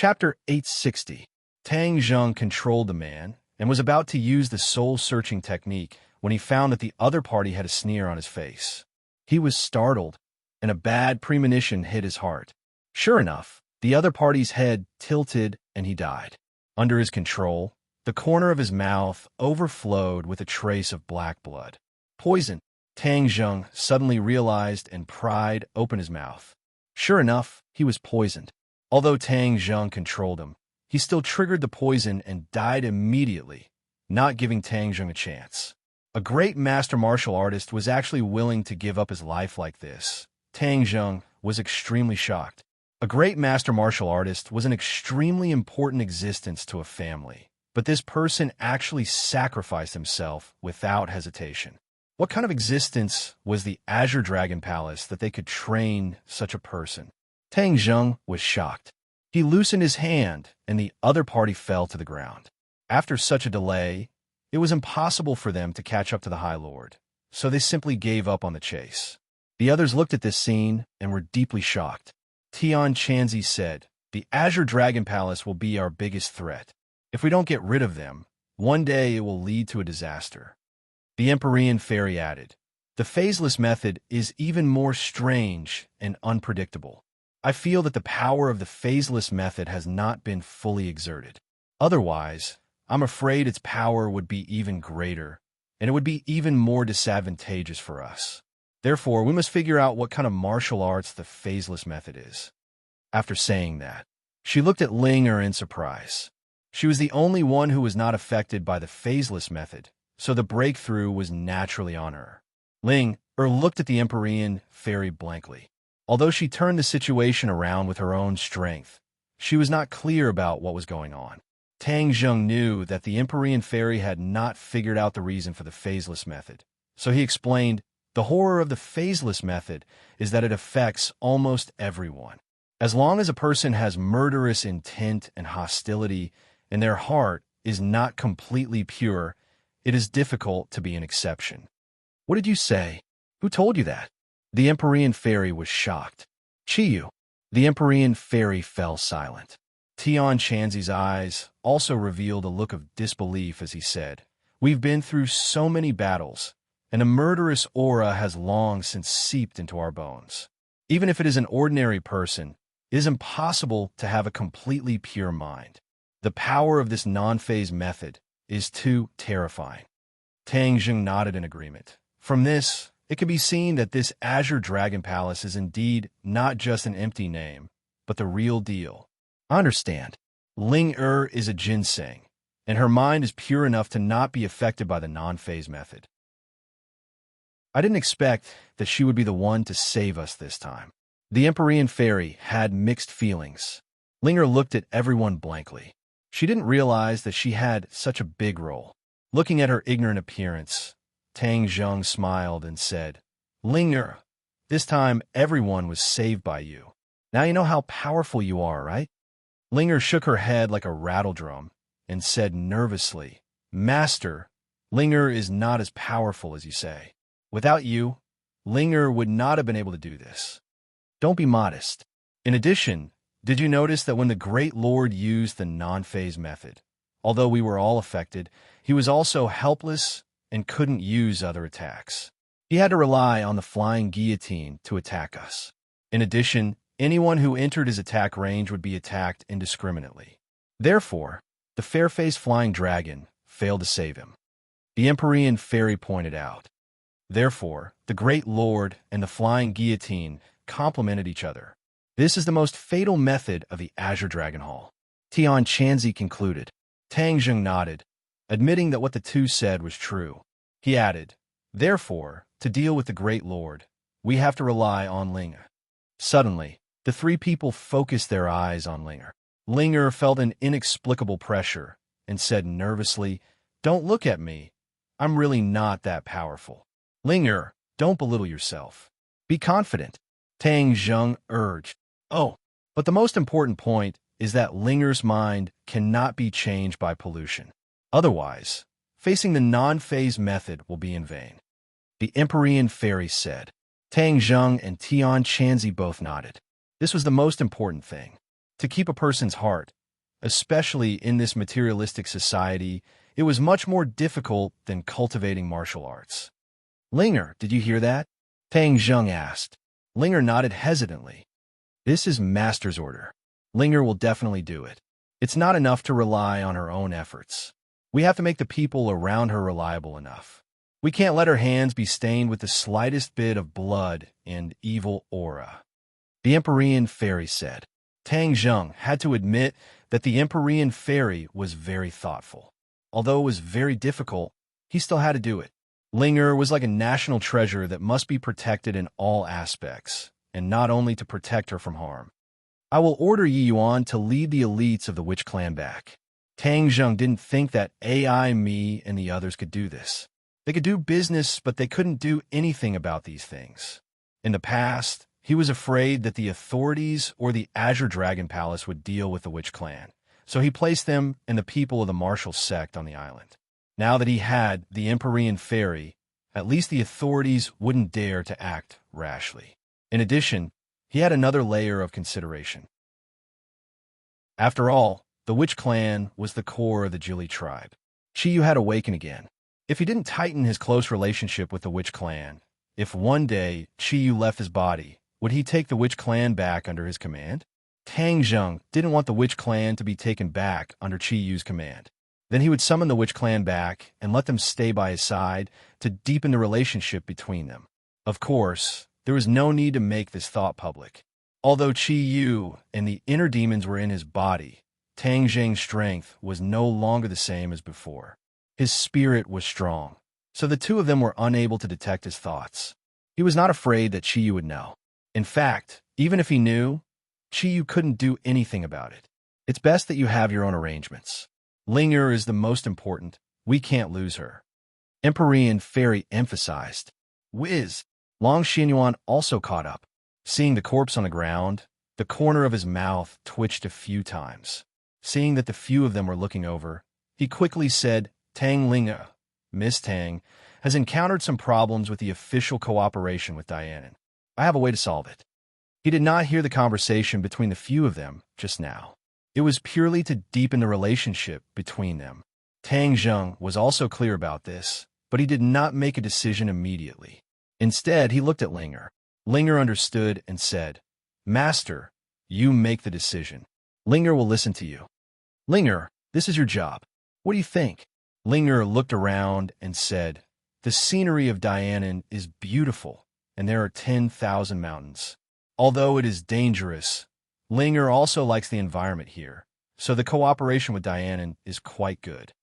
Chapter 860. Tang Zheng controlled the man and was about to use the soul-searching technique when he found that the other party had a sneer on his face. He was startled, and a bad premonition hit his heart. Sure enough, the other party's head tilted and he died. Under his control, the corner of his mouth overflowed with a trace of black blood. Poison. Tang Zheng suddenly realized and pried open his mouth. Sure enough, he was poisoned. Although Tang Zheng controlled him, he still triggered the poison and died immediately, not giving Tang Zheng a chance. A great master martial artist was actually willing to give up his life like this. Tang Zheng was extremely shocked. A great master martial artist was an extremely important existence to a family, but this person actually sacrificed himself without hesitation. What kind of existence was the Azure Dragon Palace that they could train such a person? Tang Zheng was shocked. He loosened his hand, and the other party fell to the ground. After such a delay, it was impossible for them to catch up to the High Lord, so they simply gave up on the chase. The others looked at this scene and were deeply shocked. Tian Chanzi said, "The Azure Dragon Palace will be our biggest threat. If we don't get rid of them, one day it will lead to a disaster." The Empyrean Fairy added, "The phaseless method is even more strange and unpredictable. I feel that the power of the phaseless method has not been fully exerted. Otherwise, I'm afraid its power would be even greater, and it would be even more disadvantageous for us. Therefore, we must figure out what kind of martial arts the phaseless method is." After saying that, she looked at Ling Er in surprise. She was the only one who was not affected by the phaseless method, so the breakthrough was naturally on her. Ling Er looked at the Empyrean Fairy blankly. Although she turned the situation around with her own strength, she was not clear about what was going on. Tang Zheng knew that the Empyrean Fairy had not figured out the reason for the phaseless method, so he explained, "The horror of the phaseless method is that it affects almost everyone. As long as a person has murderous intent and hostility, and their heart is not completely pure, it is difficult to be an exception." "What did you say? Who told you that?" The Empyrean Fairy was shocked. "Chiyu." The Empyrean Fairy fell silent. Tian Chanzi's eyes also revealed a look of disbelief as he said, "We've been through so many battles, and a murderous aura has long since seeped into our bones. Even if it is an ordinary person, it is impossible to have a completely pure mind. The power of this non-phase method is too terrifying." Tang Zheng nodded in agreement. From this, it can be seen that this Azure Dragon Palace is indeed not just an empty name, but the real deal. "I understand. Ling Er is a ginseng, and her mind is pure enough to not be affected by the non-phase method. I didn't expect that she would be the one to save us this time." The Empyrean Fairy had mixed feelings. Ling Er looked at everyone blankly. She didn't realize that she had such a big role. Looking at her ignorant appearance, Tang Zheng smiled and said, "Ling Er, this time everyone was saved by you. Now you know how powerful you are, right?" Ling Er shook her head like a rattledrum and said nervously, "Master, Ling Er is not as powerful as you say. Without you, Ling Er would not have been able to do this. Don't be modest. In addition, did you notice that when the Great Lord used the non-phase method, although we were all affected, he was also helpless and couldn't use other attacks? He had to rely on the flying guillotine to attack us. In addition, anyone who entered his attack range would be attacked indiscriminately. Therefore, the fair-faced flying dragon failed to save him." The Empyrean Fairy pointed out. Therefore, the Great Lord and the flying guillotine complemented each other. This is the most fatal method of the Azure Dragon Hall. Tian Chanzi concluded. Tang Zheng nodded, admitting that what the two said was true. He added, "Therefore, to deal with the Great Lord, we have to rely on Ling Er." Suddenly, the three people focused their eyes on Ling Er. Ling Er felt an inexplicable pressure and said nervously, "Don't look at me. I'm really not that powerful." "Ling Er, don't belittle yourself. Be confident," Tang Zheng urged. "Oh, but the most important point is that Ling Er's mind cannot be changed by pollution. Otherwise, facing the non-phase method will be in vain," the Empyrean Fairy said. Tang Zheng and Tian Chanzi both nodded. This was the most important thing. To keep a person's heart, especially in this materialistic society, it was much more difficult than cultivating martial arts. Linger, did you hear that? Tang Zheng asked. Linger nodded hesitantly. This is Master's order. Linger will definitely do it. It's not enough to rely on her own efforts. We have to make the people around her reliable enough. We can't let her hands be stained with the slightest bit of blood and evil aura. The Empyrean fairy said. Tang Zheng had to admit that the Empyrean fairy was very thoughtful. Although it was very difficult, he still had to do it. Linger was like a national treasure that must be protected in all aspects, and not only to protect her from harm. I will order Yi Yuan to lead the elites of the Witch Clan back. Tang Zheng didn't think that AI, me, and the others could do this. They could do business, but they couldn't do anything about these things. In the past, he was afraid that the authorities or the Azure Dragon Palace would deal with the Witch Clan, so he placed them and the people of the martial sect on the island. Now that he had the Empyrean fairy, at least the authorities wouldn't dare to act rashly. In addition, he had another layer of consideration. After all, the Witch Clan was the core of the Jili tribe. Chiyu had awakened again. If he didn't tighten his close relationship with the Witch Clan, if one day Chiyu left his body, would he take the Witch Clan back under his command? Tang Zheng didn't want the Witch Clan to be taken back under Chiyu's command. Then he would summon the Witch Clan back and let them stay by his side to deepen the relationship between them. Of course, there was no need to make this thought public. Although Chiyu and the inner demons were in his body, Tang Zheng's strength was no longer the same as before. His spirit was strong, so the two of them were unable to detect his thoughts. He was not afraid that Chiyu would know. In fact, even if he knew, Chiyu couldn't do anything about it. It's best that you have your own arrangements. Linger is the most important. We can't lose her. Empyrean fairy emphasized. Whiz! Long Xianyuan also caught up. Seeing the corpse on the ground, the corner of his mouth twitched a few times. Seeing that the few of them were looking over, he quickly said, Tang Linga, Miss Tang, has encountered some problems with the official cooperation with Dianan. I have a way to solve it. He did not hear the conversation between the few of them just now. It was purely to deepen the relationship between them. Tang Zheng was also clear about this, but he did not make a decision immediately. Instead, he looked at Linger. Linger understood and said, Master, you make the decision. Linger will listen to you. Linger, this is your job. What do you think? Linger looked around and said, The scenery of Dianan is beautiful, and there are 10,000 mountains. Although it is dangerous, Linger also likes the environment here, so the cooperation with Dianan is quite good.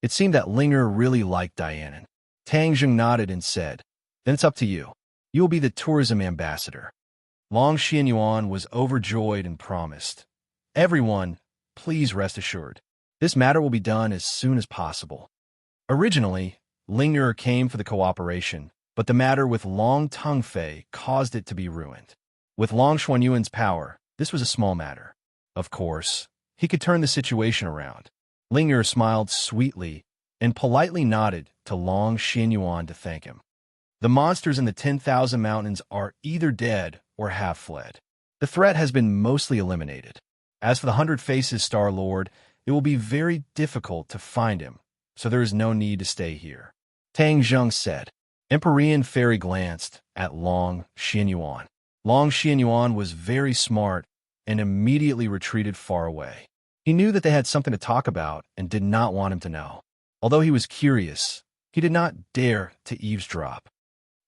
It seemed that Linger really liked Dianan. Tang Zheng nodded and said, Then it's up to you. You will be the tourism ambassador. Long Xianyuan was overjoyed and promised, Everyone, please rest assured. This matter will be done as soon as possible. Originally, Linger came for the cooperation, but the matter with Long Tongfei caused it to be ruined. With Long Xuanyuan's power, this was a small matter. Of course, he could turn the situation around. Linger smiled sweetly and politely nodded to Long Xianyuan to thank him. The monsters in the 10,000 mountains are either dead or have fled. The threat has been mostly eliminated. As for the 100 Faces Star-Lord, it will be very difficult to find him, so there is no need to stay here. Tang Zheng said. Empyrean Fairy glanced at Long Xianyuan. Long Xianyuan was very smart and immediately retreated far away. He knew that they had something to talk about and did not want him to know. Although he was curious, he did not dare to eavesdrop.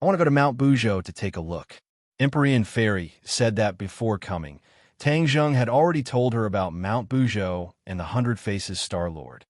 I want to go to Mount Buzhou to take a look. Empyrean Fairy said that before coming. Tang Zheng had already told her about Mount Buzhou and the 100 Faces Star-Lord.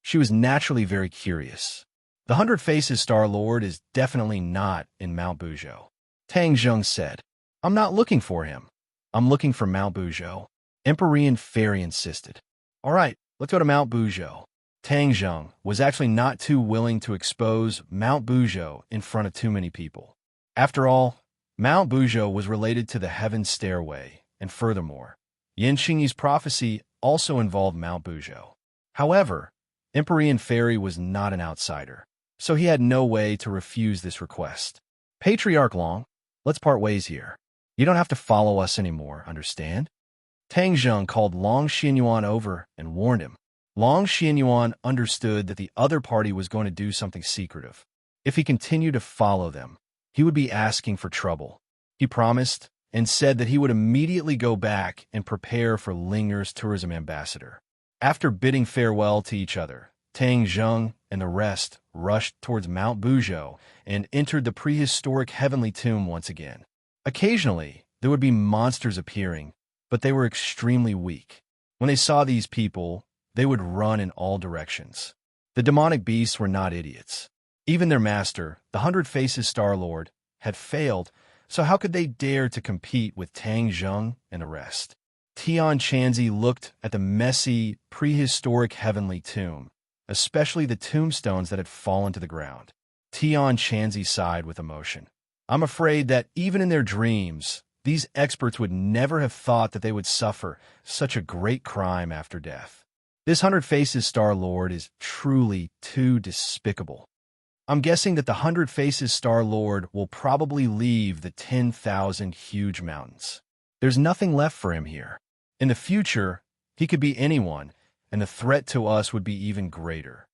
She was naturally very curious. The 100 Faces Star-Lord is definitely not in Mount Buzhou. Tang Zheng said, I'm not looking for him. I'm looking for Mount Buzhou. Empyrean Fairy insisted. All right, let's go to Mount Buzhou. Tang Zheng was actually not too willing to expose Mount Buzhou in front of too many people. After all, Mount Buzhou was related to the Heaven Stairway, and furthermore, Yin Xingyi's prophecy also involved Mount Buzhou. However, Empyrean Fairy was not an outsider, so he had no way to refuse this request. Patriarch Long, let's part ways here. You don't have to follow us anymore, understand? Tang Zheng called Long Xianyuan over and warned him. Long Xianyuan understood that the other party was going to do something secretive. If he continued to follow them, he would be asking for trouble. He promised and said that he would immediately go back and prepare for Linger's tourism ambassador. After bidding farewell to each other, Tang Zheng and the rest rushed towards Mount Buzhou and entered the prehistoric heavenly tomb once again. Occasionally, there would be monsters appearing, but they were extremely weak. When they saw these people, they would run in all directions. The demonic beasts were not idiots. Even their master, the Hundred Faces Star-Lord, had failed, so how could they dare to compete with Tang Zheng and the rest? Tian Chanzi looked at the messy, prehistoric heavenly tomb, especially the tombstones that had fallen to the ground. Tian Chanzi sighed with emotion. I'm afraid that even in their dreams, these experts would never have thought that they would suffer such a great crime after death. This Hundred Faces Star-Lord is truly too despicable. I'm guessing that the Hundred Faces Star-Lord will probably leave the 10,000 huge mountains. There's nothing left for him here. In the future, he could be anyone, and the threat to us would be even greater.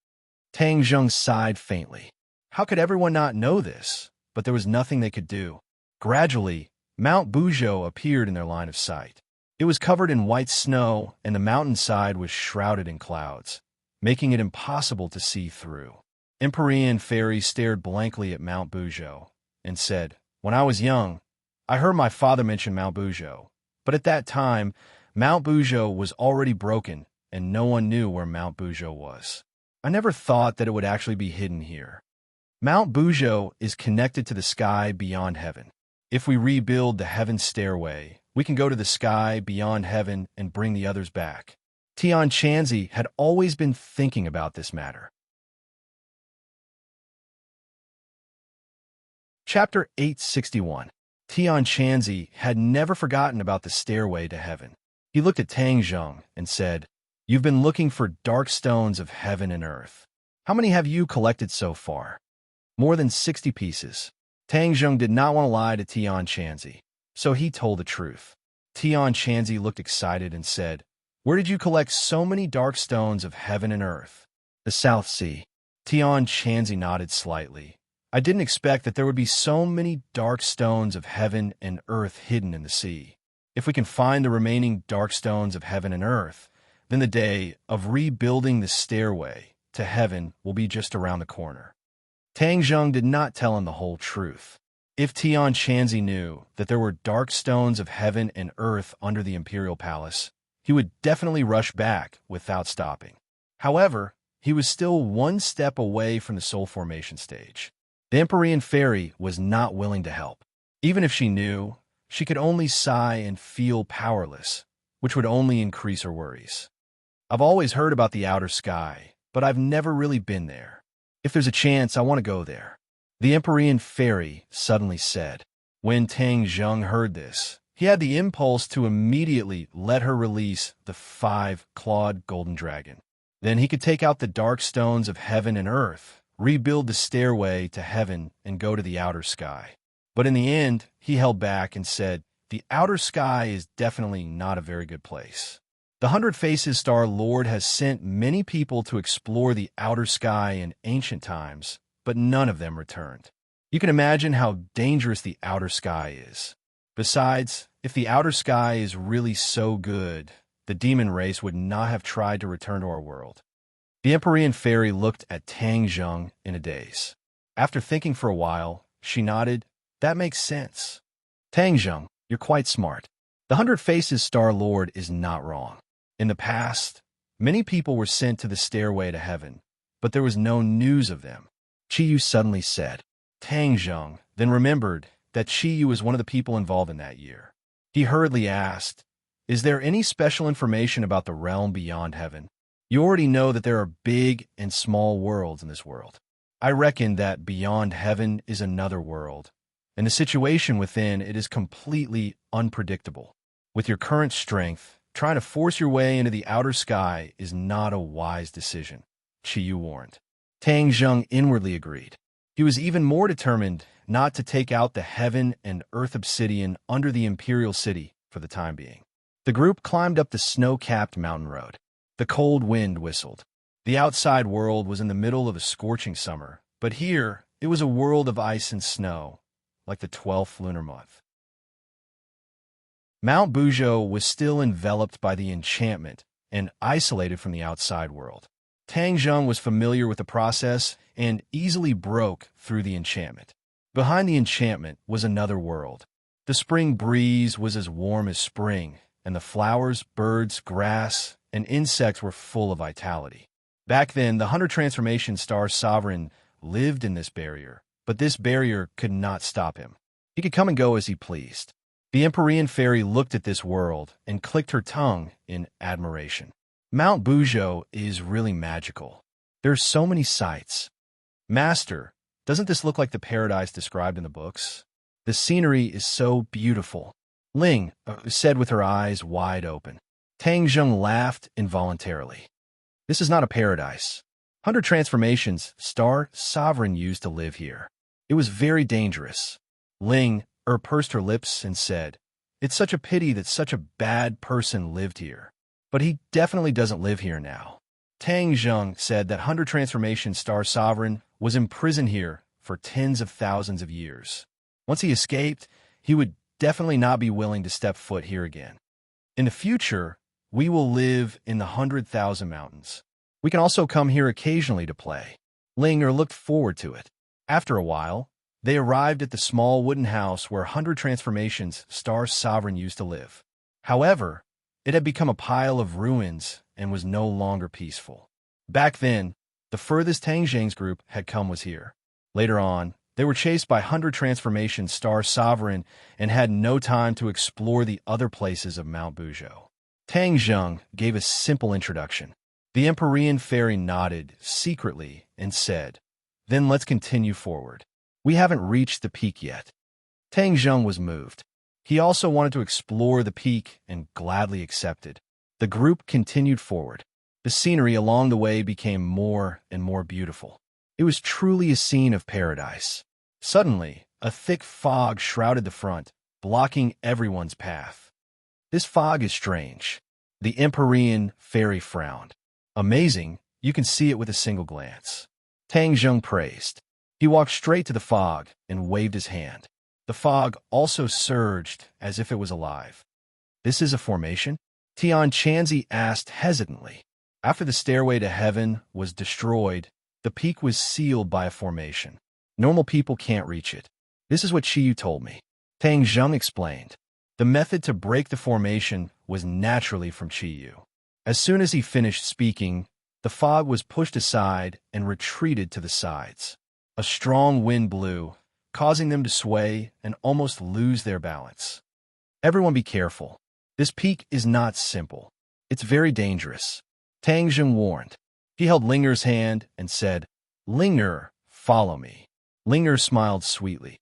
Tang Zheng sighed faintly. How could everyone not know this? But there was nothing they could do. Gradually, Mount Buzhou appeared in their line of sight. It was covered in white snow, and the mountainside was shrouded in clouds, making it impossible to see through. Empyrean Fairy stared blankly at Mount Buzhou and said, When I was young, I heard my father mention Mount Buzhou, but at that time, Mount Buzhou was already broken, and no one knew where Mount Buzhou was. I never thought that it would actually be hidden here. Mount Buzhou is connected to the sky beyond heaven. If we rebuild the heaven stairway, we can go to the sky beyond heaven and bring the others back. Tian Chanzi had always been thinking about this matter. Chapter 861. Tian Chanzi had never forgotten about the stairway to heaven. He looked at Tang Zheng and said, You've been looking for dark stones of heaven and earth. How many have you collected so far? More than 60 pieces. Tang Zheng did not want to lie to Tian Chanzi, so he told the truth. Tian Chanzi looked excited and said, Where did you collect so many dark stones of heaven and earth? The South Sea. Tian Chanzi nodded slightly. I didn't expect that there would be so many dark stones of heaven and earth hidden in the sea. If we can find the remaining dark stones of heaven and earth, then the day of rebuilding the stairway to heaven will be just around the corner. Tang Zheng did not tell him the whole truth. If Tian Chanzi knew that there were dark stones of heaven and earth under the imperial palace, he would definitely rush back without stopping. However, he was still one step away from the soul formation stage. The Empyrean Fairy was not willing to help. Even if she knew, she could only sigh and feel powerless, which would only increase her worries. I've always heard about the outer sky, but I've never really been there. If there's a chance, I want to go there. The Empyrean Fairy suddenly said. When Tang Zheng heard this, he had the impulse to immediately let her release the 5-clawed golden dragon. Then he could take out the dark stones of heaven and earth, rebuild the stairway to heaven, and go to the outer sky. But in the end, he held back and said, The outer sky is definitely not a very good place. The Hundred Faces Star-Lord has sent many people to explore the outer sky in ancient times, but none of them returned. You can imagine how dangerous the outer sky is. Besides, if the outer sky is really so good, the demon race would not have tried to return to our world. The Empyrean Fairy looked at Tang Zheng in a daze. After thinking for a while, she nodded. That makes sense. Tang Zheng, you're quite smart. The Hundred Faces Star-Lord is not wrong. In the past, many people were sent to the stairway to heaven, but there was no news of them. Qiyu suddenly said. Tang Zheng then remembered that Qiyu was one of the people involved in that year. He hurriedly asked, Is there any special information about the realm beyond heaven? You already know that there are big and small worlds in this world. I reckon that beyond heaven is another world, and the situation within it is completely unpredictable. With your current strength, trying to force your way into the outer sky is not a wise decision, Qiyu warned. Tang Zheng inwardly agreed. He was even more determined not to take out the heaven and earth obsidian under the Imperial City for the time being. The group climbed up the snow-capped mountain road. The cold wind whistled. The outside world was in the middle of a scorching summer, but here it was a world of ice and snow, like the 12th lunar month. Mount Bujo was still enveloped by the enchantment and isolated from the outside world. Tang Zheng was familiar with the process and easily broke through the enchantment. Behind the enchantment was another world. The spring breeze was as warm as spring, and the flowers, birds, grass, and insects were full of vitality. Back then, the 100 Transformation Star Sovereign lived in this barrier, but this barrier could not stop him. He could come and go as he pleased. The Empyrean Fairy looked at this world and clicked her tongue in admiration. Mount Bujo is really magical. There's so many sights. Master, doesn't this look like the paradise described in the books? The scenery is so beautiful, Ling said with her eyes wide open. Tang Zheng laughed involuntarily. This is not a paradise. 100 Transformations Star Sovereign used to live here. It was very dangerous. Ling pursed her lips and said, "It's such a pity that such a bad person lived here. But he definitely doesn't live here now." Tang Zheng said that 100 Transformation Star Sovereign was imprisoned here for tens of thousands of years. Once he escaped, he would definitely not be willing to step foot here again. In the future, we will live in the 100,000 mountains. We can also come here occasionally to play. Linger looked forward to it. After a while, they arrived at the small wooden house where 100 Transformations Star Sovereign used to live. However, it had become a pile of ruins and was no longer peaceful. Back then, the furthest Tang Zheng's group had come was here. Later on, they were chased by 100 Transformation Star Sovereign and had no time to explore the other places of Mount Bujo. Tang Zheng gave a simple introduction. The Empyrean Fairy nodded secretly and said, "Then let's continue forward. We haven't reached the peak yet." Tang Zheng was moved. He also wanted to explore the peak and gladly accepted. The group continued forward. The scenery along the way became more and more beautiful. It was truly a scene of paradise. Suddenly, a thick fog shrouded the front, blocking everyone's path. "This fog is strange." The Empyrean Fairy frowned. "Amazing, you can see it with a single glance." Tang Zheng praised. He walked straight to the fog and waved his hand. The fog also surged as if it was alive. "This is a formation?" Tian Chanzi asked hesitantly. After the stairway to heaven was destroyed, the peak was sealed by a formation. Normal people can't reach it. This is what Chiyu told me. Tang Zheng explained. The method to break the formation was naturally from Chiyu. As soon as he finished speaking, the fog was pushed aside and retreated to the sides. A strong wind blew, causing them to sway and almost lose their balance. "Everyone be careful. This peak is not simple. It's very dangerous," Tang Zheng warned. He held Linger's hand and said, "Linger, follow me." Linger smiled sweetly.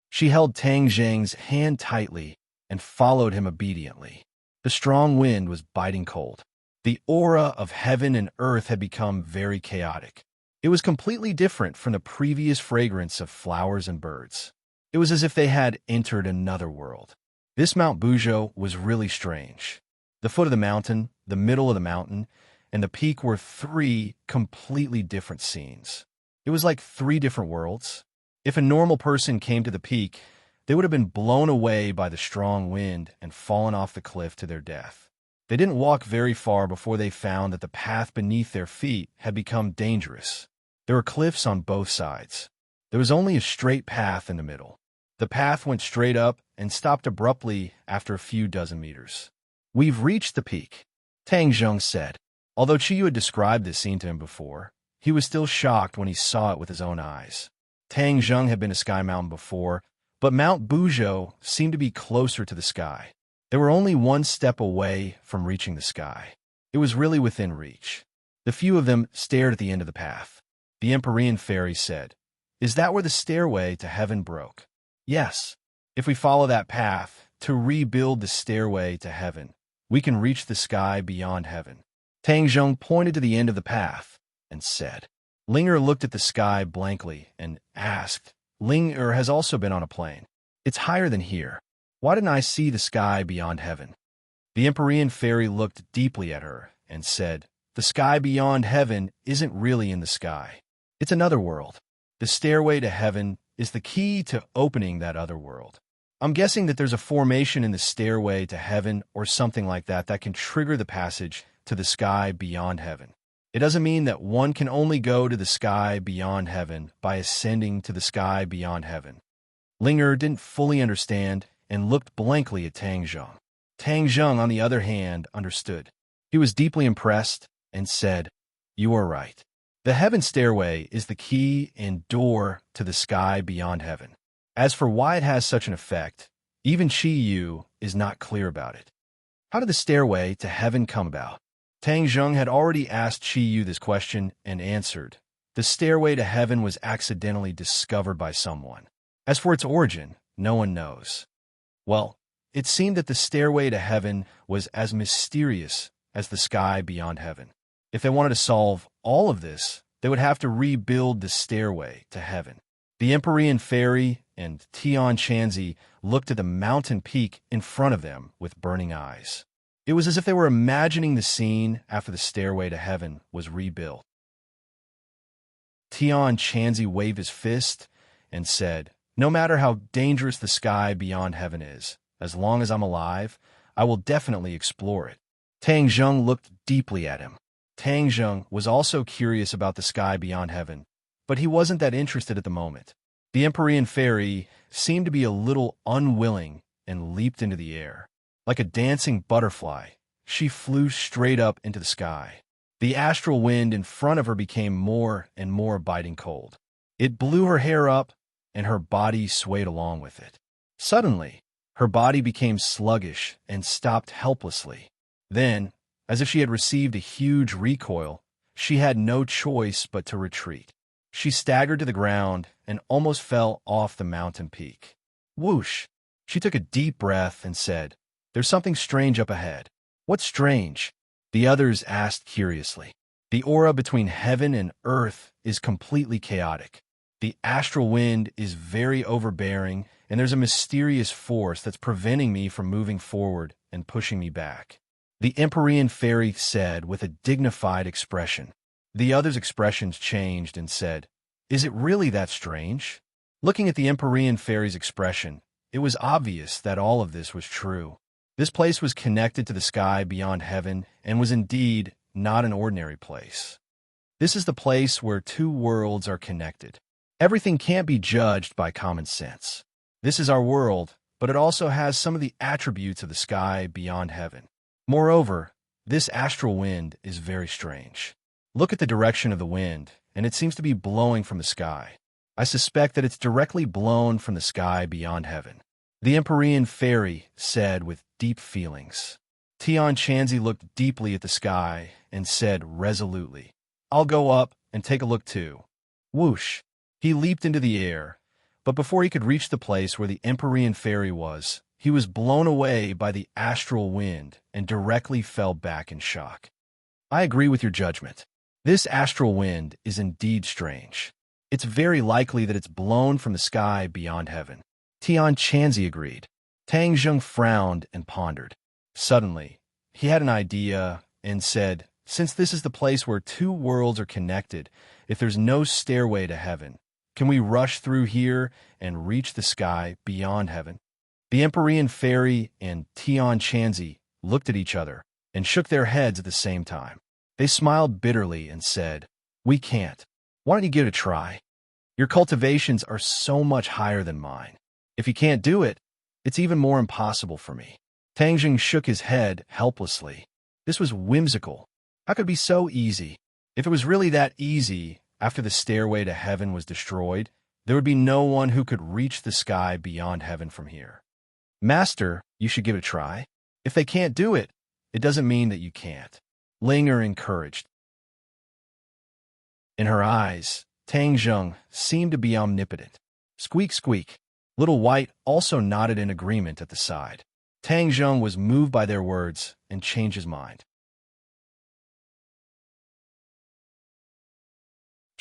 She held Tang Zheng's hand tightly and followed him obediently. The strong wind was biting cold. The aura of heaven and earth had become very chaotic. It was completely different from the previous fragrance of flowers and birds. It was as if they had entered another world. This Mount Bujo was really strange. The foot of the mountain, the middle of the mountain, and the peak were three completely different scenes. It was like three different worlds. If a normal person came to the peak, they would have been blown away by the strong wind and fallen off the cliff to their death. They didn't walk very far before they found that the path beneath their feet had become dangerous. There were cliffs on both sides. There was only a straight path in the middle. The path went straight up and stopped abruptly after a few dozen meters. "We've reached the peak," Tang Zheng said. Although Chiyu had described this scene to him before, he was still shocked when he saw it with his own eyes. Tang Zheng had been to Sky Mountain before, but Mount Bujo seemed to be closer to the sky. They were only one step away from reaching the sky. It was really within reach. The few of them stared at the end of the path. The Empyrean Fairy said, "Is that where the stairway to heaven broke?" "Yes. If we follow that path to rebuild the stairway to heaven, we can reach the sky beyond heaven." Tang Zheng pointed to the end of the path and said, Ling looked at the sky blankly and asked, Ling has also been on a plane. It's higher than here. Why didn't I see the sky beyond heaven? The Empyrean fairy looked deeply at her and said, the sky beyond heaven isn't really in the sky. It's another world. The stairway to heaven is the key to opening that other world. I'm guessing that there's a formation in the stairway to heaven or something like that that can trigger the passage to the sky beyond heaven. It doesn't mean that one can only go to the sky beyond heaven by ascending to the sky beyond heaven. Ling didn't fully understand and looked blankly at Tang Zheng. Tang Zheng, on the other hand, understood. He was deeply impressed and said, you are right. The heaven stairway is the key and door to the sky beyond heaven. As for why it has such an effect, even Qi Yu is not clear about it. How did the stairway to heaven come about? Tang Zheng had already asked Qi Yu this question and answered, the stairway to heaven was accidentally discovered by someone. As for its origin, no one knows. Well, it seemed that the stairway to heaven was as mysterious as the sky beyond heaven. If they wanted to solve all of this, they would have to rebuild the stairway to heaven. The Empyrean fairy and Tian Chanzi looked at the mountain peak in front of them with burning eyes. It was as if they were imagining the scene after the stairway to heaven was rebuilt. Tian Chanzi waved his fist and said, no matter how dangerous the sky beyond heaven is, as long as I'm alive, I will definitely explore it. Tang Zheng looked deeply at him. Tang Zheng was also curious about the sky beyond heaven, but he wasn't that interested at the moment. The Empyrean fairy seemed to be a little unwilling and leaped into the air. Like a dancing butterfly, she flew straight up into the sky. The astral wind in front of her became more and more biting cold. It blew her hair up, and her body swayed along with it. Suddenly, her body became sluggish and stopped helplessly. Then, as if she had received a huge recoil, she had no choice but to retreat. She staggered to the ground and almost fell off the mountain peak. Whoosh! She took a deep breath and said, there's something strange up ahead. What's strange? The others asked curiously. The aura between heaven and earth is completely chaotic. The astral wind is very overbearing, and there's a mysterious force that's preventing me from moving forward and pushing me back. The Empyrean fairy said with a dignified expression. The others' expressions changed and said, is it really that strange? Looking at the Empyrean fairy's expression, it was obvious that all of this was true. This place was connected to the sky beyond heaven and was indeed not an ordinary place. This is the place where two worlds are connected. Everything can't be judged by common sense. This is our world, but it also has some of the attributes of the sky beyond heaven. Moreover, this astral wind is very strange. Look at the direction of the wind, and it seems to be blowing from the sky. I suspect that it's directly blown from the sky beyond heaven. The Empyrean fairy said with deep feelings. Tian Chanzi looked deeply at the sky and said resolutely, I'll go up and take a look too. Whoosh! He leaped into the air, but before he could reach the place where the Empyrean fairy was, he was blown away by the astral wind and directly fell back in shock. I agree with your judgment. This astral wind is indeed strange. It's very likely that it's blown from the sky beyond heaven. Tian Chanzi agreed. Tang Zheng frowned and pondered. Suddenly, he had an idea and said, since this is the place where two worlds are connected, if there's no stairway to heaven, can we rush through here and reach the sky beyond heaven? The Empyrean fairy and Tian Chanzi looked at each other and shook their heads at the same time. They smiled bitterly and said, we can't. Why don't you give it a try? Your cultivations are so much higher than mine. If you can't do it, it's even more impossible for me. Tang Zheng shook his head helplessly. This was whimsical. How could it be so easy? If it was really that easy, after the stairway to heaven was destroyed, there would be no one who could reach the sky beyond heaven from here. Master, you should give it a try. If they can't do it, it doesn't mean that you can't. Ling encouraged. In her eyes, Tang Zheng seemed to be omnipotent. Squeak, squeak. Little White also nodded in agreement at the side. Tang Zheng was moved by their words and changed his mind.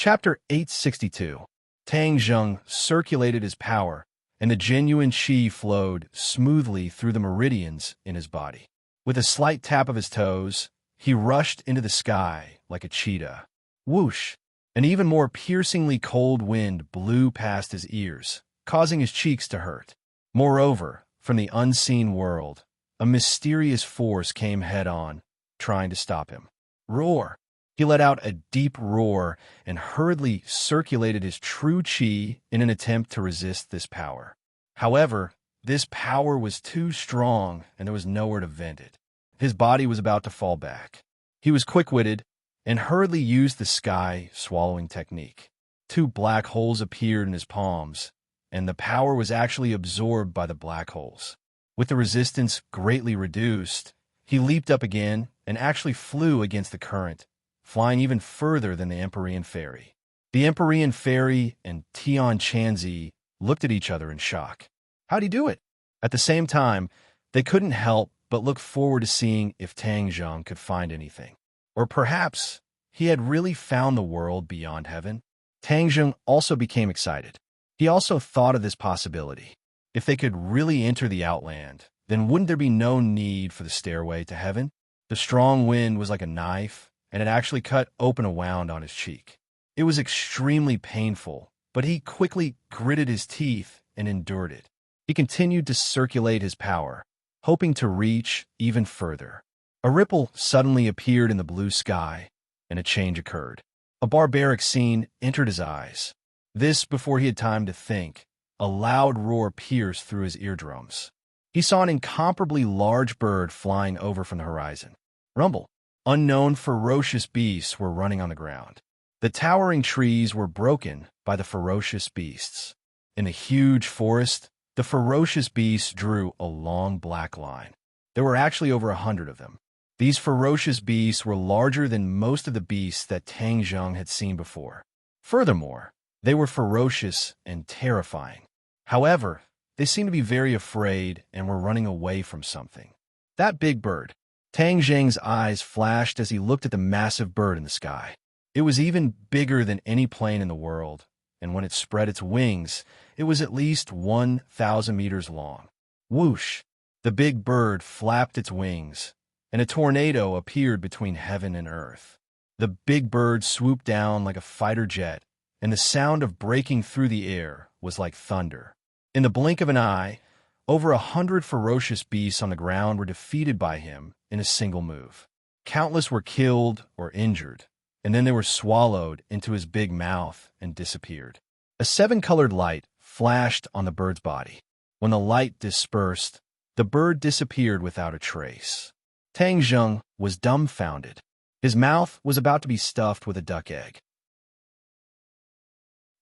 Chapter 862. Tang Zheng circulated his power, and the genuine qi flowed smoothly through the meridians in his body. With a slight tap of his toes, he rushed into the sky like a cheetah. Whoosh! An even more piercingly cold wind blew past his ears, causing his cheeks to hurt. Moreover, from the unseen world, a mysterious force came head-on, trying to stop him. Roar! He let out a deep roar and hurriedly circulated his true qi in an attempt to resist this power. However, this power was too strong and there was nowhere to vent it. His body was about to fall back. He was quick-witted and hurriedly used the sky-swallowing technique. 2 black holes appeared in his palms, and the power was actually absorbed by the black holes. With the resistance greatly reduced, he leaped up again and actually flew against the current, flying even further than the Empyrean Fairy. The Empyrean Fairy and Tian Chanzi looked at each other in shock. How'd he do it? At the same time, they couldn't help but look forward to seeing if Tang Zheng could find anything. Or perhaps he had really found the world beyond heaven? Tang Zheng also became excited. He also thought of this possibility. If they could really enter the Outland, then wouldn't there be no need for the stairway to heaven? The strong wind was like a knife, and it actually cut open a wound on his cheek. It was extremely painful, but he quickly gritted his teeth and endured it. He continued to circulate his power, hoping to reach even further. A ripple suddenly appeared in the blue sky, and a change occurred. A barbaric scene entered his eyes. This before he had time to think. A loud roar pierced through his eardrums. He saw an incomparably large bird flying over from the horizon. Rumble! Unknown ferocious beasts were running on the ground. The towering trees were broken by the ferocious beasts. In the huge forest, the ferocious beasts drew a long black line. There were actually over 100 of them. These ferocious beasts were larger than most of the beasts that Tang Zheng had seen before. Furthermore, they were ferocious and terrifying. However, they seemed to be very afraid and were running away from something. That big bird. Tang Zheng's eyes flashed as he looked at the massive bird in the sky. It was even bigger than any plane in the world, and when it spread its wings, it was at least 1,000 meters long. Whoosh! The big bird flapped its wings, and a tornado appeared between heaven and earth. The big bird swooped down like a fighter jet, and the sound of breaking through the air was like thunder. In the blink of an eye, over 100 ferocious beasts on the ground were defeated by him in a single move. Countless were killed or injured, and then they were swallowed into his big mouth and disappeared. A 7-colored light flashed on the bird's body. When the light dispersed, the bird disappeared without a trace. Tang Zheng was dumbfounded. His mouth was about to be stuffed with a duck egg.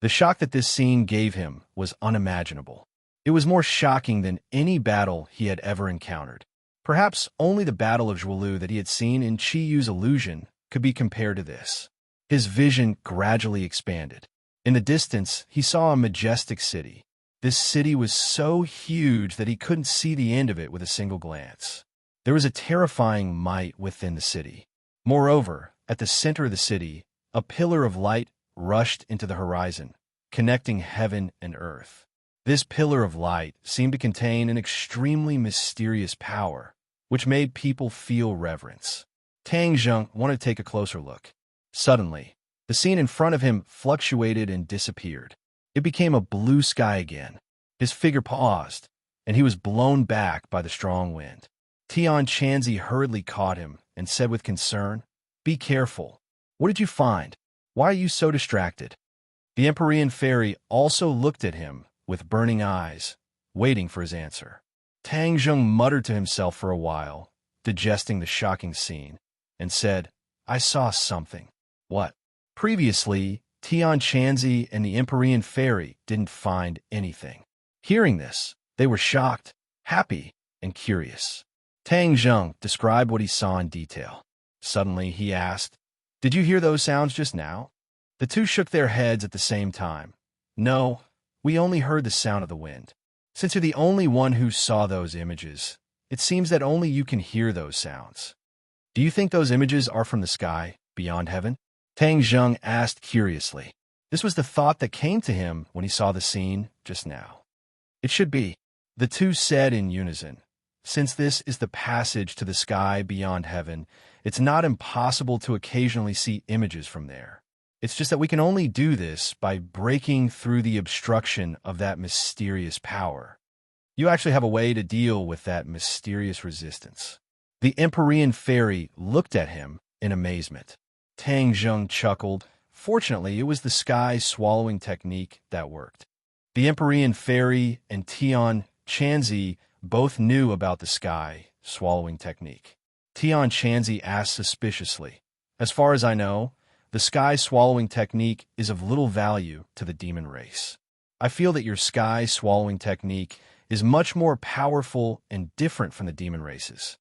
The shock that this scene gave him was unimaginable. It was more shocking than any battle he had ever encountered. Perhaps only the Battle of Zhuolu that he had seen in Qi Yu's illusion could be compared to this. His vision gradually expanded. In the distance, he saw a majestic city. This city was so huge that he couldn't see the end of it with a single glance. There was a terrifying might within the city. Moreover, at the center of the city, a pillar of light rushed into the horizon, connecting heaven and earth. This pillar of light seemed to contain an extremely mysterious power, which made people feel reverence. Tang Zheng wanted to take a closer look. Suddenly, the scene in front of him fluctuated and disappeared. It became a blue sky again. His figure paused, and he was blown back by the strong wind. Tian Chanzi hurriedly caught him and said with concern, "Be careful. What did you find? Why are you so distracted?" The Empyrean Fairy also looked at him with burning eyes, waiting for his answer. Tang Zheng muttered to himself for a while, digesting the shocking scene, and said, "I saw something." What? Previously, Tian Chanzi and the Empyrean Fairy didn't find anything. Hearing this, they were shocked, happy, and curious. Tang Zheng described what he saw in detail. Suddenly, he asked, "Did you hear those sounds just now?" The two shook their heads at the same time. "No, we only heard the sound of the wind." "Since you're the only one who saw those images, it seems that only you can hear those sounds. Do you think those images are from the sky, beyond heaven?" Tang Zheng asked curiously. This was the thought that came to him when he saw the scene just now. It should be, the two said in unison. Since this is the passage to the sky beyond heaven, it's not impossible to occasionally see images from there. It's just that we can only do this by breaking through the obstruction of that mysterious power. You actually have a way to deal with that mysterious resistance. The Empyrean fairy looked at him in amazement. Tang Zheng chuckled. Fortunately, it was the sky swallowing technique that worked. The Empyrean fairy and Tian Chanzi both knew about the sky swallowing technique. Tian Chanzi asked suspiciously, "As far as I know, the sky swallowing technique is of little value to the demon race. I feel that your sky swallowing technique is much more powerful and different from the demon races."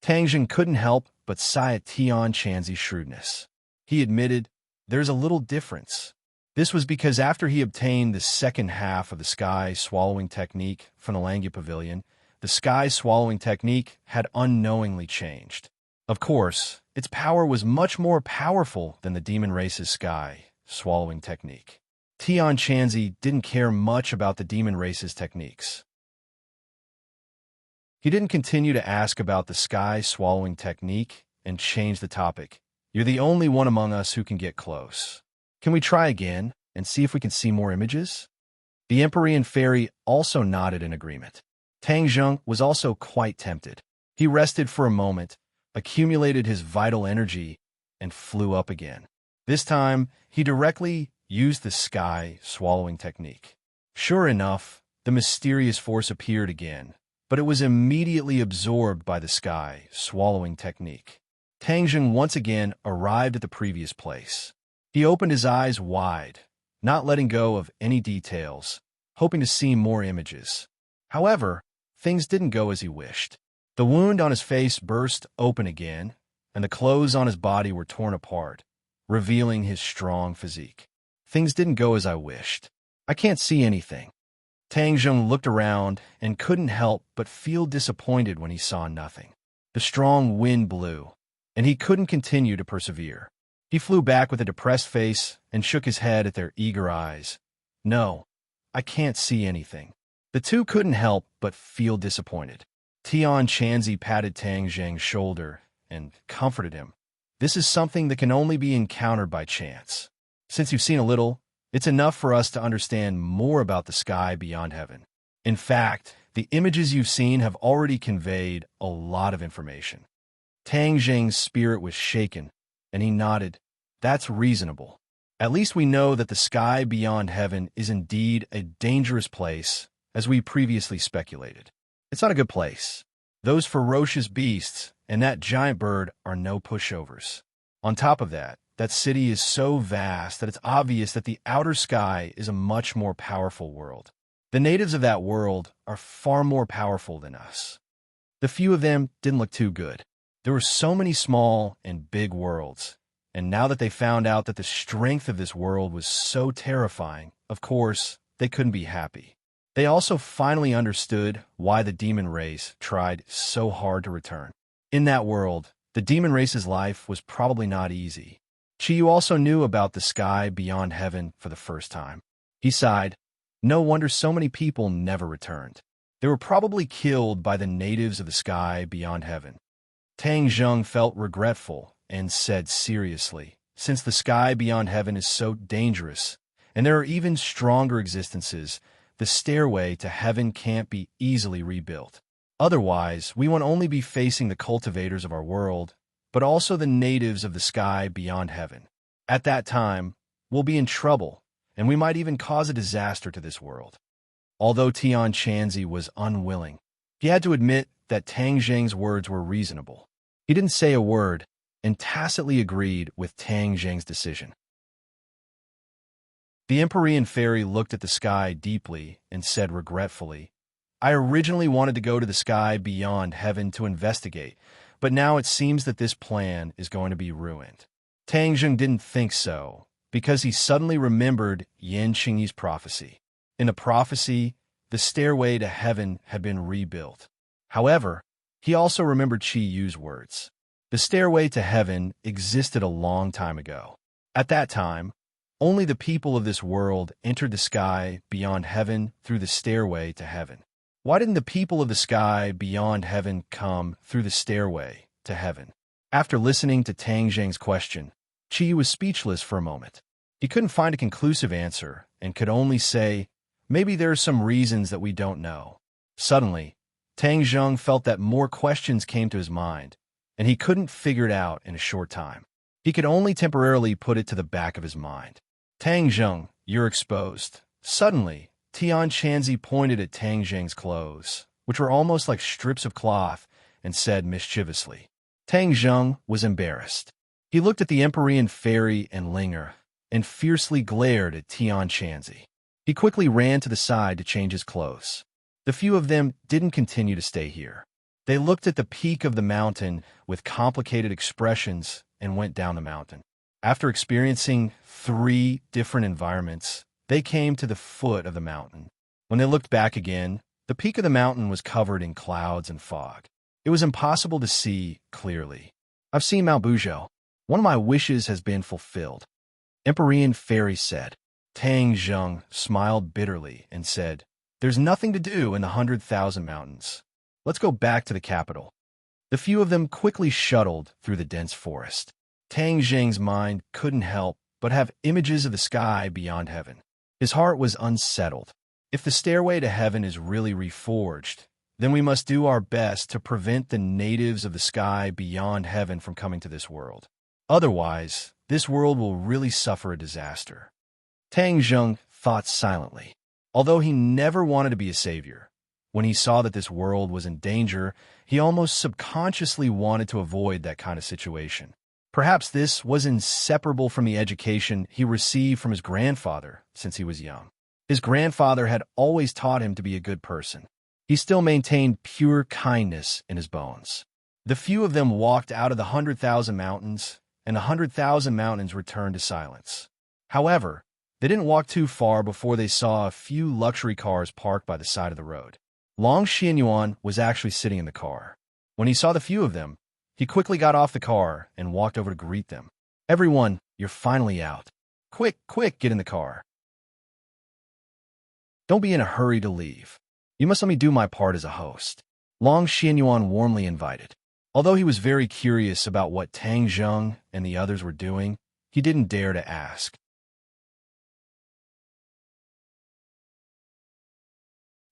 Tang Zheng couldn't help but sigh at Tian Chanzi's shrewdness. He admitted, "There's a little difference." This was because after he obtained the second half of the sky swallowing technique from the Langya Pavilion, the sky swallowing technique had unknowingly changed. Of course, its power was much more powerful than the demon race's sky swallowing technique. Tian Chanzi didn't care much about the demon race's techniques. He didn't continue to ask about the sky swallowing technique and change the topic. "You're the only one among us who can get close. Can we try again and see if we can see more images?" The Empyrean fairy also nodded in agreement. Tang Zheng was also quite tempted. He rested for a moment, accumulated his vital energy, and flew up again. This time, he directly used the sky swallowing technique. Sure enough, the mysterious force appeared again, but it was immediately absorbed by the sky swallowing technique. Tang Zheng once again arrived at the previous place. He opened his eyes wide, not letting go of any details, hoping to see more images. However, things didn't go as he wished. The wound on his face burst open again, and the clothes on his body were torn apart, revealing his strong physique. Things didn't go as I wished. I can't see anything. Tang Zheng looked around and couldn't help but feel disappointed when he saw nothing. The strong wind blew, and he couldn't continue to persevere. He flew back with a depressed face and shook his head at their eager eyes. "No, I can't see anything." The two couldn't help but feel disappointed. Tian Chanzi patted Tang Zheng's shoulder and comforted him. "This is something that can only be encountered by chance. Since you've seen a little, it's enough for us to understand more about the sky beyond heaven. In fact, the images you've seen have already conveyed a lot of information." Tang Zheng's spirit was shaken, and he nodded. "That's reasonable. At least we know that the sky beyond heaven is indeed a dangerous place, as we previously speculated. It's not a good place. Those ferocious beasts and that giant bird are no pushovers. On top of that, that city is so vast that it's obvious that the outer sky is a much more powerful world. The natives of that world are far more powerful than us. The few of them didn't look too good. There were so many small and big worlds, and now that they found out that the strength of this world was so terrifying, of course, they couldn't be happy. They also finally understood why the demon race tried so hard to return. In that world, the demon race's life was probably not easy. Chiyu also knew about the sky beyond heaven for the first time. He sighed. No wonder so many people never returned. They were probably killed by the natives of the sky beyond heaven. Tang Zheng felt regretful and said seriously, "Since the sky beyond heaven is so dangerous, and there are even stronger existences, the stairway to heaven can't be easily rebuilt. Otherwise, we won't only be facing the cultivators of our world, but also the natives of the sky beyond heaven. At that time, we'll be in trouble, and we might even cause a disaster to this world." Although Tian Chanzi was unwilling, he had to admit that Tang Zheng's words were reasonable. He didn't say a word and tacitly agreed with Tang Zheng's decision. The Empyrean fairy looked at the sky deeply and said regretfully, "I originally wanted to go to the sky beyond heaven to investigate, but now it seems that this plan is going to be ruined." Tang Zheng didn't think so, because he suddenly remembered Yan Qingyi's prophecy. In the prophecy, the stairway to heaven had been rebuilt. However, he also remembered Qi Yu's words. The stairway to heaven existed a long time ago. At that time, only the people of this world entered the sky beyond heaven through the stairway to heaven. Why didn't the people of the sky beyond heaven come through the stairway to heaven? After listening to Tang Zheng's question, Qi was speechless for a moment. He couldn't find a conclusive answer and could only say, maybe there are some reasons that we don't know. Suddenly, Tang Zheng felt that more questions came to his mind, and he couldn't figure it out in a short time. He could only temporarily put it to the back of his mind. Tang Zheng, you're exposed. Suddenly, Tian Chanzi pointed at Tang Zheng's clothes, which were almost like strips of cloth, and said mischievously. Tang Zheng was embarrassed. He looked at the Empyrean fairy and Linger, and fiercely glared at Tian Chanzi. He quickly ran to the side to change his clothes. The few of them didn't continue to stay here. They looked at the peak of the mountain with complicated expressions and went down the mountain. After experiencing 3 different environments, they came to the foot of the mountain. When they looked back again, the peak of the mountain was covered in clouds and fog. It was impossible to see clearly. I've seen Mount Buzhou. One of my wishes has been fulfilled. Empyrean Fairy said. Tang Zheng smiled bitterly and said, there's nothing to do in the 100,000 mountains. Let's go back to the capital. The few of them quickly shuttled through the dense forest. Tang Zheng's mind couldn't help but have images of the sky beyond heaven. His heart was unsettled. If the stairway to heaven is really reforged, then we must do our best to prevent the natives of the sky beyond heaven from coming to this world. Otherwise, this world will really suffer a disaster. Tang Zheng thought silently. Although he never wanted to be a savior, when he saw that this world was in danger, he almost subconsciously wanted to avoid that kind of situation. Perhaps this was inseparable from the education he received from his grandfather since he was young. His grandfather had always taught him to be a good person. He still maintained pure kindness in his bones. The few of them walked out of the 100,000 mountains, and the 100,000 mountains returned to silence. However, they didn't walk too far before they saw a few luxury cars parked by the side of the road. Long Xianyuan was actually sitting in the car. When he saw the few of them, he quickly got off the car and walked over to greet them. Everyone, you're finally out. Quick, quick, get in the car. Don't be in a hurry to leave. You must let me do my part as a host. Long Xianyuan warmly invited. Although he was very curious about what Tang Zheng and the others were doing, he didn't dare to ask.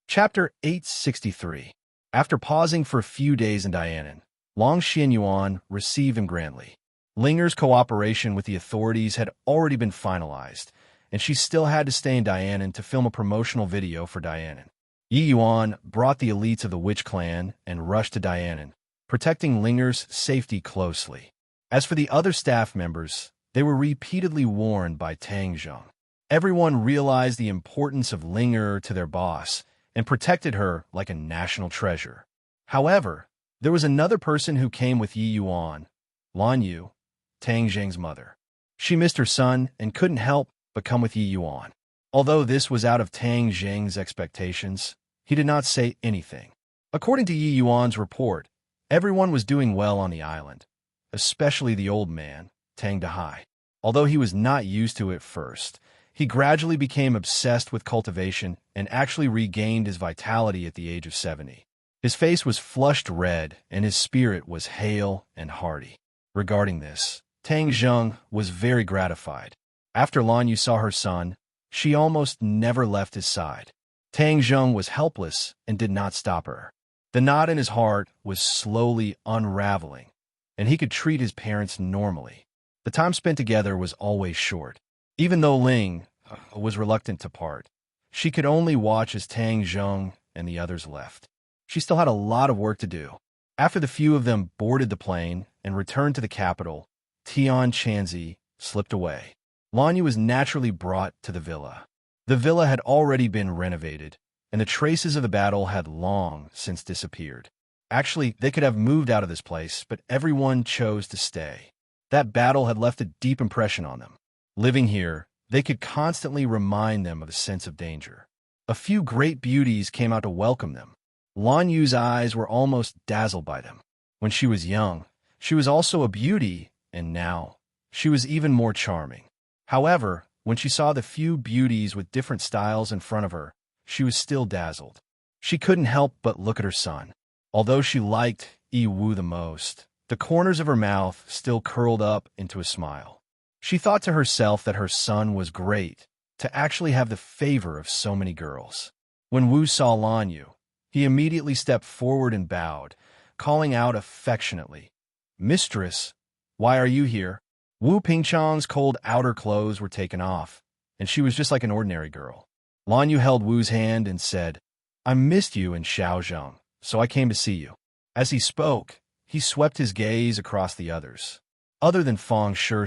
Chapter 863. After pausing for a few days in Dianan, Long Xianyuan received him grandly. Linger's cooperation with the authorities had already been finalized, and she still had to stay in Dianan to film a promotional video for Dianan. Yi Yuan brought the elites of the Witch Clan and rushed to Dianan, protecting Linger's safety closely. As for the other staff members, they were repeatedly warned by Tang Zheng. Everyone realized the importance of Linger to their boss, and protected her like a national treasure. However, there was another person who came with Yi Yuan, Lan Yu, Tang Zheng's mother. She missed her son and couldn't help but come with Yi Yuan. Although this was out of Tang Zheng's expectations, he did not say anything. According to Yi Yuan's report, everyone was doing well on the island, especially the old man, Tang Dahai. Although he was not used to it first, he gradually became obsessed with cultivation and actually regained his vitality at the age of 70. His face was flushed red and his spirit was hale and hearty. Regarding this, Tang Zheng was very gratified. After Lan Yu saw her son, she almost never left his side. Tang Zheng was helpless and did not stop her. The knot in his heart was slowly unraveling, and he could treat his parents normally. The time spent together was always short. Even though Ling was reluctant to part, she could only watch as Tang Zheng and the others left. She still had a lot of work to do. After the few of them boarded the plane and returned to the capital, Tian Chanzi slipped away. Lan Yu was naturally brought to the villa. The villa had already been renovated, and the traces of the battle had long since disappeared. Actually, they could have moved out of this place, but everyone chose to stay. That battle had left a deep impression on them. Living here, they could constantly remind them of a sense of danger. A few great beauties came out to welcome them. Lan Yu's eyes were almost dazzled by them. When she was young, she was also a beauty, and now, she was even more charming. However, when she saw the few beauties with different styles in front of her, she was still dazzled. She couldn't help but look at her son. Although she liked Wu the most, the corners of her mouth still curled up into a smile. She thought to herself that her son was great to actually have the favor of so many girls. When Wu saw Lan Yu, he immediately stepped forward and bowed, calling out affectionately, "Mistress, why are you here?" Wu Pingchang's cold outer clothes were taken off, and she was just like an ordinary girl. Lan Yu held Wu's hand and said, "I missed you in Shaozheng, so I came to see you." As he spoke, he swept his gaze across the others. Other than Feng Shi,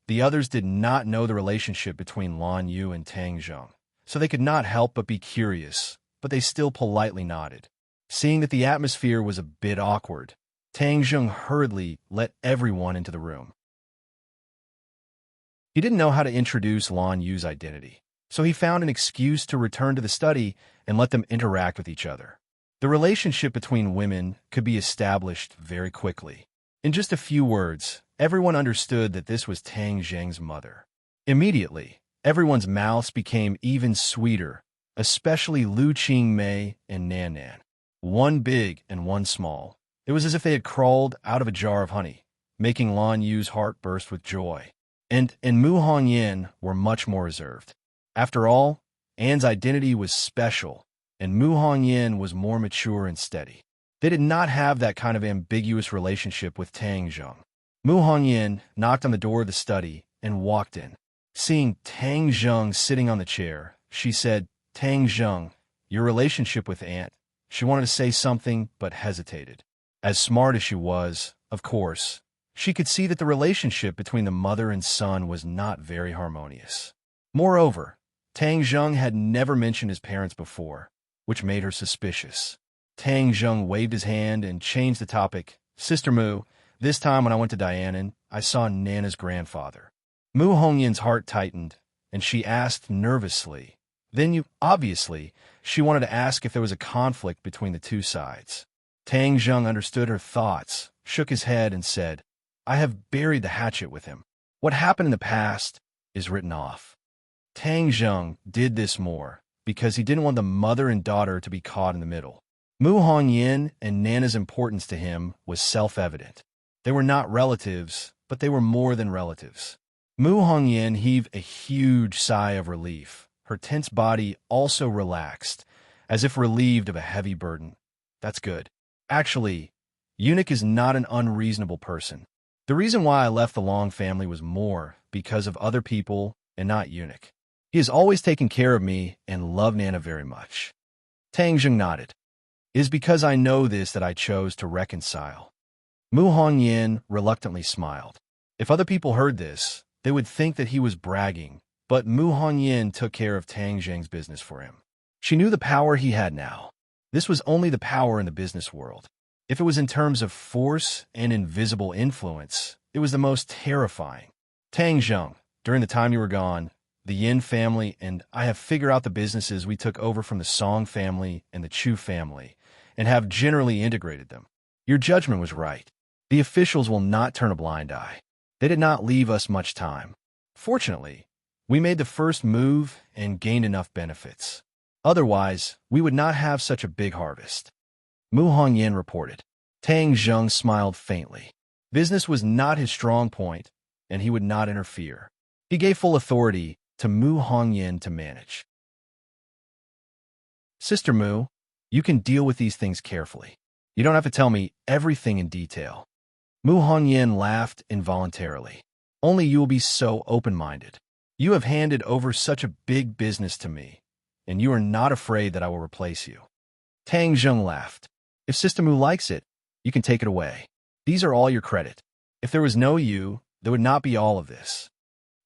the others did not know the relationship between Lan Yu and Tang Zheng, so they could not help but be curious, but they still politely nodded. Seeing that the atmosphere was a bit awkward, Tang Zheng hurriedly let everyone into the room. He didn't know how to introduce Lan Yu's identity, so he found an excuse to return to the study and let them interact with each other. The relationship between women could be established very quickly. In just a few words, everyone understood that this was Tang Zheng's mother. Immediately, everyone's mouths became even sweeter, especially Lu Qingmei and Nan Nan. One big and one small. It was as if they had crawled out of a jar of honey, making Lan Yu's heart burst with joy. And Mu Hongyan were much more reserved. After all, Anne's identity was special, and Mu Hongyan was more mature and steady. They did not have that kind of ambiguous relationship with Tang Zheng. Mu Hongyan knocked on the door of the study and walked in. Seeing Tang Zheng sitting on the chair, she said, "Tang Zheng, your relationship with Aunt." She wanted to say something, but hesitated. As smart as she was, of course, she could see that the relationship between the mother and son was not very harmonious. Moreover, Tang Zheng had never mentioned his parents before, which made her suspicious. Tang Zheng waved his hand and changed the topic. "Sister Mu, this time when I went to Dianan, I saw Nana's grandfather." Mu Hongyan's heart tightened, and she asked nervously, "Then you—" Obviously, she wanted to ask if there was a conflict between the two sides. Tang Zheng understood her thoughts, shook his head, and said, "I have buried the hatchet with him. What happened in the past is written off." Tang Zheng did this more because he didn't want the mother and daughter to be caught in the middle. Mu Hongyan and Nana's importance to him was self-evident. They were not relatives, but they were more than relatives. Mu Hongyan heaved a huge sigh of relief. Her tense body also relaxed, as if relieved of a heavy burden. "That's good. Actually, Eunuch is not an unreasonable person. The reason why I left the Long family was more because of other people and not Eunuch. He has always taken care of me and loved Nana very much." Tang Zheng nodded. "It is because I know this that I chose to reconcile." Mu Hongyan reluctantly smiled. If other people heard this, they would think that he was bragging, but Mu Hongyan took care of Tang Zheng's business for him. She knew the power he had now. This was only the power in the business world. If it was in terms of force and invisible influence, it was the most terrifying. "Tang Zheng, during the time you were gone, the Yin family and I have figured out the businesses we took over from the Song family and the Chu family, and have generally integrated them. Your judgment was right. The officials will not turn a blind eye. They did not leave us much time. Fortunately, we made the first move and gained enough benefits. Otherwise, we would not have such a big harvest." Mu Hongyan reported. Tang Zheng smiled faintly. Business was not his strong point, and he would not interfere. He gave full authority to Mu Hongyan to manage. "Sister Mu, you can deal with these things carefully. You don't have to tell me everything in detail." Mu Hongyan laughed involuntarily. "Only you will be so open-minded. You have handed over such a big business to me, and you are not afraid that I will replace you." Tang Zheng laughed. "If Sister Mu likes it, you can take it away. These are all your credit. If there was no you, there would not be all of this."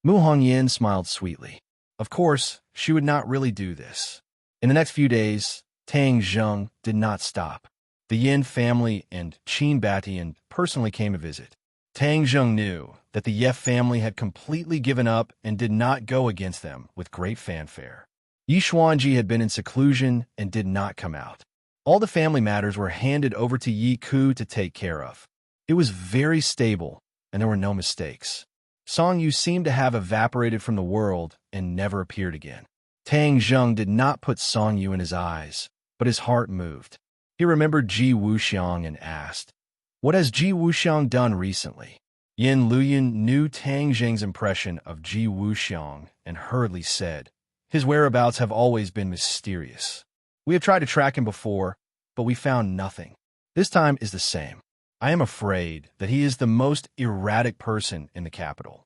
Mu Hongyan smiled sweetly. Of course, she would not really do this. In the next few days, Tang Zheng did not stop. The Yin family and Qin Batian personally came to visit. Tang Zheng knew that the Ye family had completely given up and did not go against them with great fanfare. Yi Xuanji had been in seclusion and did not come out. All the family matters were handed over to Yi Ku to take care of. It was very stable, and there were no mistakes. Song Yu seemed to have evaporated from the world and never appeared again. Tang Zheng did not put Song Yu in his eyes, but his heart moved. He remembered Ji Wuxiang and asked, "What has Ji Wuxiang done recently?" Yin Luyan knew Tang Zheng's impression of Ji Wuxiang and hurriedly said, "His whereabouts have always been mysterious. We have tried to track him before, but we found nothing. This time is the same. I am afraid that he is the most erratic person in the capital."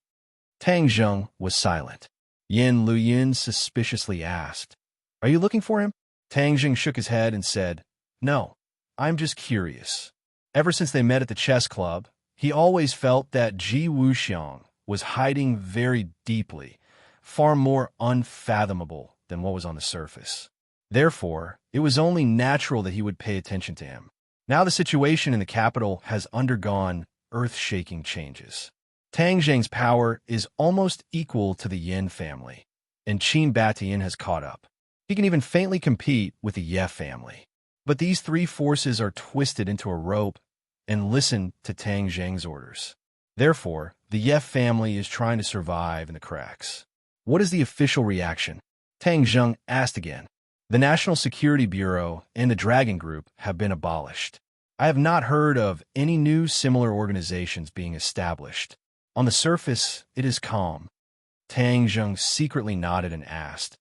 Tang Zheng was silent. Yin Luyan suspiciously asked, "Are you looking for him?" Tang Zheng shook his head and said, "No, I'm just curious." Ever since they met at the chess club, he always felt that Ji Wuxiang was hiding very deeply, far more unfathomable than what was on the surface. Therefore, it was only natural that he would pay attention to him. Now the situation in the capital has undergone earth-shaking changes. Tang Zheng's power is almost equal to the Yin family, and Qin Batian has caught up. He can even faintly compete with the Ye family. But these three forces are twisted into a rope and listen to Tang Zheng's orders. Therefore, the Ye family is trying to survive in the cracks. What is the official reaction? Tang Zheng asked again. The National Security Bureau and the Dragon Group have been abolished. I have not heard of any new similar organizations being established. On the surface, it is calm. Tang Zheng secretly nodded and asked,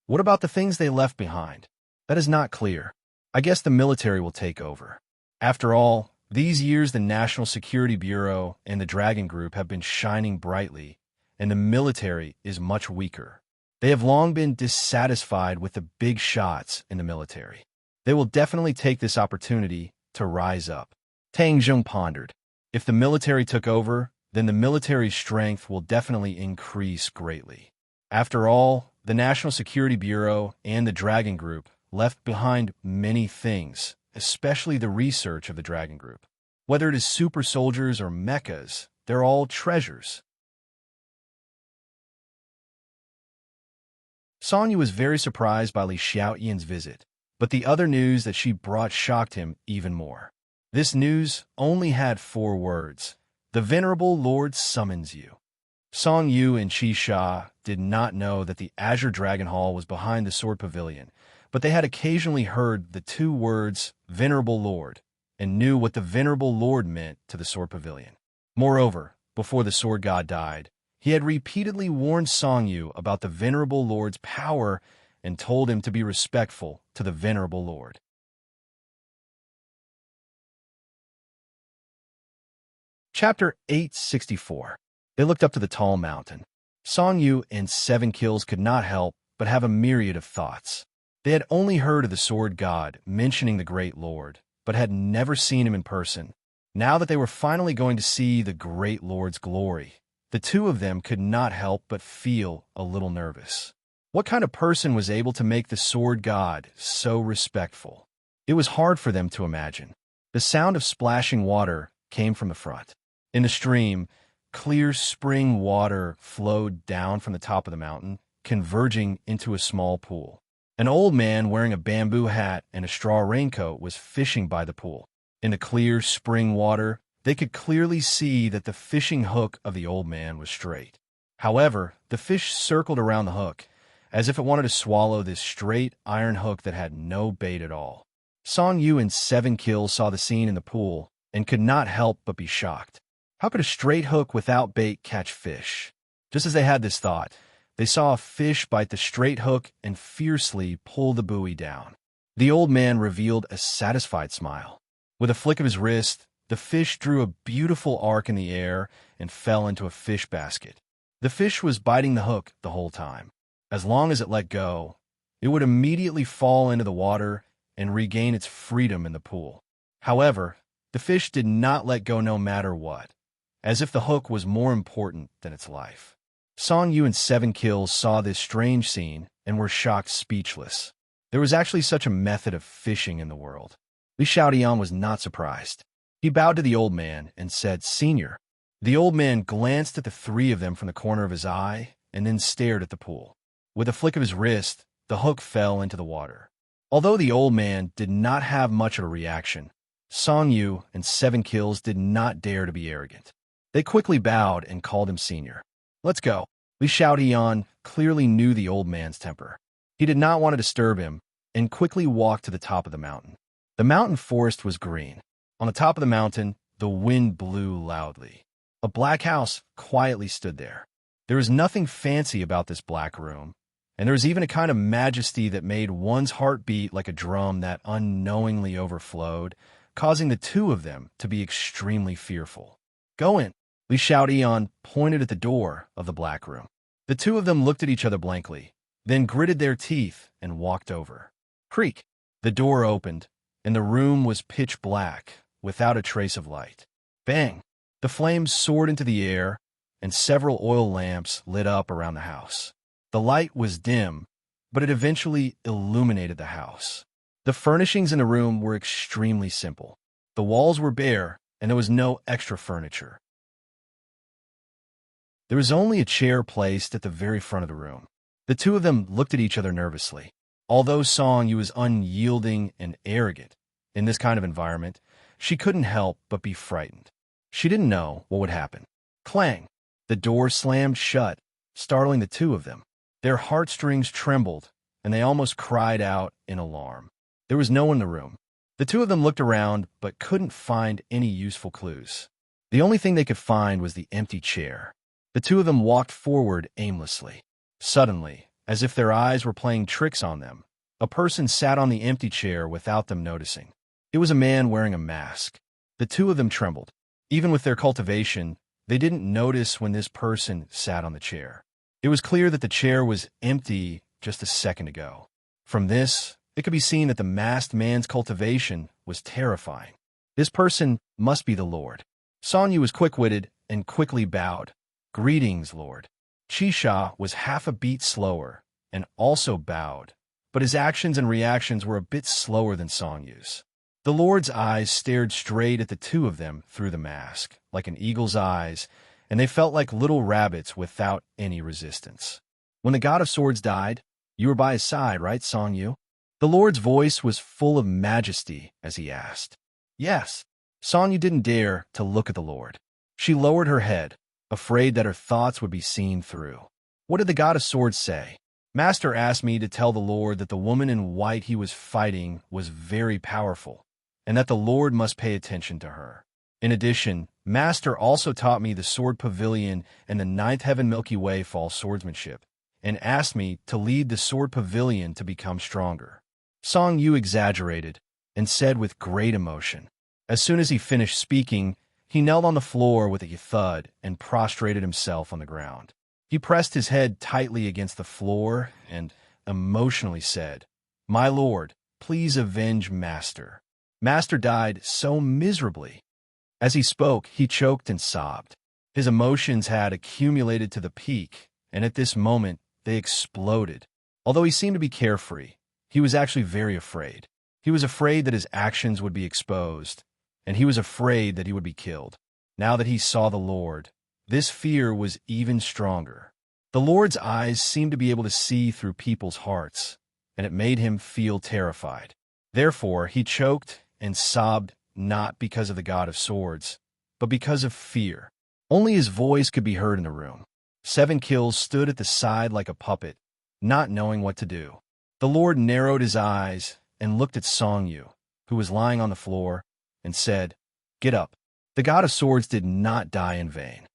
"What about the things they left behind?" "That is not clear. I guess the military will take over. After all, these years the National Security Bureau and the Dragon Group have been shining brightly, and the military is much weaker. They have long been dissatisfied with the big shots in the military. They will definitely take this opportunity to rise up." Tang Zheng pondered. If the military took over, then the military's strength will definitely increase greatly. After all, the National Security Bureau and the Dragon Group left behind many things, especially the research of the Dragon Group. Whether it is super soldiers or mechas, they're all treasures. Song Yu was very surprised by Li Xiaoyin's visit, but the other news that she brought shocked him even more. This news only had 4 words. "The Venerable Lord summons you." Song Yu and Qi Sha did not know that the Azure Dragon Hall was behind the Sword Pavilion, but they had occasionally heard the 2 words, "Venerable Lord," and knew what the Venerable Lord meant to the Sword Pavilion. Moreover, before the Sword God died, he had repeatedly warned Song Yu about the Venerable Lord's power and told him to be respectful to the Venerable Lord. Chapter 864. They looked up to the tall mountain. Song Yu and 7 Kills could not help but have a myriad of thoughts. They had only heard of the Sword God mentioning the Great Lord, but had never seen him in person. Now that they were finally going to see the Great Lord's glory, the 2 of them could not help but feel a little nervous. What kind of person was able to make the Sword God so respectful? It was hard for them to imagine. The sound of splashing water came from the front. In the stream, clear spring water flowed down from the top of the mountain, converging into a small pool. An old man wearing a bamboo hat and a straw raincoat was fishing by the pool. In the clear spring water, they could clearly see that the fishing hook of the old man was straight. However, the fish circled around the hook, as if it wanted to swallow this straight iron hook that had no bait at all. Song Yu and 7 Kills saw the scene in the pool and could not help but be shocked. How could a straight hook without bait catch fish? Just as they had this thought, they saw a fish bite the straight hook and fiercely pull the buoy down. The old man revealed a satisfied smile. With a flick of his wrist, the fish drew a beautiful arc in the air and fell into a fish basket. The fish was biting the hook the whole time. As long as it let go, it would immediately fall into the water and regain its freedom in the pool. However, the fish did not let go no matter what, as if the hook was more important than its life. Song Yu and 7 Kills saw this strange scene and were shocked speechless. There was actually such a method of fishing in the world. Li Xiaodian was not surprised. He bowed to the old man and said, "Senior." The old man glanced at the 3 of them from the corner of his eye and then stared at the pool. With a flick of his wrist, the hook fell into the water. Although the old man did not have much of a reaction, Song Yu and 7 Kills did not dare to be arrogant. They quickly bowed and called him senior. "Let's go." Li Xiaotian clearly knew the old man's temper. He did not want to disturb him and quickly walked to the top of the mountain. The mountain forest was green. On the top of the mountain, the wind blew loudly. A black house quietly stood there. There was nothing fancy about this black room, and there was even a kind of majesty that made one's heart beat like a drum that unknowingly overflowed, causing the two of them to be extremely fearful. "Go in." Li Xiaotian pointed at the door of the black room. The two of them looked at each other blankly, then gritted their teeth and walked over. Creak! The door opened, and the room was pitch black, without a trace of light. Bang! The flames soared into the air, and several oil lamps lit up around the house. The light was dim, but it eventually illuminated the house. The furnishings in the room were extremely simple. The walls were bare, and there was no extra furniture. There was only a chair placed at the very front of the room. The two of them looked at each other nervously. Although Song Yu was unyielding and arrogant in this kind of environment, she couldn't help but be frightened. She didn't know what would happen. Clang! The door slammed shut, startling the two of them. Their heartstrings trembled, and they almost cried out in alarm. There was no one in the room. The two of them looked around but couldn't find any useful clues. The only thing they could find was the empty chair. The two of them walked forward aimlessly. Suddenly, as if their eyes were playing tricks on them, a person sat on the empty chair without them noticing. It was a man wearing a mask. The two of them trembled. Even with their cultivation, they didn't notice when this person sat on the chair. It was clear that the chair was empty just a second ago. From this, it could be seen that the masked man's cultivation was terrifying. This person must be the Lord. Song Yu was quick-witted and quickly bowed. "Greetings, Lord." Qisha was half a beat slower and also bowed, but his actions and reactions were a bit slower than Song Yu's. The Lord's eyes stared straight at the two of them through the mask, like an eagle's eyes, and they felt like little rabbits without any resistance. "When the God of Swords died, you were by his side, right, Song Yu?" The Lord's voice was full of majesty as he asked. "Yes." Song Yu didn't dare to look at the Lord. She lowered her head, afraid that her thoughts would be seen through. "What did the God of Swords say?" "Master asked me to tell the Lord that the woman in white he was fighting was very powerful, and that the Lord must pay attention to her. In addition, Master also taught me the Sword Pavilion and the Ninth Heaven Milky Way fall swordsmanship, and asked me to lead the Sword Pavilion to become stronger." Song Yu exaggerated and said with great emotion. As soon as he finished speaking, he knelt on the floor with a thud and prostrated himself on the ground. He pressed his head tightly against the floor and emotionally said, "My lord, please avenge Master. Master died so miserably." As he spoke, he choked and sobbed. His emotions had accumulated to the peak, and at this moment, they exploded. Although he seemed to be carefree, he was actually very afraid. He was afraid that his actions would be exposed, and he was afraid that he would be killed. Now that he saw the Lord, this fear was even stronger. The Lord's eyes seemed to be able to see through people's hearts, and it made him feel terrified. Therefore, he choked and sobbed not because of the God of Swords, but because of fear. Only his voice could be heard in the room. 7 Kills stood at the side like a puppet, not knowing what to do. The Lord narrowed his eyes and looked at Song Yu, who was lying on the floor, and said, "Get up." The God of Swords did not die in vain.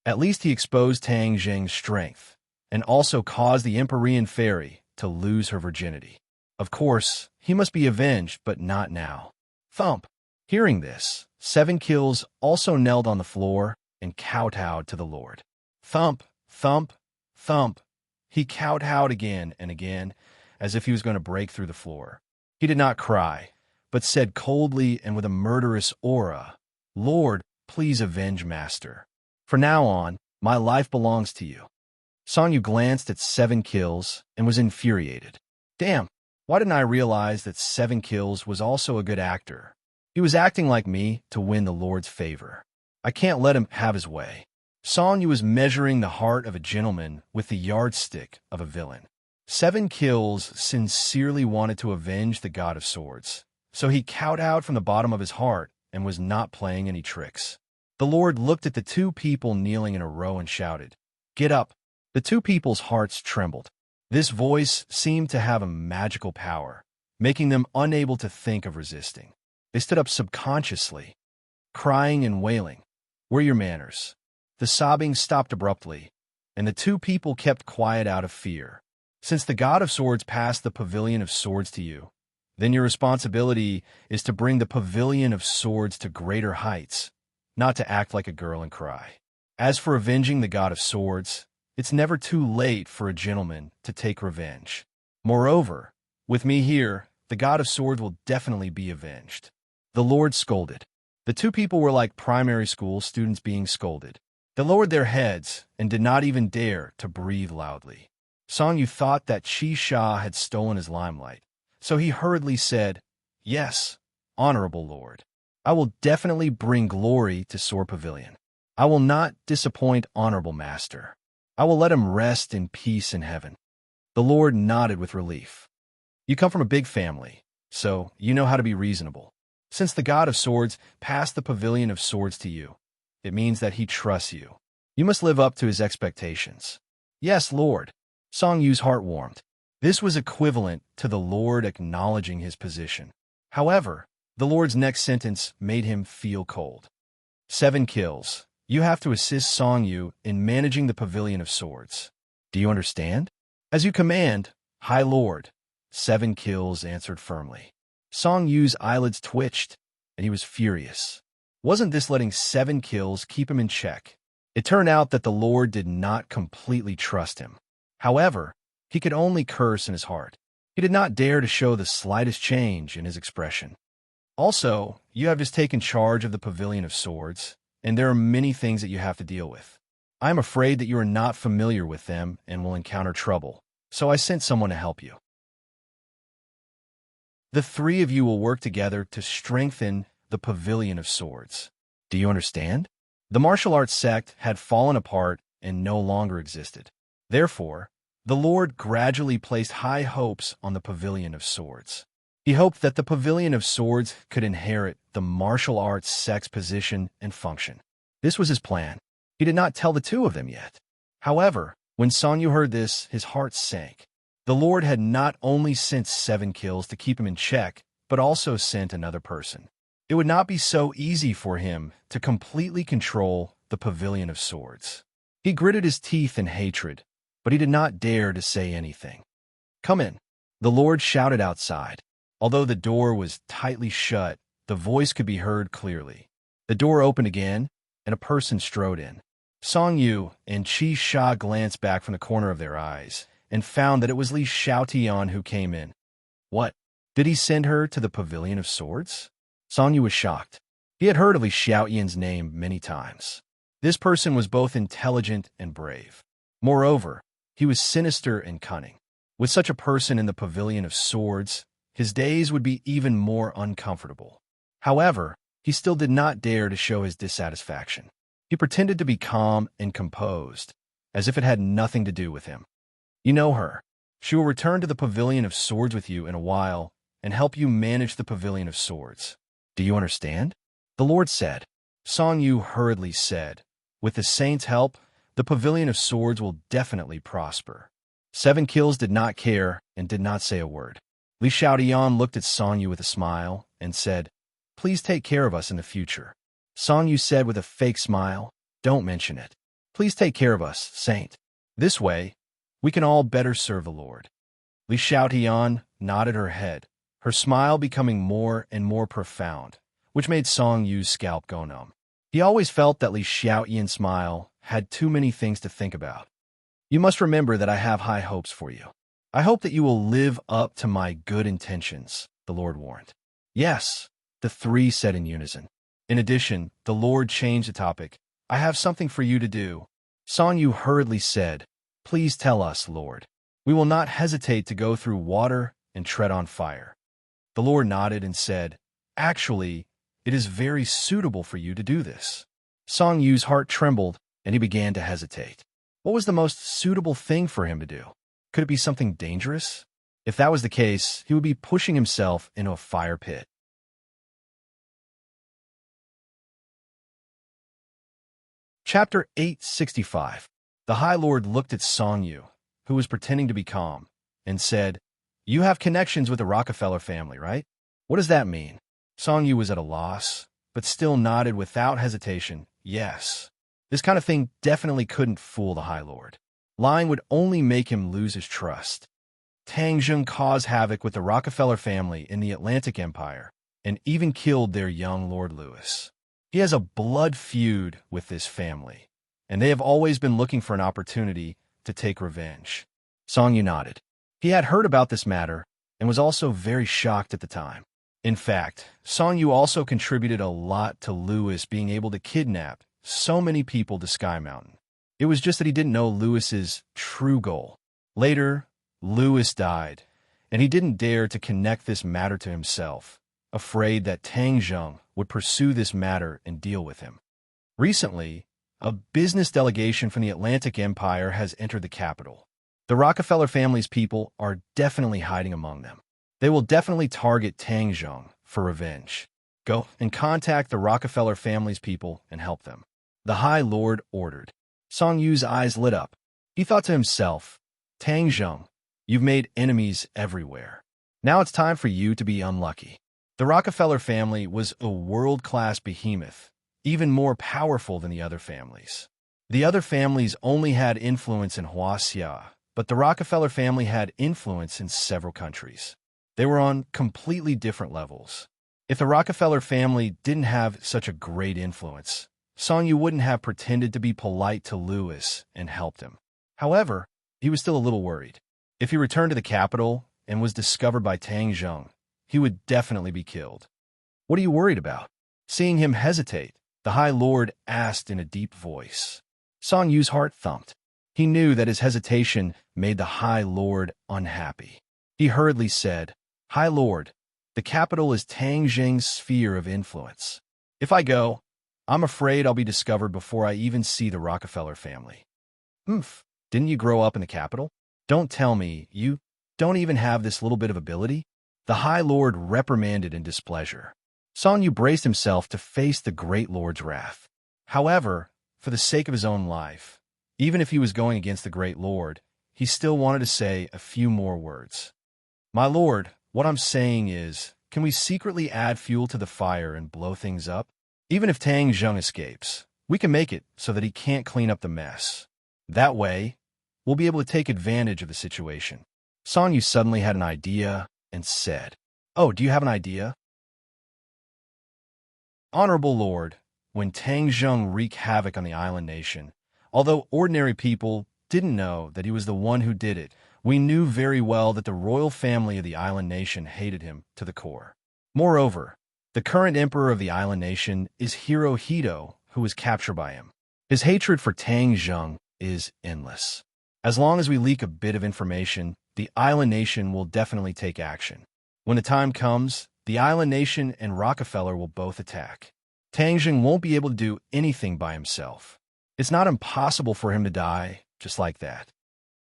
At least he exposed Tang Zheng's strength, and also caused the Empyrean fairy to lose her virginity. Of course, he must be avenged, but not now. Thump! Hearing this, 7 Kills also knelt on the floor and kowtowed to the Lord. Thump, thump, thump. He kowtowed again and again, as if he was going to break through the floor. He did not cry, but said coldly and with a murderous aura, "Lord, please avenge Master. From now on, my life belongs to you." Song Yu glanced at 7 Kills and was infuriated. Damn, why didn't I realize that 7 Kills was also a good actor? He was acting like me to win the Lord's favor. I can't let him have his way. Song Yu was measuring the heart of a gentleman with the yardstick of a villain. 7 Kills sincerely wanted to avenge the God of Swords, so he kowtowed from the bottom of his heart and was not playing any tricks. The Lord looked at the two people kneeling in a row and shouted, "Get up!" The two people's hearts trembled. This voice seemed to have a magical power, making them unable to think of resisting. They stood up subconsciously, crying and wailing, "Where are your manners?" The sobbing stopped abruptly, and the two people kept quiet out of fear. Since the God of Swords passed the Pavilion of Swords to you, then your responsibility is to bring the Pavilion of Swords to greater heights, not to act like a girl and cry. As for avenging the God of Swords, it's never too late for a gentleman to take revenge. Moreover, with me here, the God of Swords will definitely be avenged. The Lord scolded. The two people were like primary school students being scolded. They lowered their heads and did not even dare to breathe loudly. Song Yu thought that Chi Sha had stolen his limelight, so he hurriedly said, "Yes, honorable Lord. I will definitely bring glory to Sword Pavilion. I will not disappoint honorable master. I will let him rest in peace in heaven." The Lord nodded with relief. "You come from a big family, so you know how to be reasonable. Since the God of Swords passed the Pavilion of Swords to you, it means that he trusts you. You must live up to his expectations." "Yes, Lord." Song Yu's heart warmed. This was equivalent to the Lord acknowledging his position. However, the Lord's next sentence made him feel cold. 7 kills. You have to assist Song Yu in managing the Pavilion of Swords. Do you understand? As you command, High Lord. 7 kills answered firmly. Song Yu's eyelids twitched, and he was furious. Wasn't this letting 7 kills keep him in check? It turned out that the Lord did not completely trust him. However, he could only curse in his heart. He did not dare to show the slightest change in his expression. Also, you have just taken charge of the Pavilion of Swords, and there are many things that you have to deal with. I am afraid that you are not familiar with them and will encounter trouble, so I sent someone to help you. The 3 of you will work together to strengthen the Pavilion of Swords. Do you understand? The martial arts sect had fallen apart and no longer existed. Therefore, the Lord gradually placed high hopes on the Pavilion of Swords. He hoped that the Pavilion of Swords could inherit the martial arts sect's position and function. This was his plan. He did not tell the 2 of them yet. However, when Song Yu heard this, his heart sank. The Lord had not only sent 7 kills to keep him in check, but also sent another person. It would not be so easy for him to completely control the Pavilion of Swords. He gritted his teeth in hatred, but he did not dare to say anything. "Come in," the Lord shouted outside. Although the door was tightly shut, the voice could be heard clearly. The door opened again, and a person strode in. Song Yu and Chi Sha glanced back from the corner of their eyes and found that it was Li Xiaotian who came in. What? Did he send her to the Pavilion of Swords? Song Yu was shocked. He had heard of Li Xiaotian's name many times. This person was both intelligent and brave. Moreover, he was sinister and cunning. With such a person in the Pavilion of Swords, his days would be even more uncomfortable. However, he still did not dare to show his dissatisfaction. He pretended to be calm and composed, as if it had nothing to do with him. You know her. She will return to the Pavilion of Swords with you in a while and help you manage the Pavilion of Swords. Do you understand? The Lord said. Song Yu hurriedly said, with the saint's help, the Pavilion of Swords will definitely prosper. 7 kills did not care and did not say a word. Li Xiaotian looked at Song Yu with a smile and said, Please take care of us in the future. Song Yu said with a fake smile, Don't mention it. Please take care of us, Saint. This way, we can all better serve the Lord. Li Xiaotian nodded her head, her smile becoming more and more profound, which made Song Yu's scalp go numb. He always felt that Li Xiaotian's smile had too many things to think about. You must remember that I have high hopes for you. I hope that you will live up to my good intentions, the Lord warned. Yes, the 3 said in unison. In addition, the Lord changed the topic. I have something for you to do. Song Yu hurriedly said, Please tell us, Lord. We will not hesitate to go through water and tread on fire. The Lord nodded and said, Actually, it is very suitable for you to do this. Song Yu's heart trembled, and he began to hesitate. What was the most suitable thing for him to do? Could it be something dangerous? If that was the case, he would be pushing himself into a fire pit. Chapter 865. The High Lord looked at Song Yu, who was pretending to be calm, and said, "You have connections with the Rockefeller family, right? What does that mean?" Song Yu was at a loss, but still nodded without hesitation, yes. This kind of thing definitely couldn't fool the High Lord. Lying would only make him lose his trust. Tang Zheng caused havoc with the Rockefeller family in the Atlantic Empire, and even killed their young Lord Louis. He has a blood feud with this family, and they have always been looking for an opportunity to take revenge. Song Yu nodded. He had heard about this matter, and was also very shocked at the time. In fact, Song Yu also contributed a lot to Louis being able to kidnap so many people to Sky Mountain. It was just that he didn't know Louis's true goal. Later, Louis died, and he didn't dare to connect this matter to himself, afraid that Tang Zheng would pursue this matter and deal with him. Recently, a business delegation from the Atlantic Empire has entered the capital. The Rockefeller family's people are definitely hiding among them. They will definitely target Tang Zheng for revenge. Go and contact the Rockefeller family's people and help them. The High Lord ordered. Song Yu's eyes lit up. He thought to himself, Tang Zheng, you've made enemies everywhere. Now it's time for you to be unlucky. The Rockefeller family was a world-class behemoth, even more powerful than the other families. The other families only had influence in Huaxia, but the Rockefeller family had influence in several countries. They were on completely different levels. If the Rockefeller family didn't have such a great influence, Song Yu wouldn't have pretended to be polite to Louis and helped him. However, he was still a little worried. If he returned to the capital and was discovered by Tang Zheng, he would definitely be killed. What are you worried about? Seeing him hesitate, the High Lord asked in a deep voice. Song Yu's heart thumped. He knew that his hesitation made the High Lord unhappy. He hurriedly said, High Lord, the capital is Tang Zheng's sphere of influence. If I go, I'm afraid I'll be discovered before I even see the Rockefeller family. Didn't you grow up in the capital? Don't tell me you don't even have this little bit of ability? The High Lord reprimanded in displeasure. Song Yu braced himself to face the Great Lord's wrath. However, for the sake of his own life, even if he was going against the Great Lord, he still wanted to say a few more words. My lord, what I'm saying is, can we secretly add fuel to the fire and blow things up? Even if Tang Zheng escapes, we can make it so that he can't clean up the mess. That way, we'll be able to take advantage of the situation. Song Yu suddenly had an idea and said, Oh, do you have an idea? Honorable Lord, when Tang Zheng wreaked havoc on the island nation, although ordinary people didn't know that he was the one who did it, we knew very well that the royal family of the island nation hated him to the core. Moreover, the current emperor of the island nation is Hirohito, who was captured by him. His hatred for Tang Zheng is endless. As long as we leak a bit of information, the island nation will definitely take action. When the time comes, the island nation and Rockefeller will both attack. Tang Zheng won't be able to do anything by himself. It's not impossible for him to die just like that.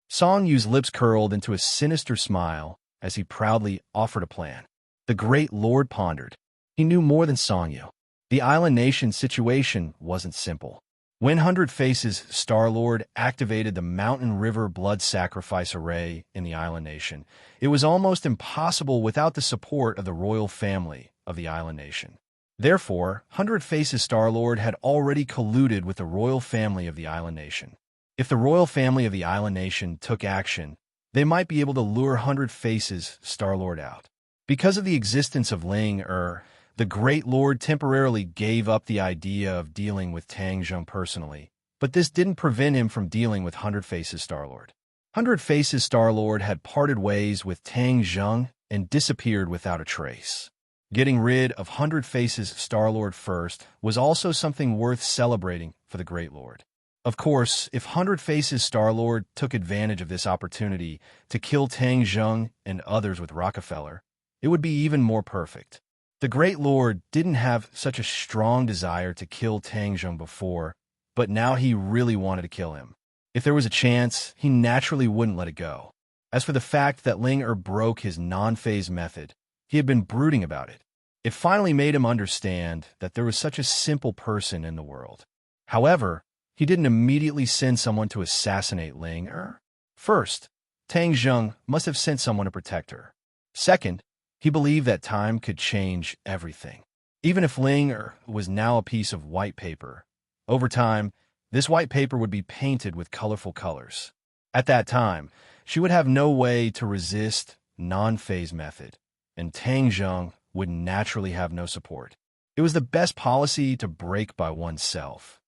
Song Yu's lips curled into a sinister smile as he proudly offered a plan. The Great Lord pondered. He knew more than Song Yu. The island nation's situation wasn't simple. When Hundred Faces Star-Lord activated the Mountain River Blood Sacrifice Array in the island nation, it was almost impossible without the support of the royal family of the island nation. Therefore, Hundred Faces Star-Lord had already colluded with the royal family of the island nation. If the royal family of the island nation took action, they might be able to lure Hundred Faces Star-Lord out. Because of the existence of Ling the Great Lord temporarily gave up the idea of dealing with Tang Zheng personally, but this didn't prevent him from dealing with Hundred Faces Star-Lord. Hundred Faces Star-Lord had parted ways with Tang Zheng and disappeared without a trace. Getting rid of Hundred Faces Star-Lord first was also something worth celebrating for the Great Lord. Of course, if Hundred Faces Star-Lord took advantage of this opportunity to kill Tang Zheng and others with Rockefeller, it would be even more perfect. The Great Lord didn't have such a strong desire to kill Tang Zheng before, but now he really wanted to kill him. If there was a chance, he naturally wouldn't let it go. As for the fact that Ling broke his non-phase method, he had been brooding about it. It finally made him understand that there was such a simple person in the world. However, he didn't immediately send someone to assassinate Ling Er. First, Tang Zheng must have sent someone to protect her. Second, he believed that time could change everything. Even if Ling Er was now a piece of white paper, over time, this white paper would be painted with colorful colors. At that time, she would have no way to resist non-phase method, and Tang Zheng would naturally have no support. It was the best policy to break by oneself.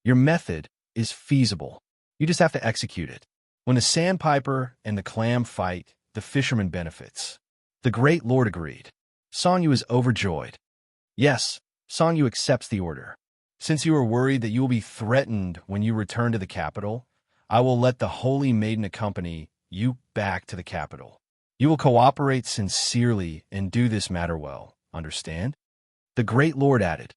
Your method is feasible. You just have to execute it. When the sandpiper and the clam fight, the fisherman benefits. The great lord agreed. Song Yu is overjoyed. Yes, Song Yu accepts the order. Since you are worried that you will be threatened when you return to the capital, I will let the Holy Maiden accompany you back to the capital. You will cooperate sincerely and do this matter well, understand? The great lord added.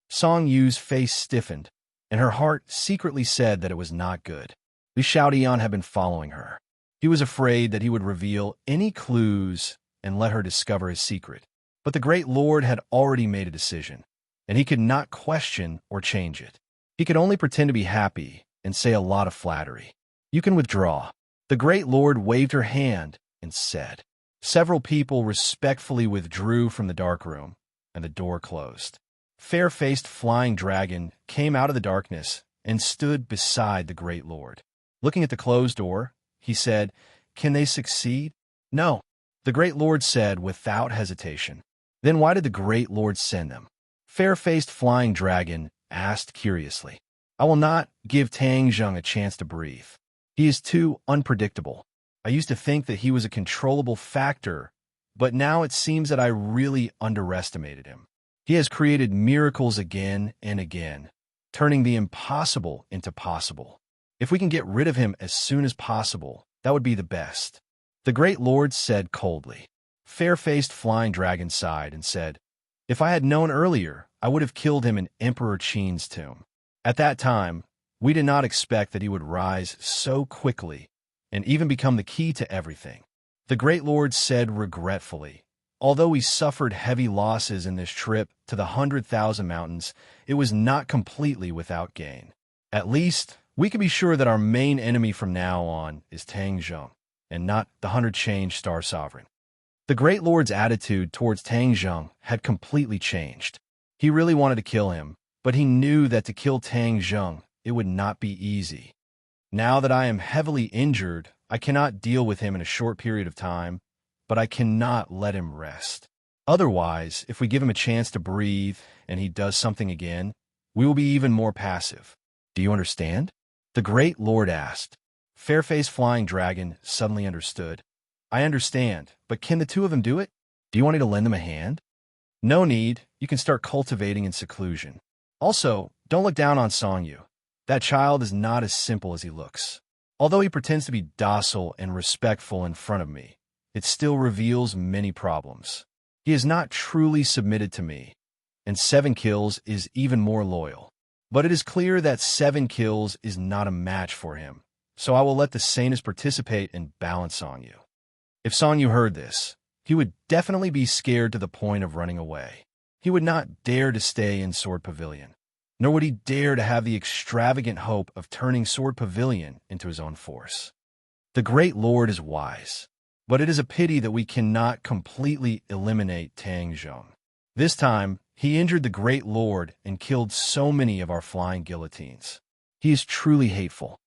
Song Yu's face stiffened, and her heart secretly said that it was not good. Li Xiaodian had been following her. He was afraid that he would reveal any clues and let her discover his secret. But the great lord had already made a decision, and he could not question or change it. He could only pretend to be happy and say a lot of flattery. You can withdraw. The great lord waved her hand and said. Several people respectfully withdrew from the dark room, and the door closed. Fair-faced flying dragon came out of the darkness and stood beside the great lord. Looking at the closed door, he said, "Can they succeed?" "No," the great lord said without hesitation. "Then why did the great lord send them?" Fair-faced flying dragon asked curiously. "I will not give Tang Zheng a chance to breathe. He is too unpredictable. I used to think that he was a controllable factor, but now it seems that I really underestimated him. He has created miracles again and again, turning the impossible into possible. If we can get rid of him as soon as possible, that would be the best." The great lord said coldly. Fair-faced flying dragon sighed and said, "If I had known earlier, I would have killed him in Emperor Qin's tomb. At that time, we did not expect that he would rise so quickly and even become the key to everything." The great lord said regretfully, "Although we suffered heavy losses in this trip to the 100,000 mountains, it was not completely without gain. At least, we can be sure that our main enemy from now on is Tang Zheng, and not the 100-change Star Sovereign." The great lord's attitude towards Tang Zheng had completely changed. He really wanted to kill him, but he knew that to kill Tang Zheng, it would not be easy. "Now that I am heavily injured, I cannot deal with him in a short period of time, but I cannot let him rest. Otherwise, if we give him a chance to breathe and he does something again, we will be even more passive. Do you understand?" The great lord asked. Fair-faced flying dragon suddenly understood. "I understand, but can the two of them do it? Do you want me to lend them a hand?" "No need. You can start cultivating in seclusion. Also, don't look down on Song Yu. That child is not as simple as he looks. Although he pretends to be docile and respectful in front of me, it still reveals many problems. He is not truly submitted to me, and 7 kills is even more loyal. But it is clear that 7 kills is not a match for him, so I will let the sanest participate and balance Song Yu." If Song Yu heard this, he would definitely be scared to the point of running away. He would not dare to stay in Sword Pavilion, nor would he dare to have the extravagant hope of turning Sword Pavilion into his own force. The great lord is wise, but it is a pity that we cannot completely eliminate Tang Zheng. This time, he injured the great lord and killed so many of our flying guillotines. He is truly hateful.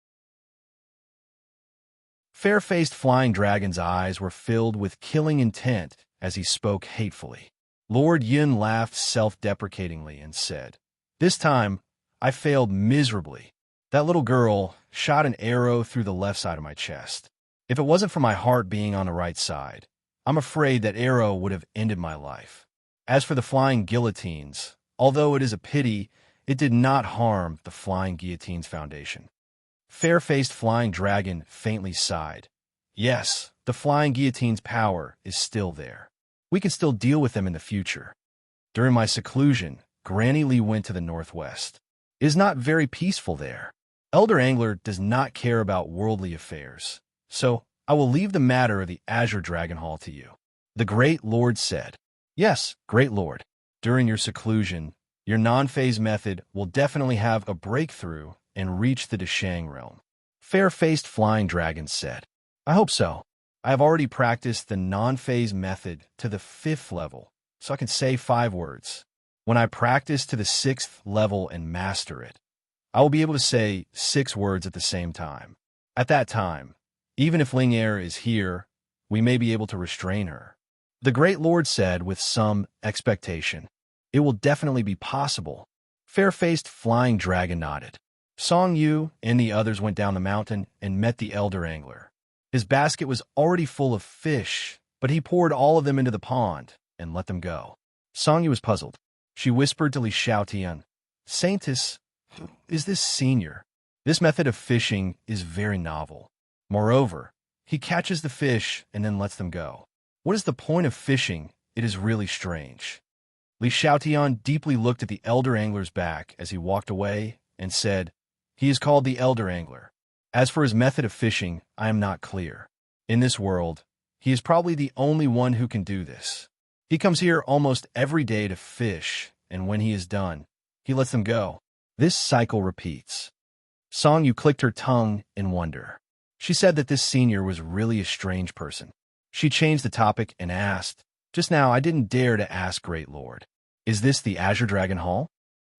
Fair-faced flying dragon's eyes were filled with killing intent as he spoke hatefully. Lord Yun laughed self-deprecatingly and said, "This time, I failed miserably. That little girl shot an arrow through the left side of my chest. If it wasn't for my heart being on the right side, I'm afraid that arrow would have ended my life. As for the flying guillotines, although it is a pity, it did not harm the Flying Guillotines Foundation." Fair-faced flying dragon faintly sighed. "Yes, the flying guillotine's power is still there. We can still deal with them in the future. During my seclusion, Granny Lee went to the northwest. It is not very peaceful there. Elder Angler does not care about worldly affairs, so I will leave the matter of the Azure Dragon Hall to you." The great lord said. "Yes, great lord. During your seclusion, Your non-phase method will definitely have a breakthrough and reach the Deshang realm. Fair-faced flying dragon said. I hope so. I have already practiced the non-phase method to the 5th level, so I can say 5 words. When I practice to the 6th level and master it, I will be able to say 6 words at the same time. At that time, even if Ling Er is here, we may be able to restrain her. The Great Lord said with some expectation, it will definitely be possible. Fair-faced flying dragon nodded. Song Yu and the others went down the mountain and met the elder angler. His basket was already full of fish, but he poured all of them into the pond and let them go. Song Yu was puzzled. She whispered to Li Xiaotian, Saintess, who is this senior? This method of fishing is very novel. Moreover, he catches the fish and then lets them go. What is the point of fishing? It is really strange. Li Xiaotian deeply looked at the elder angler's back as he walked away and said, He is called the elder angler. As for his method of fishing, I am not clear. In this world, he is probably the only one who can do this. He comes here almost every day to fish, and when he is done, he lets them go. This cycle repeats. Song Yu clicked her tongue in wonder. She said that this senior was really a strange person. She changed the topic and asked, Just now I didn't dare to ask, Great Lord. Is this the Azure Dragon Hall?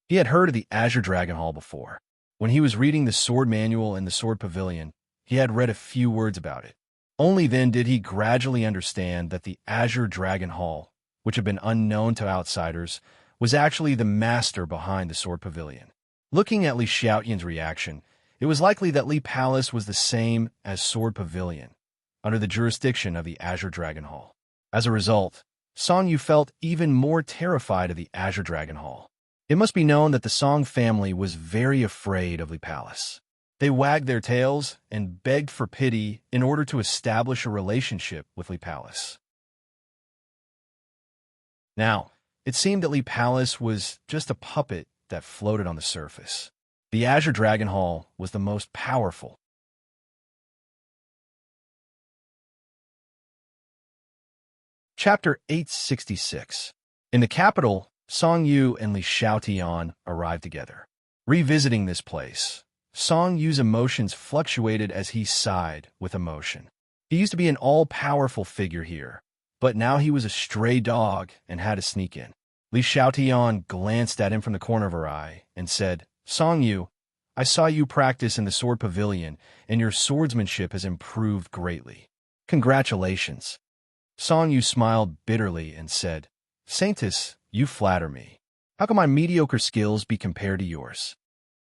He had heard of the Azure Dragon Hall before. When he was reading the sword manual in the sword pavilion, he had read a few words about it. Only then did he gradually understand that the Azure Dragon Hall, which had been unknown to outsiders, was actually the master behind the sword pavilion. Looking at Li Xiaotian's reaction, it was likely that Li Palace was the same as Sword Pavilion, under the jurisdiction of the Azure Dragon Hall. As a result, Song Yu felt even more terrified of the Azure Dragon Hall. It must be known that the Song family was very afraid of Li Palace. They wagged their tails and begged for pity in order to establish a relationship with Li Palace. Now, it seemed that Li Palace was just a puppet that floated on the surface. The Azure Dragon Hall was the most powerful. Chapter 866. In the capital, Song Yu and Li Xiaotian arrived together. Revisiting this place, Song Yu's emotions fluctuated as he sighed with emotion. He used to be an all-powerful figure here, but now he was a stray dog and had to sneak in. Li Xiaotian glanced at him from the corner of her eye and said, Song Yu, I saw you practice in the sword pavilion, and your swordsmanship has improved greatly. Congratulations. Song Yu smiled bitterly and said, Saintess, you flatter me. How can my mediocre skills be compared to yours?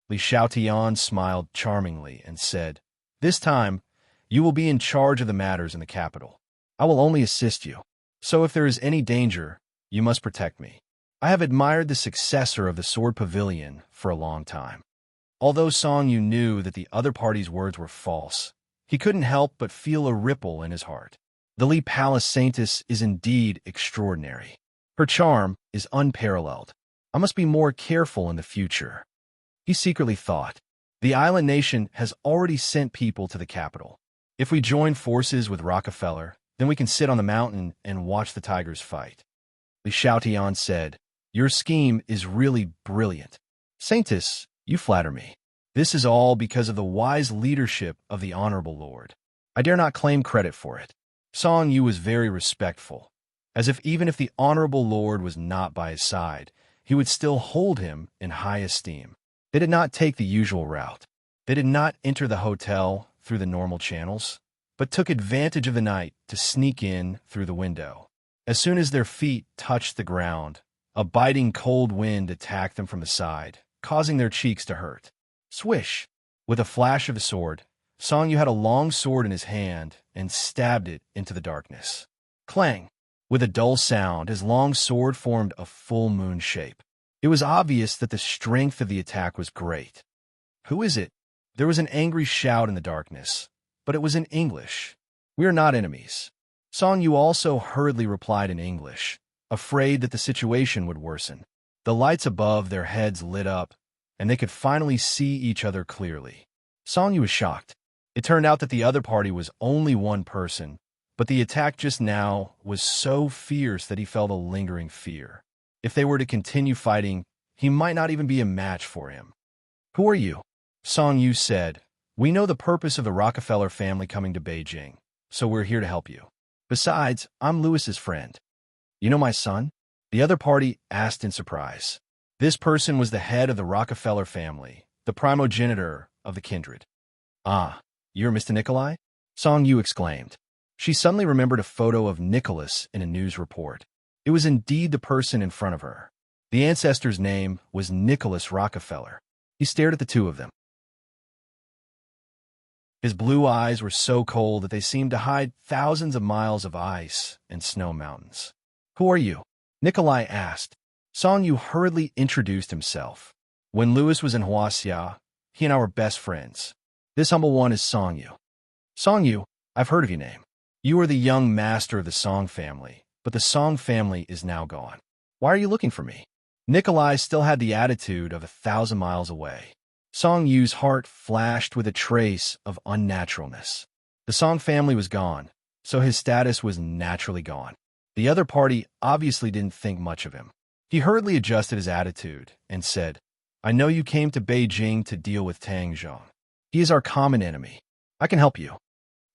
Li Xiaotian smiled charmingly and said, This time, you will be in charge of the matters in the capital. I will only assist you. So if there is any danger, you must protect me. I have admired the successor of the Sword Pavilion for a long time. Although Song Yu knew that the other party's words were false, he couldn't help but feel a ripple in his heart. The Li Palace Saintess is indeed extraordinary. Her charm is unparalleled. I must be more careful in the future. He secretly thought. The island nation has already sent people to the capital. If we join forces with Rockefeller, then we can sit on the mountain and watch the tigers fight. Li Xiaotian said, Your scheme is really brilliant. Saintess, you flatter me. This is all because of the wise leadership of the Honorable Lord. I dare not claim credit for it. Song Yu was very respectful, as if even if the Honorable Lord was not by his side, he would still hold him in high esteem. They did not take the usual route. They did not enter the hotel through the normal channels, but took advantage of the night to sneak in through the window. As soon as their feet touched the ground, a biting cold wind attacked them from the side, causing their cheeks to hurt. Swish! With a flash of a sword, Song Yu had a long sword in his hand and stabbed it into the darkness. Clang! With a dull sound, his long sword formed a full moon shape. It was obvious that the strength of the attack was great. Who is it? There was an angry shout in the darkness, but it was in English. We are not enemies. Song Yu also hurriedly replied in English, afraid that the situation would worsen. The lights above their heads lit up, and they could finally see each other clearly. Song Yu was shocked. It turned out that the other party was only one person, but the attack just now was so fierce that he felt a lingering fear. If they were to continue fighting, he might not even be a match for him. Who are you? Song Yu said, we know the purpose of the Rockefeller family coming to Beijing, so we're here to help you. Besides, I'm Lewis's friend. You know my son? The other party asked in surprise. This person was the head of the Rockefeller family, the primogenitor of the kindred. Ah, you're Mr. Nikolai? Song Yu exclaimed. She suddenly remembered a photo of Nicholas in a news report. It was indeed the person in front of her. The ancestor's name was Nicholas Rockefeller. He stared at the two of them. His blue eyes were so cold that they seemed to hide thousands of miles of ice and snow mountains. Who are you? Nikolai asked. Song Yu hurriedly introduced himself. When Lewis was in Huaxia, he and I were best friends. This humble one is Song Yu. Song Yu, I've heard of your name. You are the young master of the Song family, but the Song family is now gone. Why are you looking for me? Nikolai still had the attitude of 1,000 miles away. Song Yu's heart flashed with a trace of unnaturalness. The Song family was gone, so his status was naturally gone. The other party obviously didn't think much of him. He hurriedly adjusted his attitude and said, I know you came to Beijing to deal with Tang Zhong. He is our common enemy. I can help you.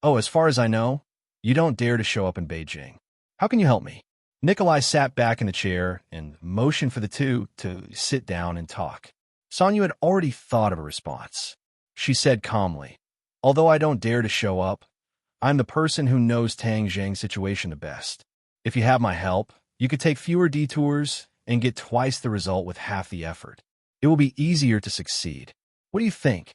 Oh, as far as I know, you don't dare to show up in Beijing. How can you help me? Nikolai sat back in the chair and motioned for the two to sit down and talk. Song Yu had already thought of a response. She said calmly, although I don't dare to show up, I'm the person who knows Tang Zhang's situation the best. If you have my help, you could take fewer detours and get twice the result with half the effort. It will be easier to succeed. What do you think?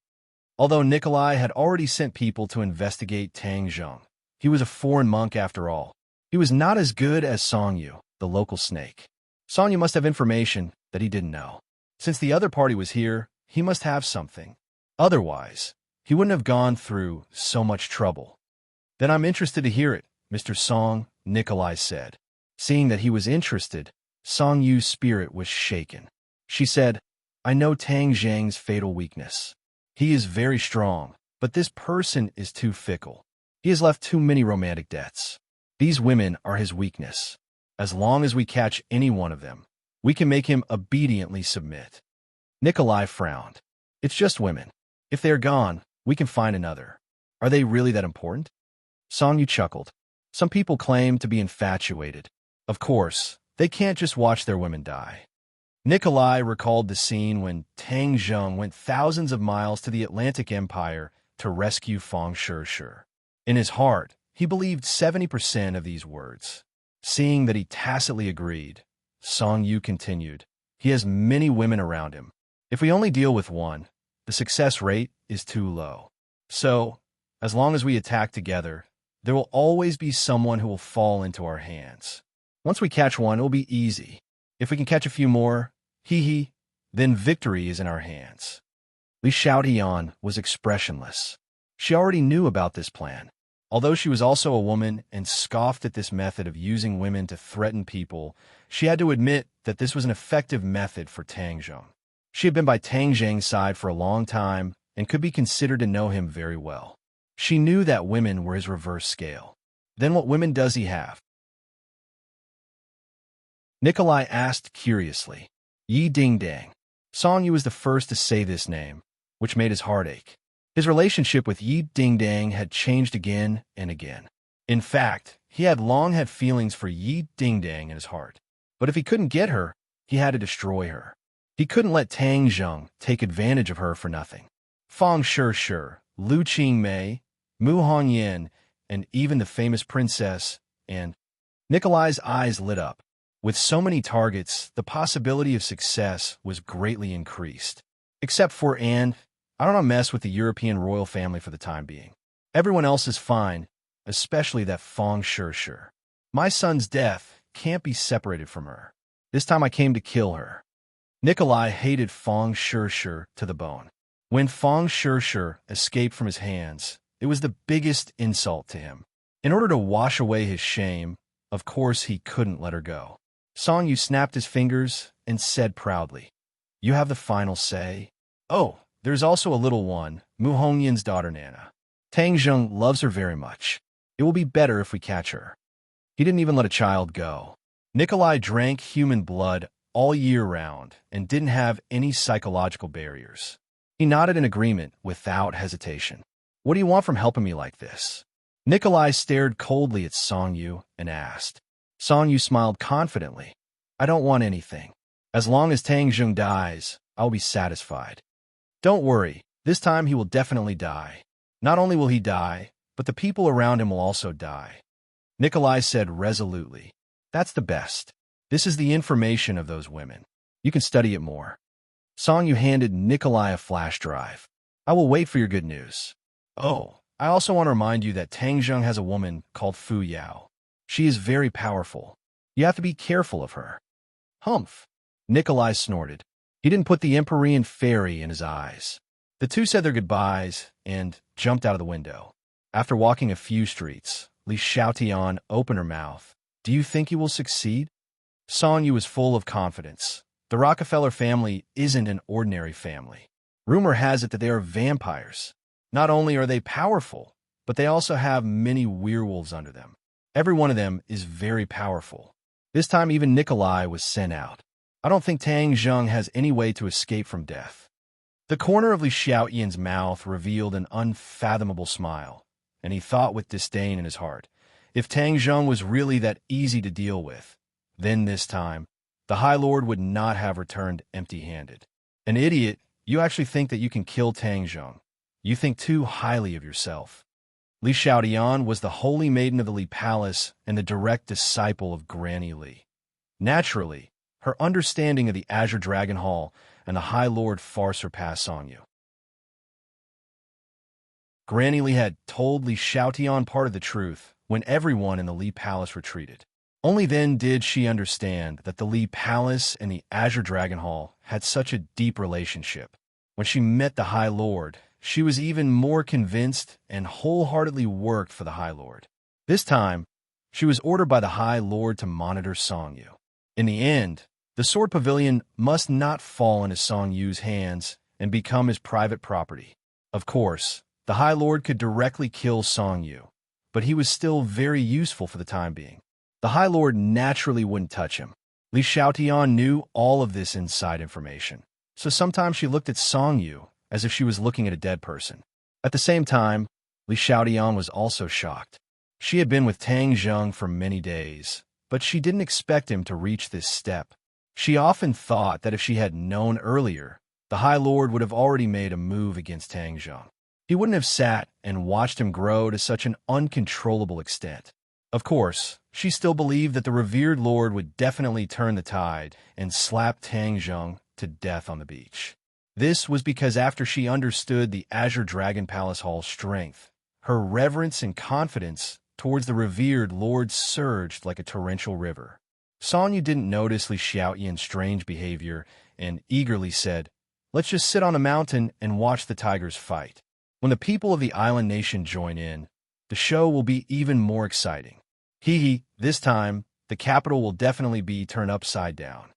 Although Nikolai had already sent people to investigate Tang Zhang, he was a foreign monk after all. He was not as good as Song Yu, the local snake. Song Yu must have information that he didn't know. Since the other party was here, he must have something. Otherwise, he wouldn't have gone through so much trouble. Then I'm interested to hear it, Mr. Song, Nikolai said. Seeing that he was interested, Song Yu's spirit was shaken. She said, I know Tang Zhang's fatal weakness. He is very strong, but this person is too fickle. He has left too many romantic debts. These women are his weakness. As long as we catch any one of them, we can make him obediently submit. Nikolai frowned. It's just women. If they are gone, we can find another. Are they really that important? Song Yu chuckled. Some people claim to be infatuated. Of course, they can't just watch their women die. Nikolai recalled the scene when Tang Zheng went thousands of miles to the Atlantic Empire to rescue Fang Shih. In his heart, he believed 70% of these words. Seeing that he tacitly agreed, Song Yu continued, he has many women around him. If we only deal with one, the success rate is too low. So, as long as we attack together, there will always be someone who will fall into our hands. Once we catch one, it will be easy. If we can catch a few more, then victory is in our hands. Li Xiaotian was expressionless. She already knew about this plan. Although she was also a woman and scoffed at this method of using women to threaten people, she had to admit that this was an effective method for Tang Zheng. She had been by Tang Zhang's side for a long time and could be considered to know him very well. She knew that women were his reverse scale. Then what women does he have? Nikolai asked curiously. Yi Dingdang. Song Yu was the first to say this name, which made his heart ache. His relationship with Yi Dingdang had changed again and again. In fact, he had long had feelings for Yi Dingdang in his heart. But if he couldn't get her, he had to destroy her. He couldn't let Tang Zheng take advantage of her for nothing. Fang Shih, Lu Qingmei, Mu Hongyan, and even the famous princess, and Nikolai's eyes lit up. With so many targets, the possibility of success was greatly increased. Except for I don't mess with the European royal family for the time being. Everyone else is fine, especially that Fang Shih. My son's death can't be separated from her. This time I came to kill her. Nikolai hated Fang Shih to the bone. When Fang Shih escaped from his hands, it was the biggest insult to him. In order to wash away his shame, of course he couldn't let her go. Song Yu snapped his fingers and said proudly, You have the final say. Oh, there's also a little one, Mu Hongyan's daughter Nana. Tang Zheng loves her very much. It will be better if we catch her. He didn't even let a child go. Nikolai drank human blood all year round and didn't have any psychological barriers. He nodded in agreement without hesitation. What do you want from helping me like this? Nikolai stared coldly at Song Yu and asked. Song Yu smiled confidently. I don't want anything. As long as Tang Jung dies, I'll be satisfied. Don't worry, this time he will definitely die. Not only will he die, but the people around him will also die. Nikolai said resolutely. That's the best. This is the information of those women. You can study it more. Song Yu handed Nikolai a flash drive. I will wait for your good news. Oh, I also want to remind you that Tang Jung has a woman called Fu Yao. She is very powerful. You have to be careful of her. Humph. Nikolai snorted. He didn't put the Empyrean fairy in his eyes. The two said their goodbyes and jumped out of the window. After walking a few streets, Li Xiaotian opened her mouth. Do you think you will succeed? Song Yu was full of confidence. The Rockefeller family isn't an ordinary family. Rumor has it that they are vampires. Not only are they powerful, but they also have many werewolves under them. Every one of them is very powerful. This time even Nikolai was sent out. I don't think Tang Jung has any way to escape from death. The corner of Li Xiaotian's mouth revealed an unfathomable smile, and he thought with disdain in his heart, if Tang Jung was really that easy to deal with, then this time, the High Lord would not have returned empty-handed. An idiot, you actually think that you can kill Tang Jung. You think too highly of yourself. Li Xiaotian was the holy maiden of the Li Palace and the direct disciple of Granny Li. Naturally, her understanding of the Azure Dragon Hall and the High Lord far surpassed Song Yu. Granny Li had told Li Xiaotian part of the truth when everyone in the Li Palace retreated. Only then did she understand that the Li Palace and the Azure Dragon Hall had such a deep relationship. When she met the High Lord, she was even more convinced and wholeheartedly worked for the High Lord. This time, she was ordered by the High Lord to monitor Song Yu. In the end, the Sword Pavilion must not fall into Song Yu's hands and become his private property. Of course, the High Lord could directly kill Song Yu, but he was still very useful for the time being. The High Lord naturally wouldn't touch him. Li Xiaotian knew all of this inside information, so sometimes she looked at Song Yu as if she was looking at a dead person. At the same time, Li Xiaotian was also shocked. She had been with Tang Jung for many days, but she didn't expect him to reach this step. She often thought that if she had known earlier, the High Lord would have already made a move against Tang Jung. He wouldn't have sat and watched him grow to such an uncontrollable extent. Of course, she still believed that the revered Lord would definitely turn the tide and slap Tang Jung to death on the beach. This was because after she understood the Azure Dragon Palace Hall's strength, her reverence and confidence towards the revered Lord surged like a torrential river. Song Yu didn't notice Li Xiaotian's strange behavior and eagerly said, "Let's just sit on a mountain and watch the tigers fight. When the people of the island nation join in, the show will be even more exciting. Hee, this time, the capital will definitely be turned upside down."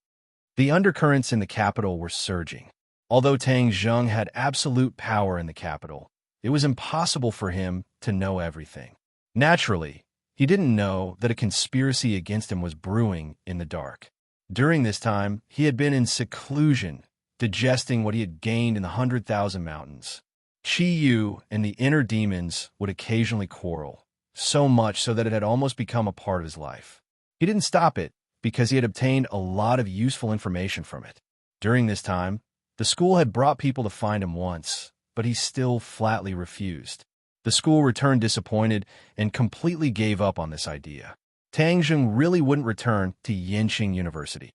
The undercurrents in the capital were surging. Although Tang Jung had absolute power in the capital, it was impossible for him to know everything. Naturally, he didn't know that a conspiracy against him was brewing in the dark. During this time, he had been in seclusion, digesting what he had gained in the 100,000 mountains. Qi Yu and the inner demons would occasionally quarrel, so much so that it had almost become a part of his life. He didn't stop it because he had obtained a lot of useful information from it. During this time, the school had brought people to find him once, but he still flatly refused. The school returned disappointed and completely gave up on this idea. Tang Jung really wouldn't return to Yenqing University.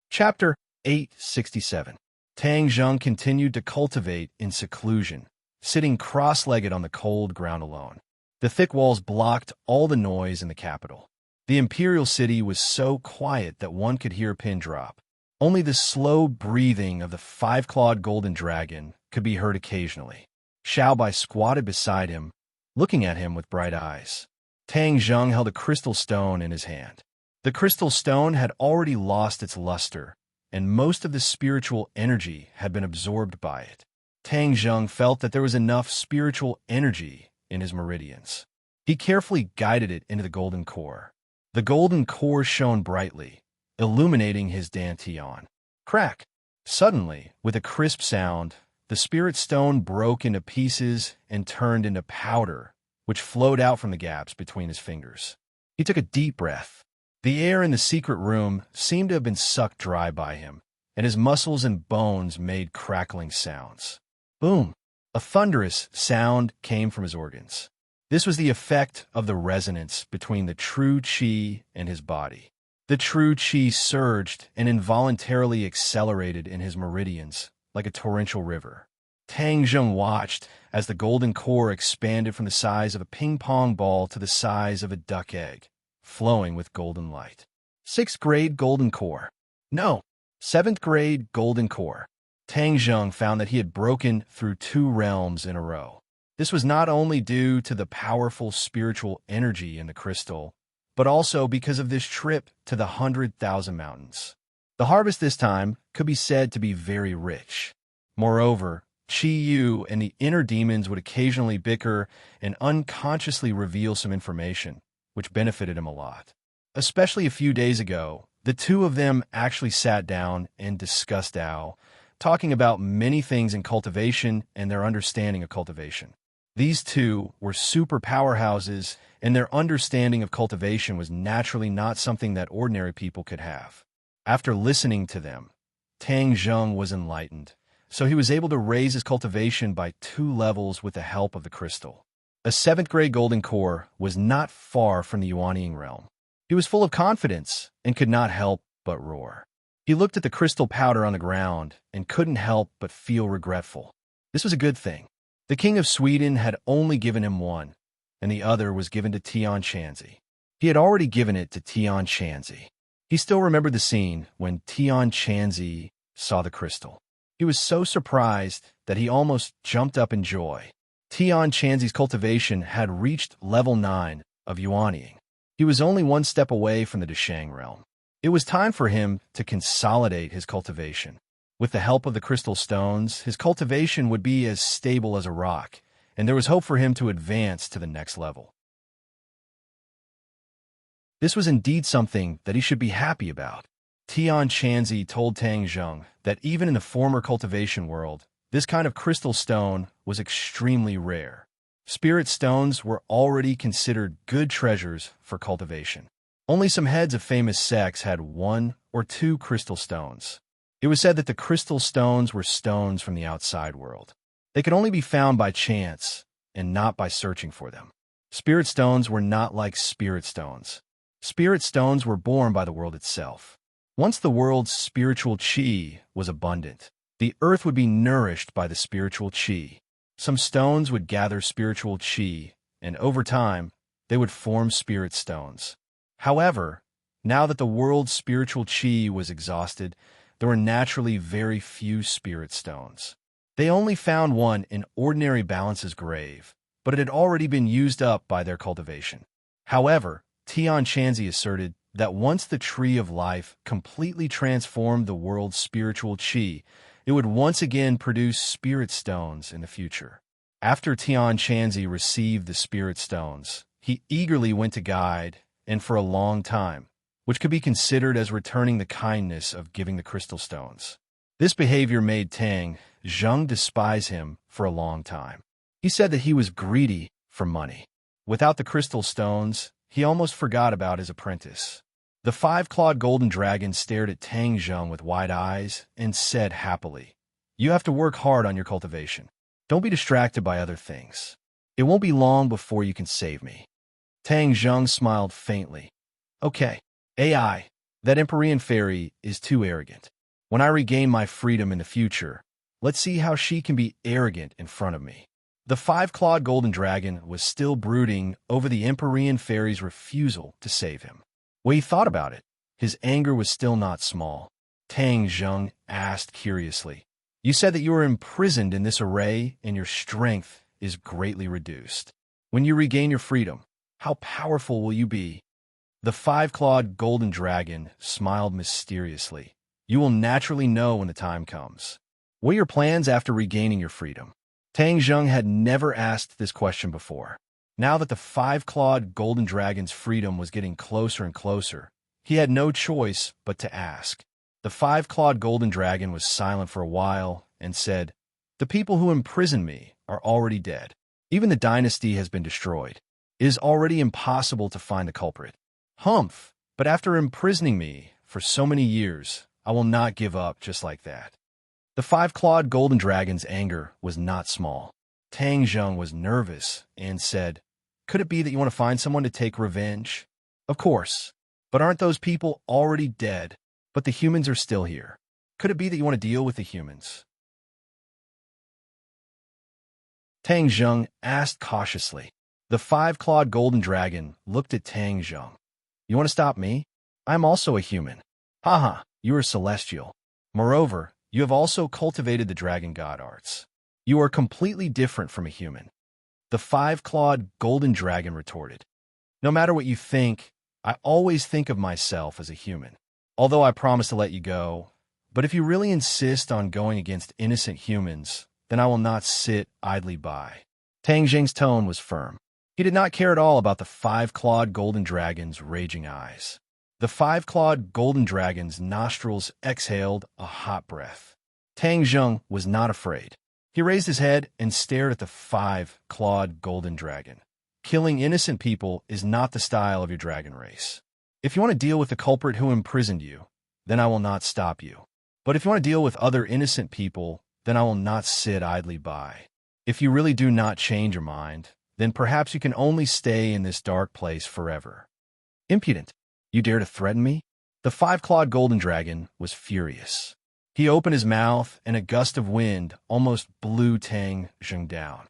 Chapter 867. Tang Jung continued to cultivate in seclusion, sitting cross-legged on the cold ground alone. The thick walls blocked all the noise in the capital. The imperial city was so quiet that one could hear a pin drop. Only the slow breathing of the five-clawed golden dragon could be heard occasionally. Xiaobai squatted beside him, looking at him with bright eyes. Tang Jung held a crystal stone in his hand. The crystal stone had already lost its luster, and most of the spiritual energy had been absorbed by it. Tang Jung felt that there was enough spiritual energy in his meridians. He carefully guided it into the golden core. The golden core shone brightly, illuminating his dantian. Crack! Suddenly, with a crisp sound, the spirit stone broke into pieces and turned into powder, which flowed out from the gaps between his fingers. He took a deep breath. The air in the secret room seemed to have been sucked dry by him, and his muscles and bones made crackling sounds. Boom! A thunderous sound came from his organs. This was the effect of the resonance between the true qi and his body. The true qi surged and involuntarily accelerated in his meridians, like a torrential river. Tang Zheng watched as the golden core expanded from the size of a ping-pong ball to the size of a duck egg, flowing with golden light. 6th grade golden core. No, 7th grade golden core. Tang Zheng found that he had broken through 2 realms in a row. This was not only due to the powerful spiritual energy in the crystal, but also because of this trip to the 100,000 mountains. The harvest this time could be said to be very rich. Moreover, Qi Yu and the inner demons would occasionally bicker and unconsciously reveal some information, which benefited him a lot. Especially a few days ago, the two of them actually sat down and discussed Tao, talking about many things in cultivation and their understanding of cultivation. These two were super powerhouses, and their understanding of cultivation was naturally not something that ordinary people could have. After listening to them, Tang Zheng was enlightened, so he was able to raise his cultivation by 2 levels with the help of the crystal. A 7th grade golden core was not far from the Yuanying realm. He was full of confidence and could not help but roar. He looked at the crystal powder on the ground and couldn't help but feel regretful. This was a good thing. The King of Sweden had only given him one, and the other was given to Tian Shanzi. He had already given it to Tian Shanzi. He still remembered the scene when Tian Shanzi saw the crystal. He was so surprised that he almost jumped up in joy. Tian Shanzi's cultivation had reached level 9 of Yuanying. He was only 1 step away from the Deshang realm. It was time for him to consolidate his cultivation. With the help of the crystal stones, his cultivation would be as stable as a rock, and there was hope for him to advance to the next level. This was indeed something that he should be happy about. Tian Shanzi told Tang Zheng that even in the former cultivation world, this kind of crystal stone was extremely rare. Spirit stones were already considered good treasures for cultivation. Only some heads of famous sects had 1 or 2 crystal stones. It was said that the crystal stones were stones from the outside world. They could only be found by chance and not by searching for them. Spirit stones were not like spirit stones. Spirit stones were born by the world itself. Once the world's spiritual qi was abundant, the earth would be nourished by the spiritual qi. Some stones would gather spiritual qi, and over time, they would form spirit stones. However, now that the world's spiritual qi was exhausted, there were naturally very few spirit stones. They only found one in ordinary Balance's grave, but it had already been used up by their cultivation. However, Tian Shanzi asserted that once the Tree of Life completely transformed the world's spiritual qi, it would once again produce spirit stones in the future. After Tian Shanzi received the spirit stones, he eagerly went to guide, and for a long time, which could be considered as returning the kindness of giving the crystal stones. This behavior made Tang Zheng despise him for a long time. He said that he was greedy for money. Without the crystal stones, he almost forgot about his apprentice. The 5-clawed golden dragon stared at Tang Zheng with wide eyes and said happily, "You have to work hard on your cultivation. Don't be distracted by other things. It won't be long before you can save me." Tang Zheng smiled faintly. "Okay. AI, that Empyrean fairy is too arrogant. When I regain my freedom in the future, let's see how she can be arrogant in front of me." The 5-clawed golden dragon was still brooding over the Empyrean fairy's refusal to save him. When he thought about it, his anger was still not small. Tang Zheng asked curiously, "You said that you were imprisoned in this array and your strength is greatly reduced. When you regain your freedom, how powerful will you be?" The 5-clawed golden dragon smiled mysteriously. "You will naturally know when the time comes. What are your plans after regaining your freedom?" Tang Zheng had never asked this question before. Now that the five-clawed golden dragon's freedom was getting closer and closer, he had no choice but to ask. The five-clawed golden dragon was silent for a while and said, "The people who imprisoned me are already dead. Even the dynasty has been destroyed. It is already impossible to find the culprit. Humph! But after imprisoning me for so many years, I will not give up just like that." The five-clawed golden dragon's anger was not small. Tang Zheng was nervous and said, "Could it be that you want to find someone to take revenge?" "Of course. But aren't those people already dead? But the humans are still here. Could it be that you want to deal with the humans?" Tang Zheng asked cautiously. The five-clawed golden dragon looked at Tang Zheng. "You want to stop me? I am also a human. Haha, you are celestial. Moreover, you have also cultivated the dragon god arts. You are completely different from a human." The five-clawed golden dragon retorted, "No matter what you think, I always think of myself as a human. Although I promise to let you go, but if you really insist on going against innocent humans, then I will not sit idly by." Tang Zheng's tone was firm. He did not care at all about the five-clawed golden dragon's raging eyes. The five-clawed golden dragon's nostrils exhaled a hot breath. Tang Zheng was not afraid. He raised his head and stared at the five-clawed golden dragon. "Killing innocent people is not the style of your dragon race. If you want to deal with the culprit who imprisoned you, then I will not stop you. But if you want to deal with other innocent people, then I will not sit idly by. If you really do not change your mind, then perhaps you can only stay in this dark place forever." "Impudent! You dare to threaten me?" The five-clawed golden dragon was furious. He opened his mouth, and a gust of wind almost blew Tang Zheng down.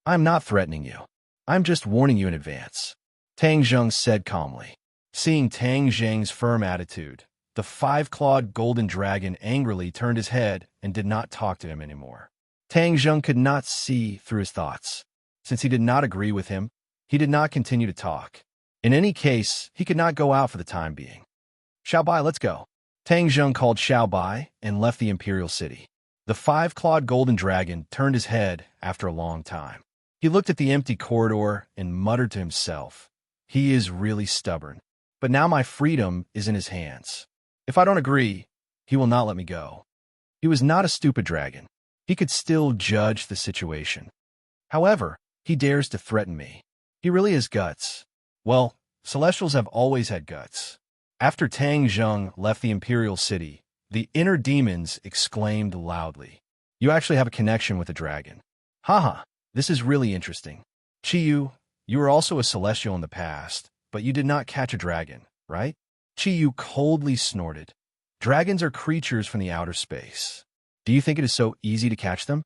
"I am not threatening you. I am just warning you in advance," Tang Zheng said calmly. Seeing Tang Zheng's firm attitude, the five-clawed golden dragon angrily turned his head and did not talk to him anymore. Tang Zheng could not see through his thoughts. Since he did not agree with him, he did not continue to talk. In any case, he could not go out for the time being. "Xiao Bai, let's go." Tang Zheng called Xiao Bai and left the imperial city. The five-clawed golden dragon turned his head after a long time. He looked at the empty corridor and muttered to himself, "He is really stubborn. But now my freedom is in his hands. If I don't agree, he will not let me go." He was not a stupid dragon. He could still judge the situation. However, he dares to threaten me. He really has guts. Well, Celestials have always had guts. After Tang Zheng left the imperial city, the inner demons exclaimed loudly, "You actually have a connection with a dragon. Haha, this is really interesting. Chi-Yu, you were also a celestial in the past, but you did not catch a dragon, right?" Chi-Yu coldly snorted. "Dragons are creatures from the outer space. Do you think it is so easy to catch them?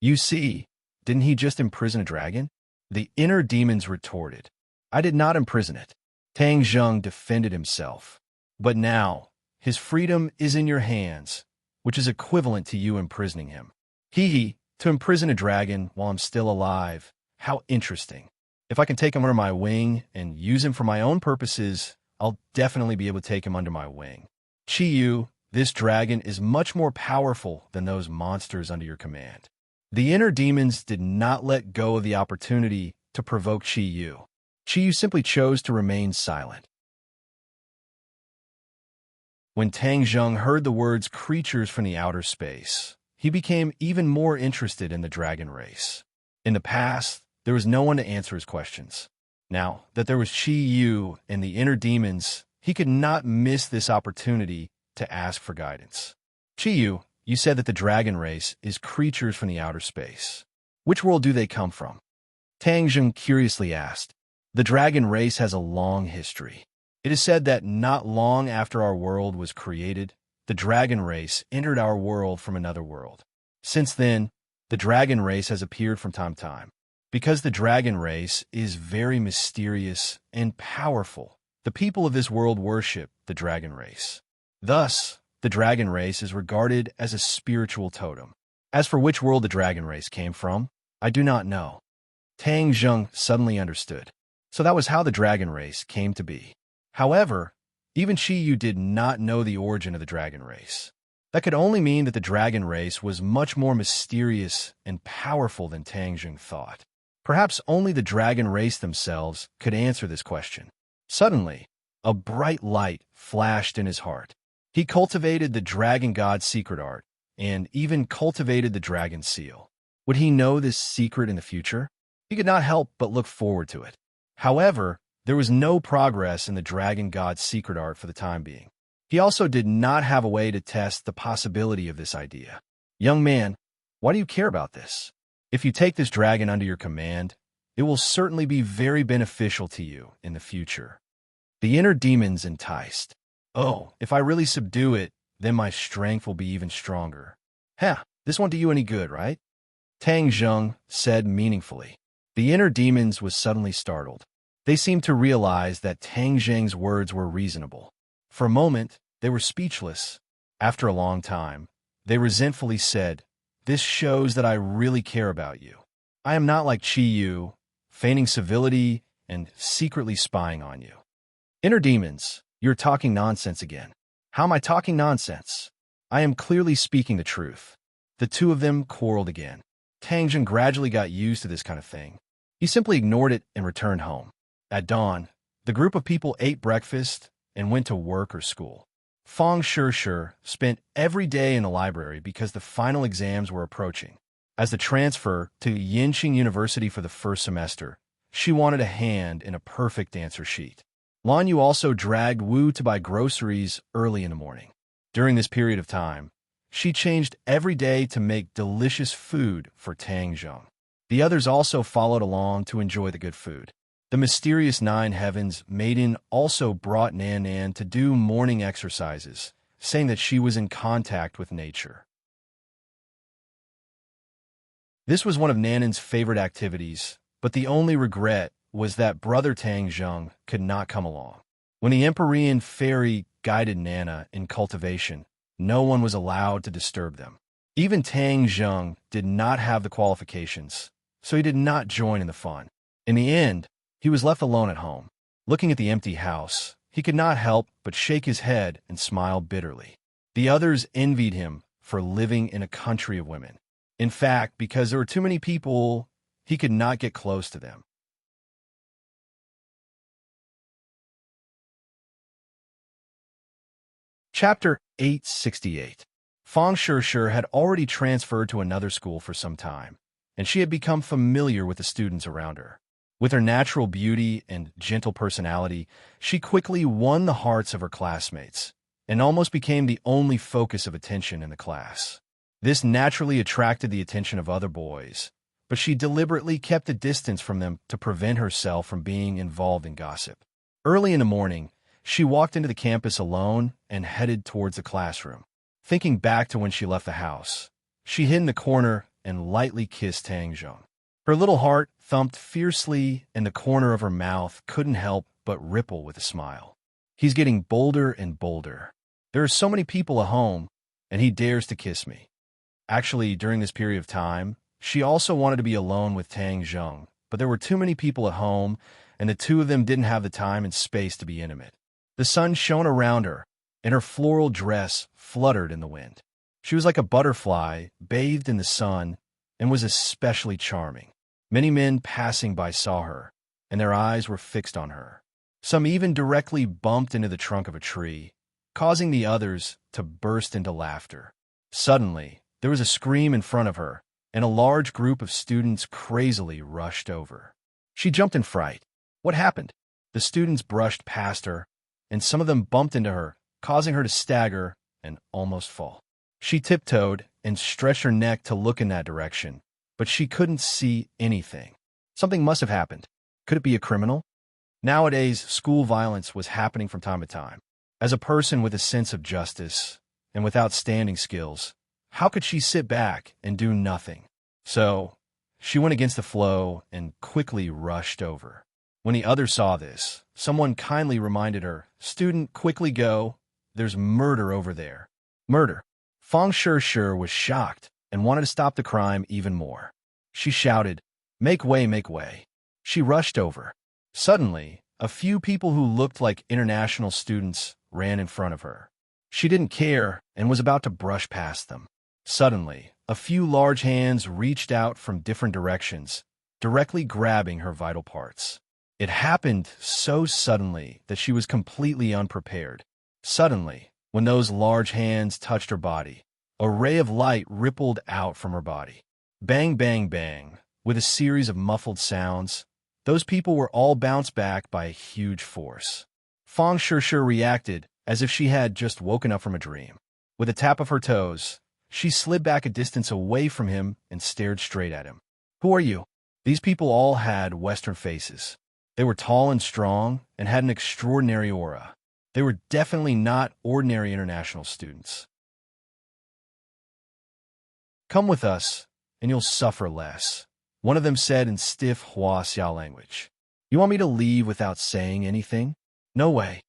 You see, didn't he just imprison a dragon?" The inner demons retorted, "I did not imprison it." Tang Zheng defended himself. "But now, his freedom is in your hands, which is equivalent to you imprisoning him." "Hee, to imprison a dragon while I'm still alive. How interesting. If I can take him under my wing and use him for my own purposes, I'll definitely be able to take him under my wing. Chi-Yu, this dragon is much more powerful than those monsters under your command." The inner demons did not let go of the opportunity to provoke Chi-Yu. Chi-Yu simply chose to remain silent. When Tang Zheng heard the words "creatures from the outer space," he became even more interested in the dragon race. In the past, there was no one to answer his questions. Now that there was Chi-Yu and the inner demons, he could not miss this opportunity to ask for guidance. "Chi-Yu, you said that the dragon race is creatures from the outer space. Which world do they come from?" Tang Zheng curiously asked. "The dragon race has a long history. It is said that not long after our world was created, the dragon race entered our world from another world. Since then, the dragon race has appeared from time to time. Because the dragon race is very mysterious and powerful, the people of this world worship the dragon race. Thus, the dragon race is regarded as a spiritual totem. As for which world the dragon race came from, I do not know." Tang Zheng suddenly understood. So that was how the dragon race came to be. However, even Chi-Yu did not know the origin of the dragon race. That could only mean that the dragon race was much more mysterious and powerful than Tang Zheng thought. Perhaps only the dragon race themselves could answer this question. Suddenly, a bright light flashed in his heart. He cultivated the dragon god's secret art, and even cultivated the dragon seal. Would he know this secret in the future? He could not help but look forward to it. However, there was no progress in the dragon god's secret art for the time being. He also did not have a way to test the possibility of this idea. Young man, why do you care about this? If you take this dragon under your command, it will certainly be very beneficial to you in the future. The inner demons enticed. Oh, if I really subdue it, then my strength will be even stronger. This won't do you any good, right? Tang Zheng said meaningfully. The inner demons was suddenly startled. They seemed to realize that Tang Zheng's words were reasonable. For a moment, they were speechless. After a long time, they resentfully said, "This shows that I really care about you. I am not like Qi Yu, feigning civility and secretly spying on you." Inner demons, you're talking nonsense again. How am I talking nonsense? I am clearly speaking the truth. The two of them quarreled again. Tang Zheng gradually got used to this kind of thing. He simply ignored it and returned home. At dawn, the group of people ate breakfast and went to work or school. Fang Shishir spent every day in the library because the final exams were approaching. As the transfer to Yinqing University for the first semester, she wanted a hand in a perfect answer sheet. Lan Yu also dragged Wu to buy groceries early in the morning. During this period of time, she changed every day to make delicious food for Tang Zheng. The others also followed along to enjoy the good food. The mysterious Nine Heavens maiden also brought Nan Nan to do morning exercises, saying that she was in contact with nature. This was one of Nanan's favorite activities, but the only regret was that brother Tang Zheng could not come along. When the Empyrean fairy guided Nana in cultivation, no one was allowed to disturb them. Even Tang Zheng did not have the qualifications, so he did not join in the fun. In the end, he was left alone at home. Looking at the empty house, he could not help but shake his head and smile bitterly. The others envied him for living in a country of women. In fact, because there were too many people, he could not get close to them. Chapter 868. Fang Shishir had already transferred to another school for some time, and she had become familiar with the students around her. With her natural beauty and gentle personality, she quickly won the hearts of her classmates, and almost became the only focus of attention in the class. This naturally attracted the attention of other boys, but she deliberately kept a distance from them to prevent herself from being involved in gossip. Early in the morning, she walked into the campus alone and headed towards the classroom. Thinking back to when she left the house, she hid in the corner and lightly kissed Tang Zheng. Her little heart thumped fiercely, and the corner of her mouth couldn't help but ripple with a smile. He's getting bolder and bolder. There are so many people at home, and he dares to kiss me. Actually, during this period of time, she also wanted to be alone with Tang Zheng, but there were too many people at home, and the two of them didn't have the time and space to be intimate. The sun shone around her, and her floral dress fluttered in the wind. She was like a butterfly bathed in the sun and was especially charming. Many men passing by saw her, and their eyes were fixed on her. Some even directly bumped into the trunk of a tree, causing the others to burst into laughter. Suddenly, there was a scream in front of her, and a large group of students crazily rushed over. She jumped in fright. What happened? The students brushed past her, and some of them bumped into her, causing her to stagger and almost fall. She tiptoed and stretched her neck to look in that direction, but she couldn't see anything. Something must have happened. Could it be a criminal? Nowadays, school violence was happening from time to time. As a person with a sense of justice and with outstanding skills, how could she sit back and do nothing? So, she went against the flow and quickly rushed over. When the others saw this, someone kindly reminded her, "Student, quickly go. There's murder over there." Murder. Fang Shishir was shocked and wanted to stop the crime even more. She shouted, "Make way, make way." She rushed over. Suddenly, a few people who looked like international students ran in front of her. She didn't care and was about to brush past them. Suddenly, a few large hands reached out from different directions, directly grabbing her vital parts. It happened so suddenly that she was completely unprepared. Suddenly, when those large hands touched her body, a ray of light rippled out from her body. Bang, bang, bang, with a series of muffled sounds. Those people were all bounced back by a huge force. Fong Shishir reacted as if she had just woken up from a dream. With a tap of her toes, she slid back a distance away from him and stared straight at him. "Who are you?" These people all had Western faces. They were tall and strong and had an extraordinary aura. They were definitely not ordinary international students. "Come with us, and you'll suffer less," one of them said in stiff Hua Xiao language. "You want me to leave without saying anything?" "No way."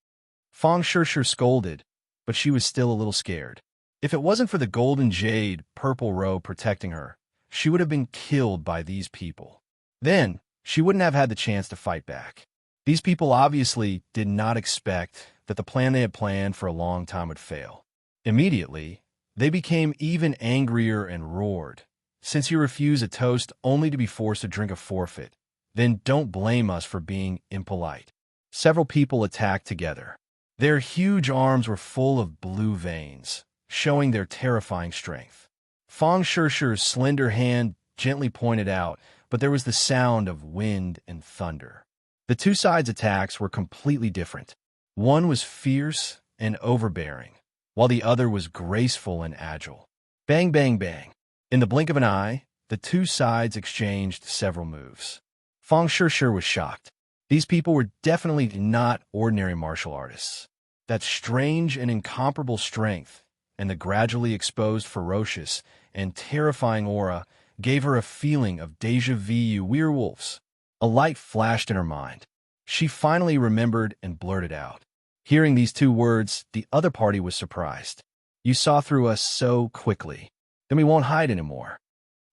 Fong Shishir scolded, but she was still a little scared. If it wasn't for the golden jade purple robe protecting her, she would have been killed by these people. Then, she wouldn't have had the chance to fight back. These people obviously did not expect that the plan they had planned for a long time would fail. Immediately, they became even angrier and roared. "Since you refuse a toast only to be forced to drink a forfeit, then don't blame us for being impolite." Several people attacked together. Their huge arms were full of blue veins, showing their terrifying strength. Fong Shishir's slender hand gently pointed out, but there was the sound of wind and thunder. The two sides' attacks were completely different. One was fierce and overbearing, while the other was graceful and agile. Bang, bang, bang. In the blink of an eye, the two sides exchanged several moves. Fong Shishir was shocked. These people were definitely not ordinary martial artists. That strange and incomparable strength and the gradually exposed ferocious and terrifying aura gave her a feeling of déjà vu werewolves. A light flashed in her mind. She finally remembered and blurted out. Hearing these two words, the other party was surprised. "You saw through us so quickly. Then we won't hide anymore."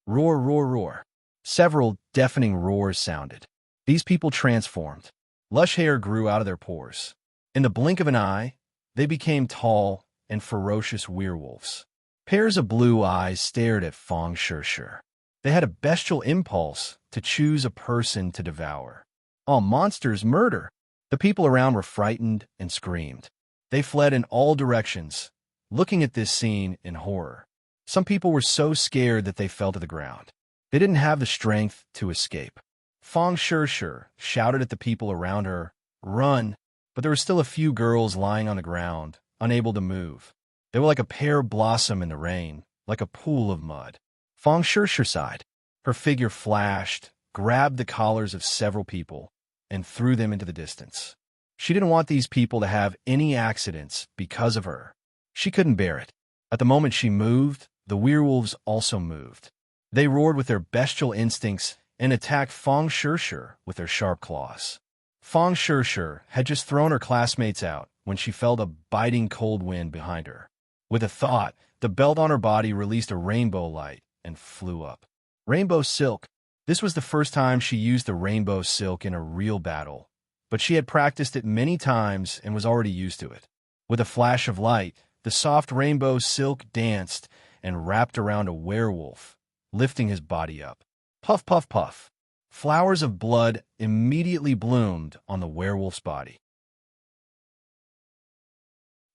Roar, roar, roar. Several deafening roars sounded. These people transformed. Lush hair grew out of their pores. In the blink of an eye, they became tall and ferocious werewolves. Pairs of blue eyes stared at Fong Shishir. They had a bestial impulse to choose a person to devour. All monsters murder. The people around were frightened and screamed. They fled in all directions, looking at this scene in horror. Some people were so scared that they fell to the ground. They didn't have the strength to escape. Fong Shishir shouted at the people around her, "Run!" But there were still a few girls lying on the ground, unable to move. They were like a pear blossom in the rain, like a pool of mud. Fong Shishir sighed. Her figure flashed, grabbed the collars of several people, and threw them into the distance. She didn't want these people to have any accidents because of her. She couldn't bear it. At the moment she moved, the werewolves also moved. They roared with their bestial instincts and attacked Fong Shishir with their sharp claws. Fong Shishir had just thrown her classmates out when she felt a biting cold wind behind her. With a thought, the belt on her body released a rainbow light and flew up. Rainbow silk. This was the first time she used the rainbow silk in a real battle, but she had practiced it many times and was already used to it. With a flash of light, the soft rainbow silk danced and wrapped around a werewolf, lifting his body up. Puff, puff, puff. Flowers of blood immediately bloomed on the werewolf's body.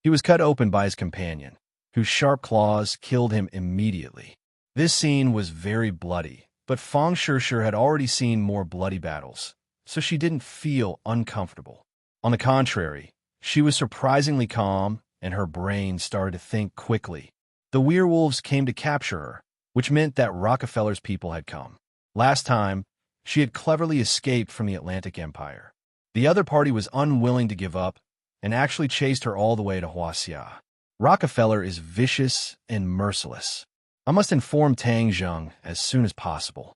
He was cut open by his companion, whose sharp claws killed him immediately. This scene was very bloody, but Fong Shishir had already seen more bloody battles, so she didn't feel uncomfortable. On the contrary, she was surprisingly calm, and her brain started to think quickly. The werewolves came to capture her, which meant that Rockefeller's people had come. Last time, she had cleverly escaped from the Atlantic Empire. The other party was unwilling to give up and actually chased her all the way to Huaxia. Rockefeller is vicious and merciless. I must inform Tang Zheng as soon as possible.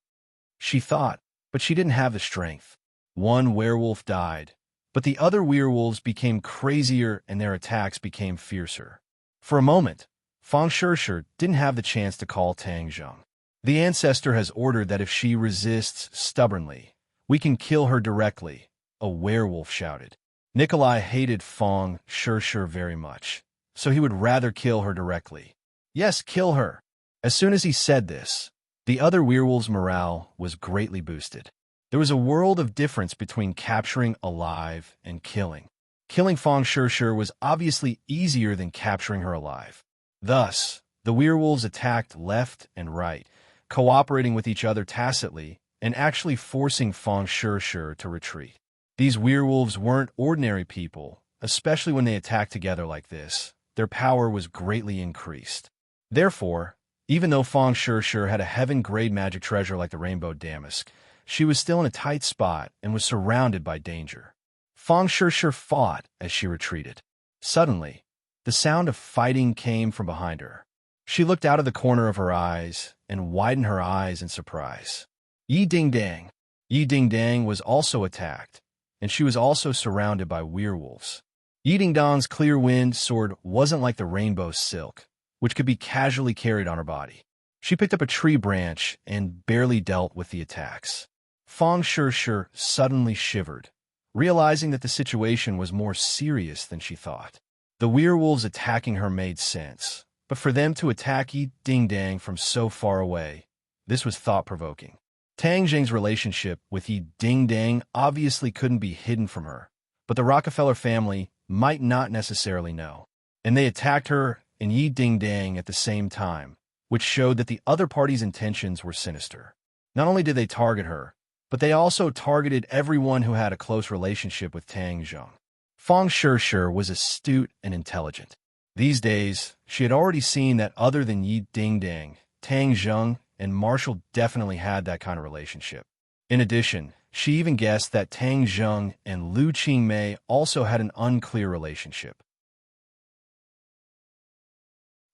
She thought, but she didn't have the strength. One werewolf died, but the other werewolves became crazier and their attacks became fiercer. For a moment, Fong Shishir didn't have the chance to call Tang Zheng. The ancestor has ordered that if she resists stubbornly, we can kill her directly, a werewolf shouted. Nikolai hated Fong Shishir very much, so he would rather kill her directly. Yes, kill her. As soon as he said this, The other werewolves' morale was greatly boosted. There was a world of difference between capturing alive and killing. Killing Fang Shishir was obviously easier than capturing her alive. Thus, the werewolves attacked left and right, cooperating with each other tacitly and actually forcing Fang Shishir to retreat. These werewolves weren't ordinary people, especially when they attacked together like this. Their power was greatly increased. Therefore, even though Fang Shishir had a heaven-grade magic treasure like the Rainbow Damask, she was still in a tight spot and was surrounded by danger. Fang Shishir fought as she retreated. Suddenly, the sound of fighting came from behind her. She looked out of the corner of her eyes and widened her eyes in surprise. Yi Ding-dang. Yi Ding-dang was also attacked, and she was also surrounded by werewolves. Yi Ding-dang's clear wind sword wasn't like the rainbow silk, which could be casually carried on her body. She picked up a tree branch and barely dealt with the attacks. Fang Shishir suddenly shivered, realizing that the situation was more serious than she thought. The werewolves attacking her made sense, but for them to attack Yi Ding-dang from so far away, this was thought-provoking. Tang Zheng's relationship with Yi Ding-dang obviously couldn't be hidden from her, but the Rockefeller family might not necessarily know. And they attacked her and Yi Ding-dang at the same time, which showed that the other party's intentions were sinister. Not only did they target her, but they also targeted everyone who had a close relationship with Tang Zheng. Fang Shishir was astute and intelligent. These days, she had already seen that other than Yi Ding-dang, Tang Zheng and Marshall definitely had that kind of relationship. In addition, she even guessed that Tang Zheng and Lu Qingmei also had an unclear relationship.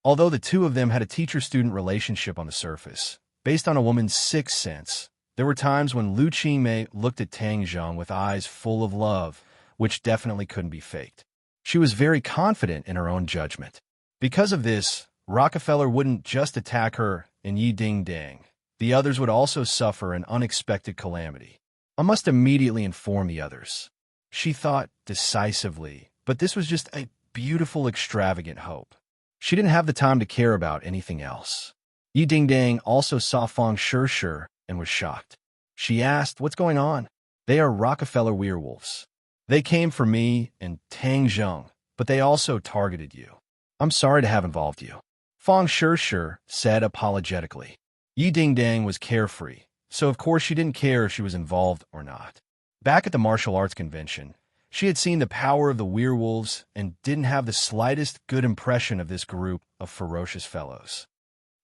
Although the two of them had a teacher-student relationship on the surface, based on a woman's sixth sense, there were times when Lu Qingmei looked at Tang Zheng with eyes full of love, which definitely couldn't be faked. She was very confident in her own judgment. Because of this, Rockefeller wouldn't just attack her and Yi Ding-dang. The others would also suffer an unexpected calamity. I must immediately inform the others. She thought decisively, but this was just a beautiful, extravagant hope. She didn't have the time to care about anything else. Yi Ding-dang also saw Fang Shishir and was shocked. She asked, "What's going on?" "They are Rockefeller werewolves. They came for me and Tang Zheng, but they also targeted you. I'm sorry to have involved you," Fang Shishir said apologetically. Yi Ding-dang was carefree, so of course she didn't care if she was involved or not. Back at the martial arts convention, she had seen the power of the werewolves and didn't have the slightest good impression of this group of ferocious fellows.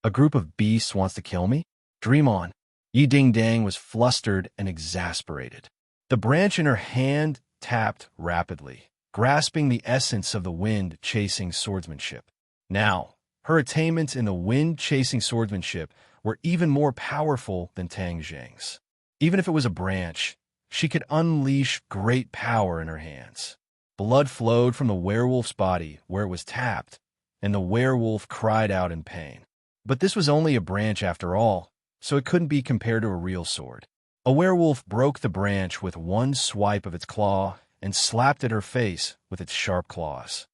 "A group of beasts wants to kill me? Dream on." Yi Ding-dang was flustered and exasperated. The branch in her hand tapped rapidly, grasping the essence of the wind-chasing swordsmanship. Now, her attainments in the wind-chasing swordsmanship were even more powerful than Tang Zheng's. Even if it was a branch, she could unleash great power in her hands. Blood flowed from the werewolf's body where it was tapped, and the werewolf cried out in pain. But this was only a branch after all, so it couldn't be compared to a real sword. A werewolf broke the branch with one swipe of its claw and slapped at her face with its sharp claws.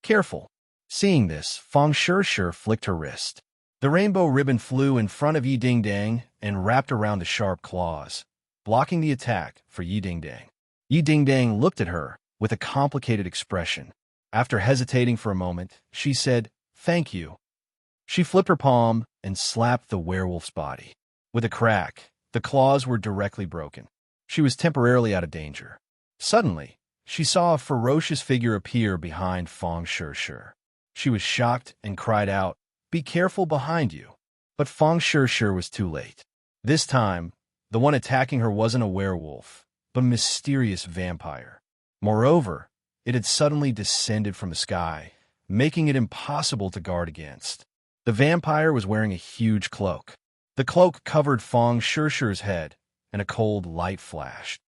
"Careful." Seeing this, Fang Shishir flicked her wrist. The rainbow ribbon flew in front of Yi Ding-dang and wrapped around the sharp claws, blocking the attack for Yi Ding-dang. Yi Ding-dang looked at her with a complicated expression. After hesitating for a moment, she said, "Thank you." She flipped her palm and slapped the werewolf's body. With a crack, the claws were directly broken. She was temporarily out of danger. Suddenly, she saw a ferocious figure appear behind Fang Shishir. She was shocked and cried out, "Be careful behind you." But Fang Shishir was too late. This time, the one attacking her wasn't a werewolf, but a mysterious vampire. Moreover, it had suddenly descended from the sky, making it impossible to guard against. The vampire was wearing a huge cloak. The cloak covered Fang Shishir's head, and a cold light flashed.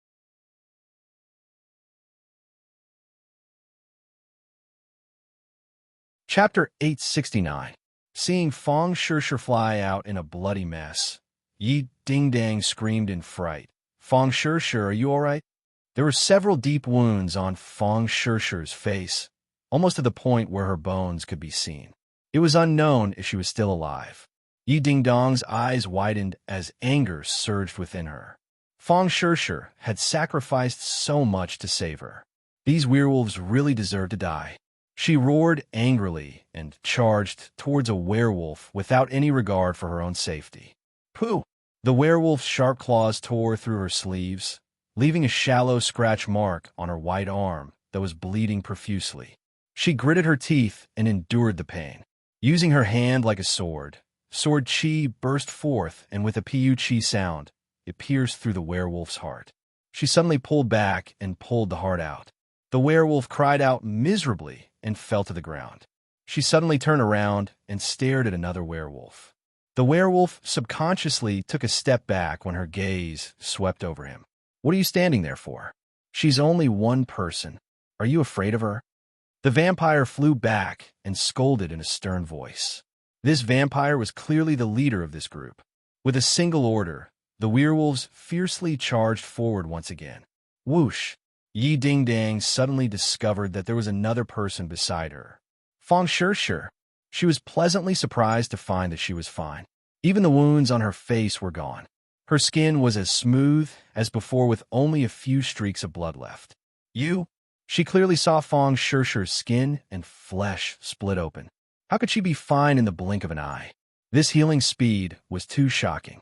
Chapter 869. Seeing Fang Shishir fly out in a bloody mess, Yi Ding-dang screamed in fright. "Fang Shishir, are you all right?" There were several deep wounds on Fang Shishir's face, almost to the point where her bones could be seen. It was unknown if she was still alive. Yi Dingdong's eyes widened as anger surged within her. Fang Shirshir had sacrificed so much to save her. These werewolves really deserved to die. She roared angrily and charged towards a werewolf without any regard for her own safety. Pooh! The werewolf's sharp claws tore through her sleeves, leaving a shallow scratch mark on her white arm that was bleeding profusely. She gritted her teeth and endured the pain. Using her hand like a sword chi burst forth, and with a pu-chi sound, it pierced through the werewolf's heart. She suddenly pulled back and pulled the heart out. The werewolf cried out miserably and fell to the ground. She suddenly turned around and stared at another werewolf. The werewolf subconsciously took a step back when her gaze swept over him. What are you standing there for? She's only one person. Are you afraid of her? The vampire flew back and scolded in a stern voice. This vampire was clearly the leader of this group. With a single order, the werewolves fiercely charged forward once again. Whoosh! Yi Dingdang suddenly discovered that there was another person beside her. Fang Shirshir. She was pleasantly surprised to find that she was fine. Even the wounds on her face were gone. Her skin was as smooth as before with only a few streaks of blood left. You? She clearly saw Fang Shirshir's skin and flesh split open. How could she be fine in the blink of an eye? This healing speed was too shocking.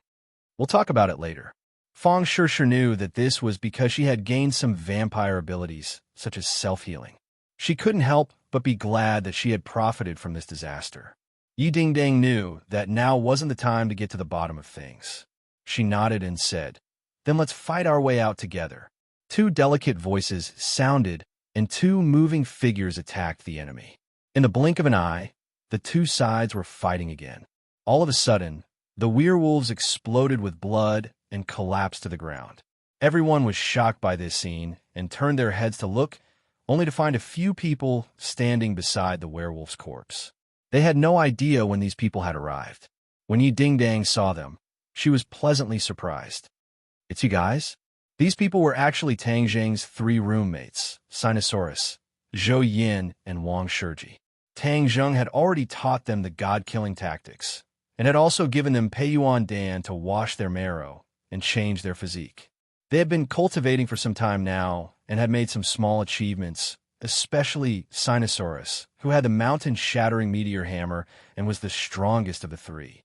We'll talk about it later. Fang Shirshir knew that this was because she had gained some vampire abilities, such as self-healing. She couldn't help but be glad that she had profited from this disaster. Yi Dingdang knew that now wasn't the time to get to the bottom of things. She nodded and said, "Then let's fight our way out together." Two delicate voices sounded, and two moving figures attacked the enemy. In the blink of an eye, the two sides were fighting again. All of a sudden, the werewolves exploded with blood and collapsed to the ground. Everyone was shocked by this scene and turned their heads to look, only to find a few people standing beside the werewolf's corpse. They had no idea when these people had arrived. When Yi Dingdang saw them, she was pleasantly surprised. "It's you guys?" These people were actually Tang Zheng's 3 roommates, Sinosaurus, Zhou Yin, and Wang Shiji. Tang Zheng had already taught them the god-killing tactics, and had also given them Peiyuan Dan to wash their marrow and change their physique. They had been cultivating for some time now and had made some small achievements, especially Sinosaurus, who had the mountain-shattering meteor hammer and was the strongest of the 3.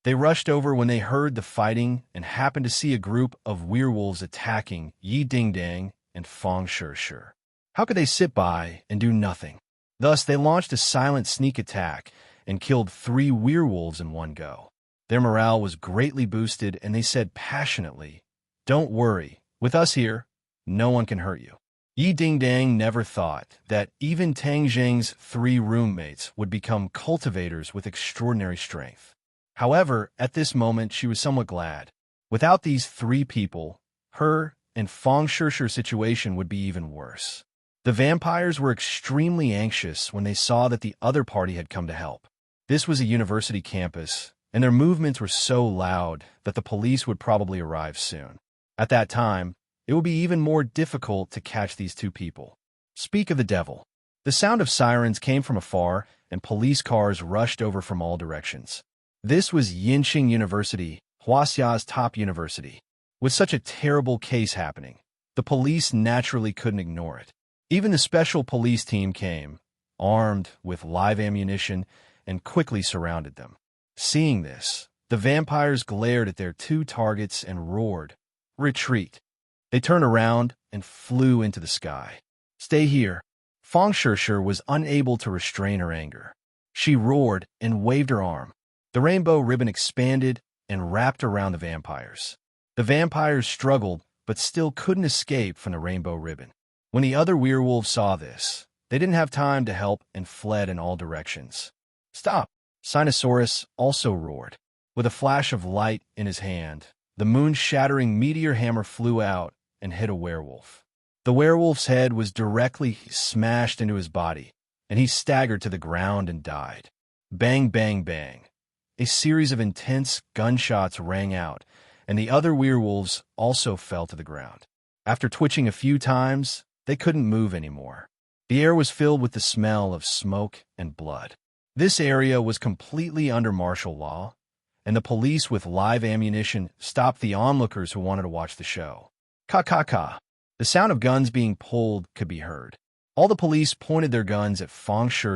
They rushed over when they heard the fighting and happened to see a group of werewolves attacking Yi Dingdang and Fang Shirshir. How could they sit by and do nothing? Thus, they launched a silent sneak attack and killed 3 werewolves in one go. Their morale was greatly boosted, and they said passionately, "Don't worry, with us here, no one can hurt you." Yi Dingdang never thought that even Tang Zheng's 3 roommates would become cultivators with extraordinary strength. However, at this moment, she was somewhat glad. Without these 3 people, her and Fang Shirshir's situation would be even worse. The vampires were extremely anxious when they saw that the other party had come to help. This was a university campus, and their movements were so loud that the police would probably arrive soon. At that time, it would be even more difficult to catch these 2 people. Speak of the devil. The sound of sirens came from afar, and police cars rushed over from all directions. This was Yinqing University, Huaxia's top university. With such a terrible case happening, the police naturally couldn't ignore it. Even the special police team came, armed with live ammunition, and quickly surrounded them. Seeing this, the vampires glared at their 2 targets and roared, "Retreat!" They turned around and flew into the sky. "Stay here." Fang Shirshir was unable to restrain her anger. She roared and waved her arm. The rainbow ribbon expanded and wrapped around the vampires. The vampires struggled, but still couldn't escape from the rainbow ribbon. When the other werewolves saw this, they didn't have time to help and fled in all directions. "Stop!" Sinosaurus also roared. With a flash of light in his hand, the moon-shattering meteor hammer flew out and hit a werewolf. The werewolf's head was directly smashed into his body, and he staggered to the ground and died. Bang, bang, bang. A series of intense gunshots rang out, and the other werewolves also fell to the ground. After twitching a few times, they couldn't move anymore. The air was filled with the smell of smoke and blood. This area was completely under martial law, and the police with live ammunition stopped the onlookers who wanted to watch the show. Ka. The sound of guns being pulled could be heard. All the police pointed their guns at Fong Shi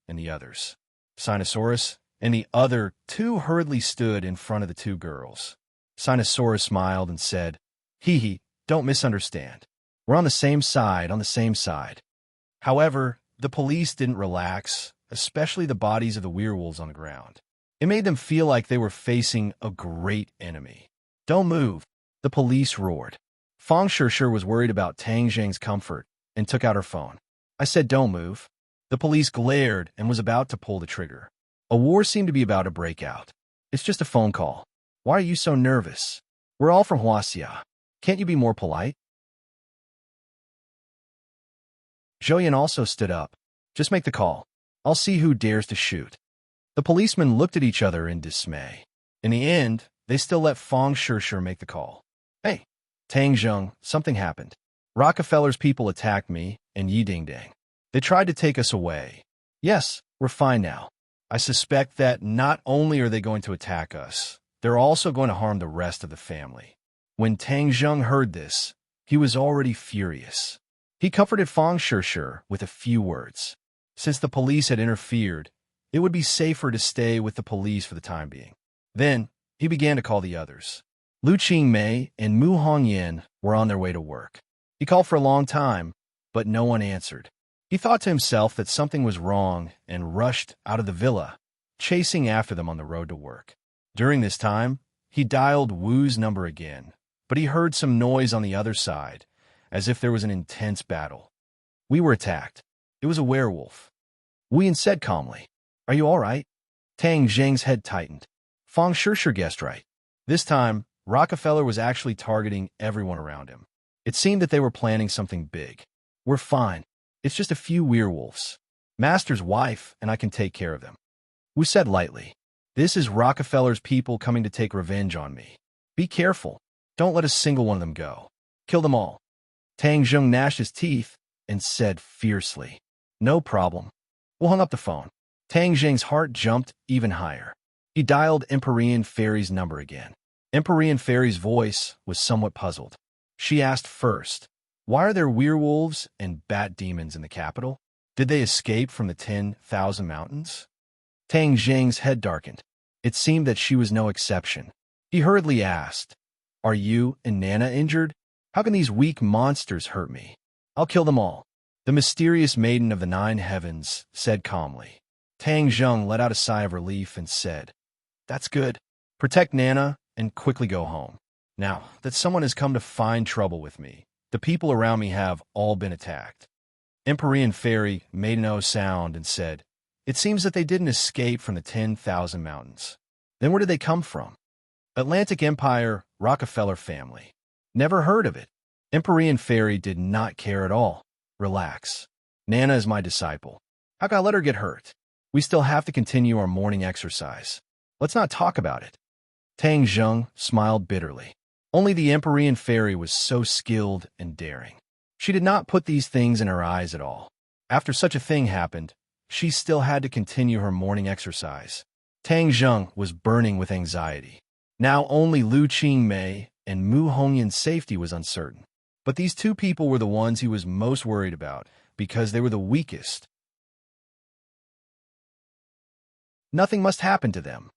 and the others. Sinosaurus and the other two hurriedly stood in front of the two girls. Sinosaurus smiled and said, Hee, don't misunderstand. We're on the same side, However, the police didn't relax, especially the bodies of the werewolves on the ground. It made them feel like they were facing a great enemy. Don't move, the police roared. Fong Shi was worried about Tang Zhang's comfort and took out her phone. I said don't move. The police glared and was about to pull the trigger. A war seemed to be about to break out. It's just a phone call. Why are you so nervous? We're all from Huaxia. Can't you be more polite? Zhouyan also stood up. Just make the call. I'll see who dares to shoot. The policemen looked at each other in dismay. In the end, they still let Fong Shi make the call. Hey, Tang Zheng, something happened. Rockefeller's people attacked me and Yi Dingdang. They tried to take us away. Yes, we're fine now. I suspect that not only are they going to attack us, they're also going to harm the rest of the family. When Tang Zheng heard this, he was already furious. He comforted Fong Shi with a few words. Since the police had interfered, it would be safer to stay with the police for the time being. Then, he began to call the others. Lu Qingmei and Mu Hongyan were on their way to work. He called for a long time, but no one answered. He thought to himself that something was wrong and rushed out of the villa, chasing after them on the road to work. During this time, he dialed Wu's number again, but he heard some noise on the other side, as if there was an intense battle. We were attacked. It was a werewolf. Wu said calmly, Are you all right? Tang Zhang's head tightened. Fong Shi guessed right. This time, Rockefeller was actually targeting everyone around him. It seemed that they were planning something big. We're fine. It's just a few werewolves. Master's wife and I can take care of them. Wu said lightly, This is Rockefeller's people coming to take revenge on me. Be careful. Don't let a single one of them go. Kill them all. Tang Zheng gnashed his teeth and said fiercely, No problem. Wu hung up the phone. Tang Zheng's heart jumped even higher. He dialed Empyrean Fairy's number again. Empyrean Fairy's voice was somewhat puzzled. She asked first, Why are there werewolves and bat demons in the capital? Did they escape from the 10,000 mountains? Tang Zheng's head darkened. It seemed that she was no exception. He hurriedly asked, Are you and Nana injured? How can these weak monsters hurt me? I'll kill them all. The mysterious maiden of the 9 heavens said calmly. Tang Zheng let out a sigh of relief and said, That's good. Protect Nana and quickly go home. Now that someone has come to find trouble with me, the people around me have all been attacked. Empyrean Fairy made no sound and said, It seems that they didn't escape from the 10,000 mountains. Then where did they come from? Atlantic Empire, Rockefeller family. Never heard of it. Empyrean Fairy did not care at all. Relax. Nana is my disciple. How can I let her get hurt? We still have to continue our morning exercise. Let's not talk about it. Tang Zheng smiled bitterly. Only the Empyrean Fairy was so skilled and daring. She did not put these things in her eyes at all. After such a thing happened, she still had to continue her morning exercise. Tang Zheng was burning with anxiety. Now only Lu Qingmei and Mu Hongyan's safety was uncertain. But these two people were the ones he was most worried about because they were the weakest. Nothing must happen to them.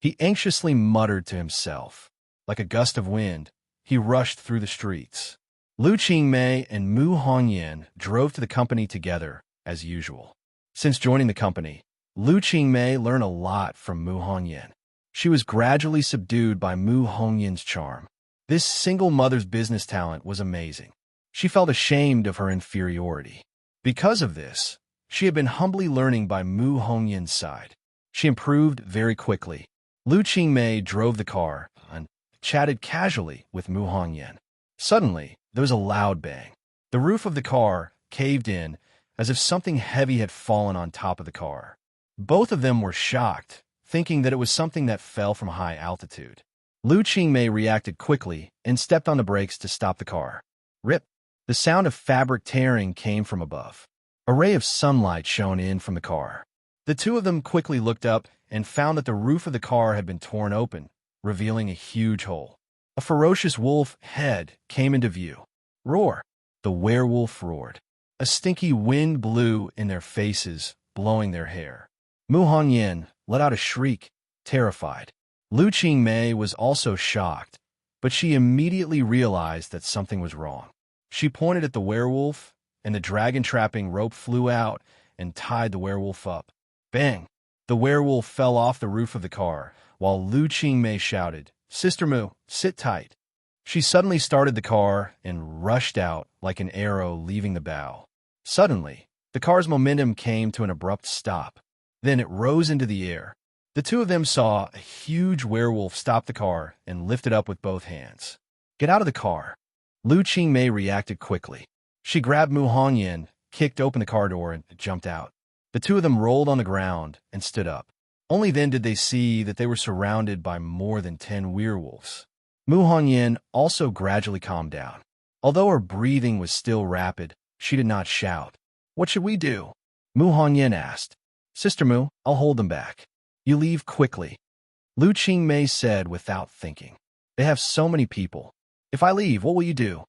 He anxiously muttered to himself. Like a gust of wind, he rushed through the streets. Lu Qingmei and Mu Hongyan drove to the company together, as usual. Since joining the company, Lu Qingmei learned a lot from Mu Hongyan. She was gradually subdued by Mu Hongyan's charm. This single mother's business talent was amazing. She felt ashamed of her inferiority. Because of this, she had been humbly learning by Mu Hongyan's side. She improved very quickly. Lu Qingmei drove the car and chatted casually with Mu Hongyan. Suddenly, there was a loud bang. The roof of the car caved in as if something heavy had fallen on top of the car. Both of them were shocked, thinking that it was something that fell from high altitude. Lu Qingmei reacted quickly and stepped on the brakes to stop the car. Rip! The sound of fabric tearing came from above. A ray of sunlight shone in from the car. The two of them quickly looked up and found that the roof of the car had been torn open, revealing a huge hole. A ferocious wolf head came into view. Roar! The werewolf roared. A stinky wind blew in their faces, blowing their hair. Mu Hongyan let out a shriek, terrified. Lu Qingmei was also shocked, but she immediately realized that something was wrong. She pointed at the werewolf, and the dragon-trapping rope flew out and tied the werewolf up. Bang! The werewolf fell off the roof of the car, while Lu Qingmei shouted, "Sister Mu, sit tight." She suddenly started the car and rushed out like an arrow leaving the bow. Suddenly, the car's momentum came to an abrupt stop. Then it rose into the air. The two of them saw a huge werewolf stop the car and lift it up with both hands. "Get out of the car." Lu Qingmei reacted quickly. She grabbed Mu Hongyan, kicked open the car door, and jumped out. The two of them rolled on the ground and stood up. Only then did they see that they were surrounded by more than 10 werewolves. Mu Hongyan also gradually calmed down. Although her breathing was still rapid, she did not shout. "What should we do?" Mu Hongyan asked. "Sister Mu, I'll hold them back." "You leave quickly," Lu Qingmei said without thinking. "They have so many people. If I leave, what will you do?"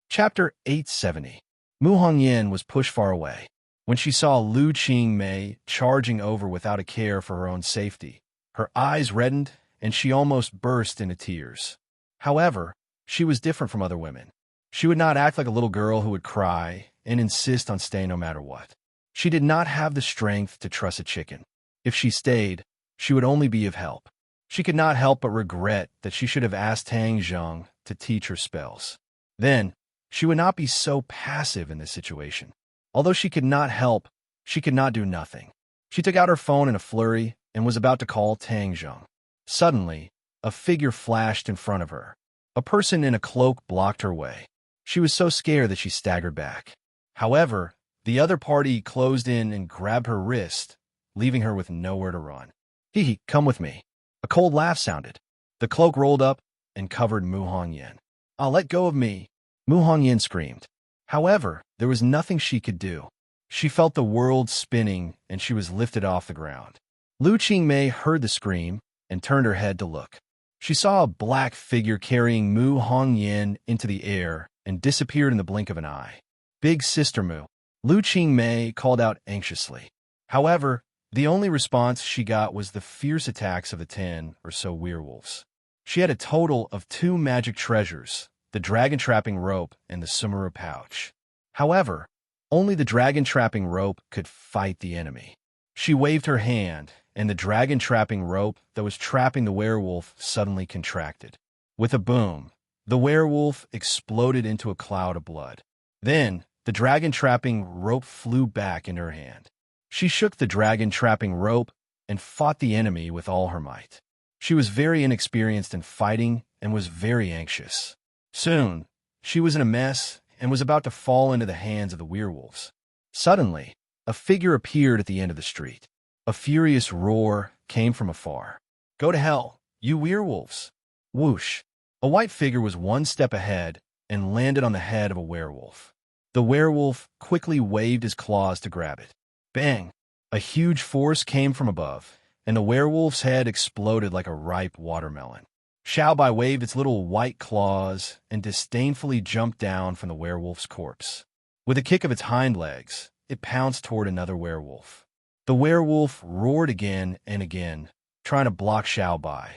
Chapter 870. Mu Hongyan was pushed far away. When she saw Lu Qingmei charging over without a care for her own safety, her eyes reddened and she almost burst into tears. However, she was different from other women. She would not act like a little girl who would cry and insist on staying no matter what. She did not have the strength to truss a chicken. If she stayed, she would only be of help. She could not help but regret that she should have asked Tang Zheng to teach her spells. Then, she would not be so passive in this situation. Although she could not help, she could not do nothing. She took out her phone in a flurry and was about to call Tang Zheng. Suddenly, a figure flashed in front of her. A person in a cloak blocked her way. She was so scared that she staggered back. However, the other party closed in and grabbed her wrist, leaving her with nowhere to run. "Hee, come with me." A cold laugh sounded. The cloak rolled up and covered Mu Hongyan. "I'll let go of me," Mu Hongyan screamed. However, there was nothing she could do. She felt the world spinning and she was lifted off the ground. Lu Qingmei heard the scream and turned her head to look. She saw a black figure carrying Mu Hongyan into the air and disappeared in the blink of an eye. "Big Sister Mu," Lu Qingmei called out anxiously. However, the only response she got was the fierce attacks of the 10 or so werewolves. She had a total of 2 magic treasures, the dragon-trapping rope and the Sumuru pouch. However, only the dragon-trapping rope could fight the enemy. She waved her hand, and the dragon-trapping rope that was trapping the werewolf suddenly contracted. With a boom, the werewolf exploded into a cloud of blood. Then, the dragon-trapping rope flew back in her hand. She shook the dragon-trapping rope and fought the enemy with all her might. She was very inexperienced in fighting and was very anxious. Soon, she was in a mess and was about to fall into the hands of the werewolves. Suddenly, a figure appeared at the end of the street. A furious roar came from afar. "Go to hell, you werewolves!" Whoosh! A white figure was 1 step ahead and landed on the head of a werewolf. The werewolf quickly waved his claws to grab it. Bang! A huge force came from above, and the werewolf's head exploded like a ripe watermelon. Xiaobai waved its little white claws and disdainfully jumped down from the werewolf's corpse. With a kick of its hind legs, it pounced toward another werewolf. The werewolf roared again and again, trying to block Xiaobai.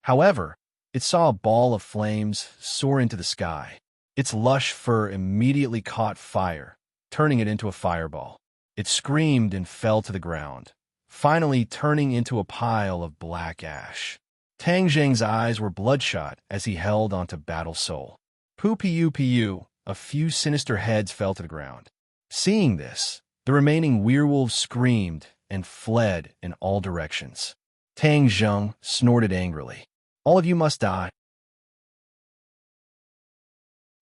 However, it saw a ball of flames soar into the sky. Its lush fur immediately caught fire, turning it into a fireball. It screamed and fell to the ground, finally turning into a pile of black ash. Tang Zheng's eyes were bloodshot as he held onto Battle Soul. Pu, a few sinister heads fell to the ground. Seeing this, the remaining werewolves screamed and fled in all directions. Tang Zheng snorted angrily. "All of you must die."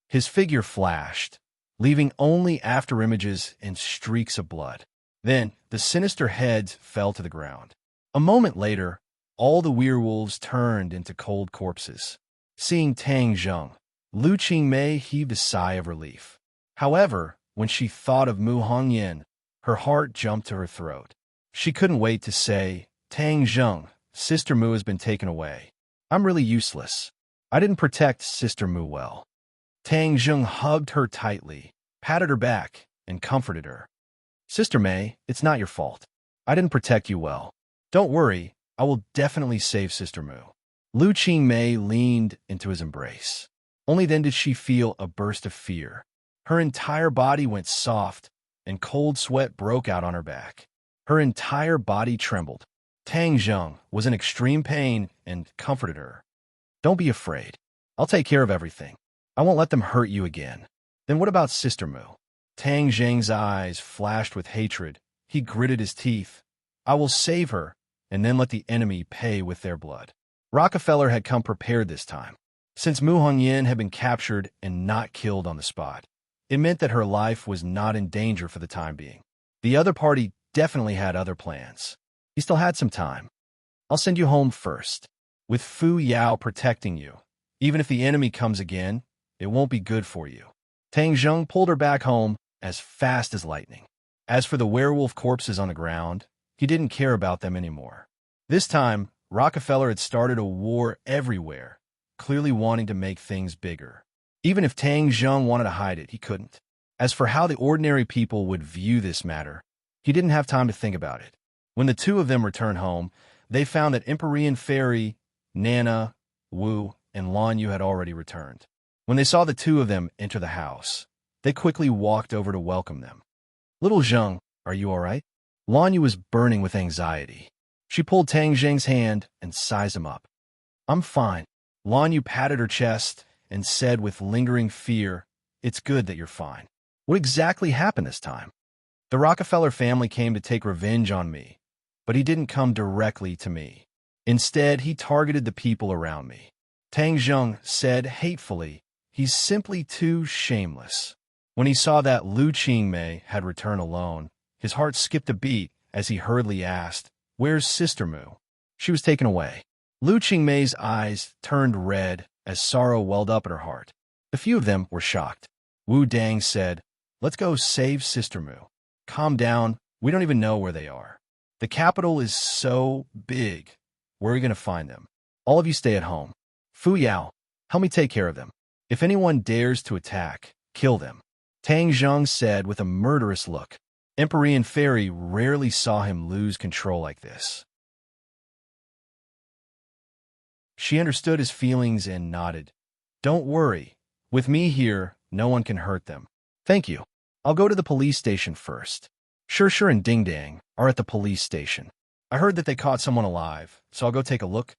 His figure flashed, leaving only afterimages and streaks of blood. Then, the sinister heads fell to the ground. A moment later, all the werewolves turned into cold corpses. Seeing Tang Zheng, Lu Qingmei heaved a sigh of relief. However, when she thought of Mu Hongyan, her heart jumped to her throat. She couldn't wait to say, Tang Zheng, Sister Mu has been taken away. I'm really useless. I didn't protect Sister Mu well. Tang Zheng hugged her tightly, patted her back, and comforted her. Sister Mei, it's not your fault. I didn't protect you well. Don't worry, I will definitely save Sister Mu. Lu Qingmei leaned into his embrace. Only then did she feel a burst of fear. Her entire body went soft, and cold sweat broke out on her back. Her entire body trembled. Tang Zheng was in extreme pain and comforted her. Don't be afraid. I'll take care of everything. I won't let them hurt you again. Then what about Sister Mu? Tang Zheng's eyes flashed with hatred. He gritted his teeth. I will save her, and then let the enemy pay with their blood. Rockefeller had come prepared this time. Since Mu Hongyan had been captured and not killed on the spot, it meant that her life was not in danger for the time being. The other party definitely had other plans. He still had some time. I'll send you home first, with Fu Yao protecting you. Even if the enemy comes again, it won't be good for you. Tang Zheng pulled her back home as fast as lightning. As for the werewolf corpses on the ground, he didn't care about them anymore. This time, Rockefeller had started a war everywhere, clearly wanting to make things bigger. Even if Tang Zheng wanted to hide it, he couldn't. As for how the ordinary people would view this matter, he didn't have time to think about it. When the two of them returned home, they found that Empyrean Fairy, Nana, Wu, and Lan Yu had already returned. When they saw the two of them enter the house, they quickly walked over to welcome them. Little Zheng, are you all right? Lan Yu was burning with anxiety. She pulled Tang Zheng's hand and sized him up. I'm fine. Lan Yu patted her chest and said with lingering fear, It's good that you're fine. What exactly happened this time? The Rockefeller family came to take revenge on me, but he didn't come directly to me. Instead, he targeted the people around me. Tang Zheng said hatefully, He's simply too shameless. When he saw that Lu Qingmei had returned alone, his heart skipped a beat as he hurriedly asked, Where's Sister Mu? She was taken away. Lu Qingmei's eyes turned red as sorrow welled up in her heart. A few of them were shocked. Wu Dang said, Let's go save Sister Mu. Calm down, we don't even know where they are. The capital is so big. Where are we going to find them? All of you stay at home. Fu Yao, help me take care of them. If anyone dares to attack, kill them. Tang Zheng said with a murderous look. Empyrean Fairy rarely saw him lose control like this. She understood his feelings and nodded. Don't worry. With me here, no one can hurt them. Thank you. I'll go to the police station first. Sure and Ding Dang are at the police station. I heard that they caught someone alive, so I'll go take a look.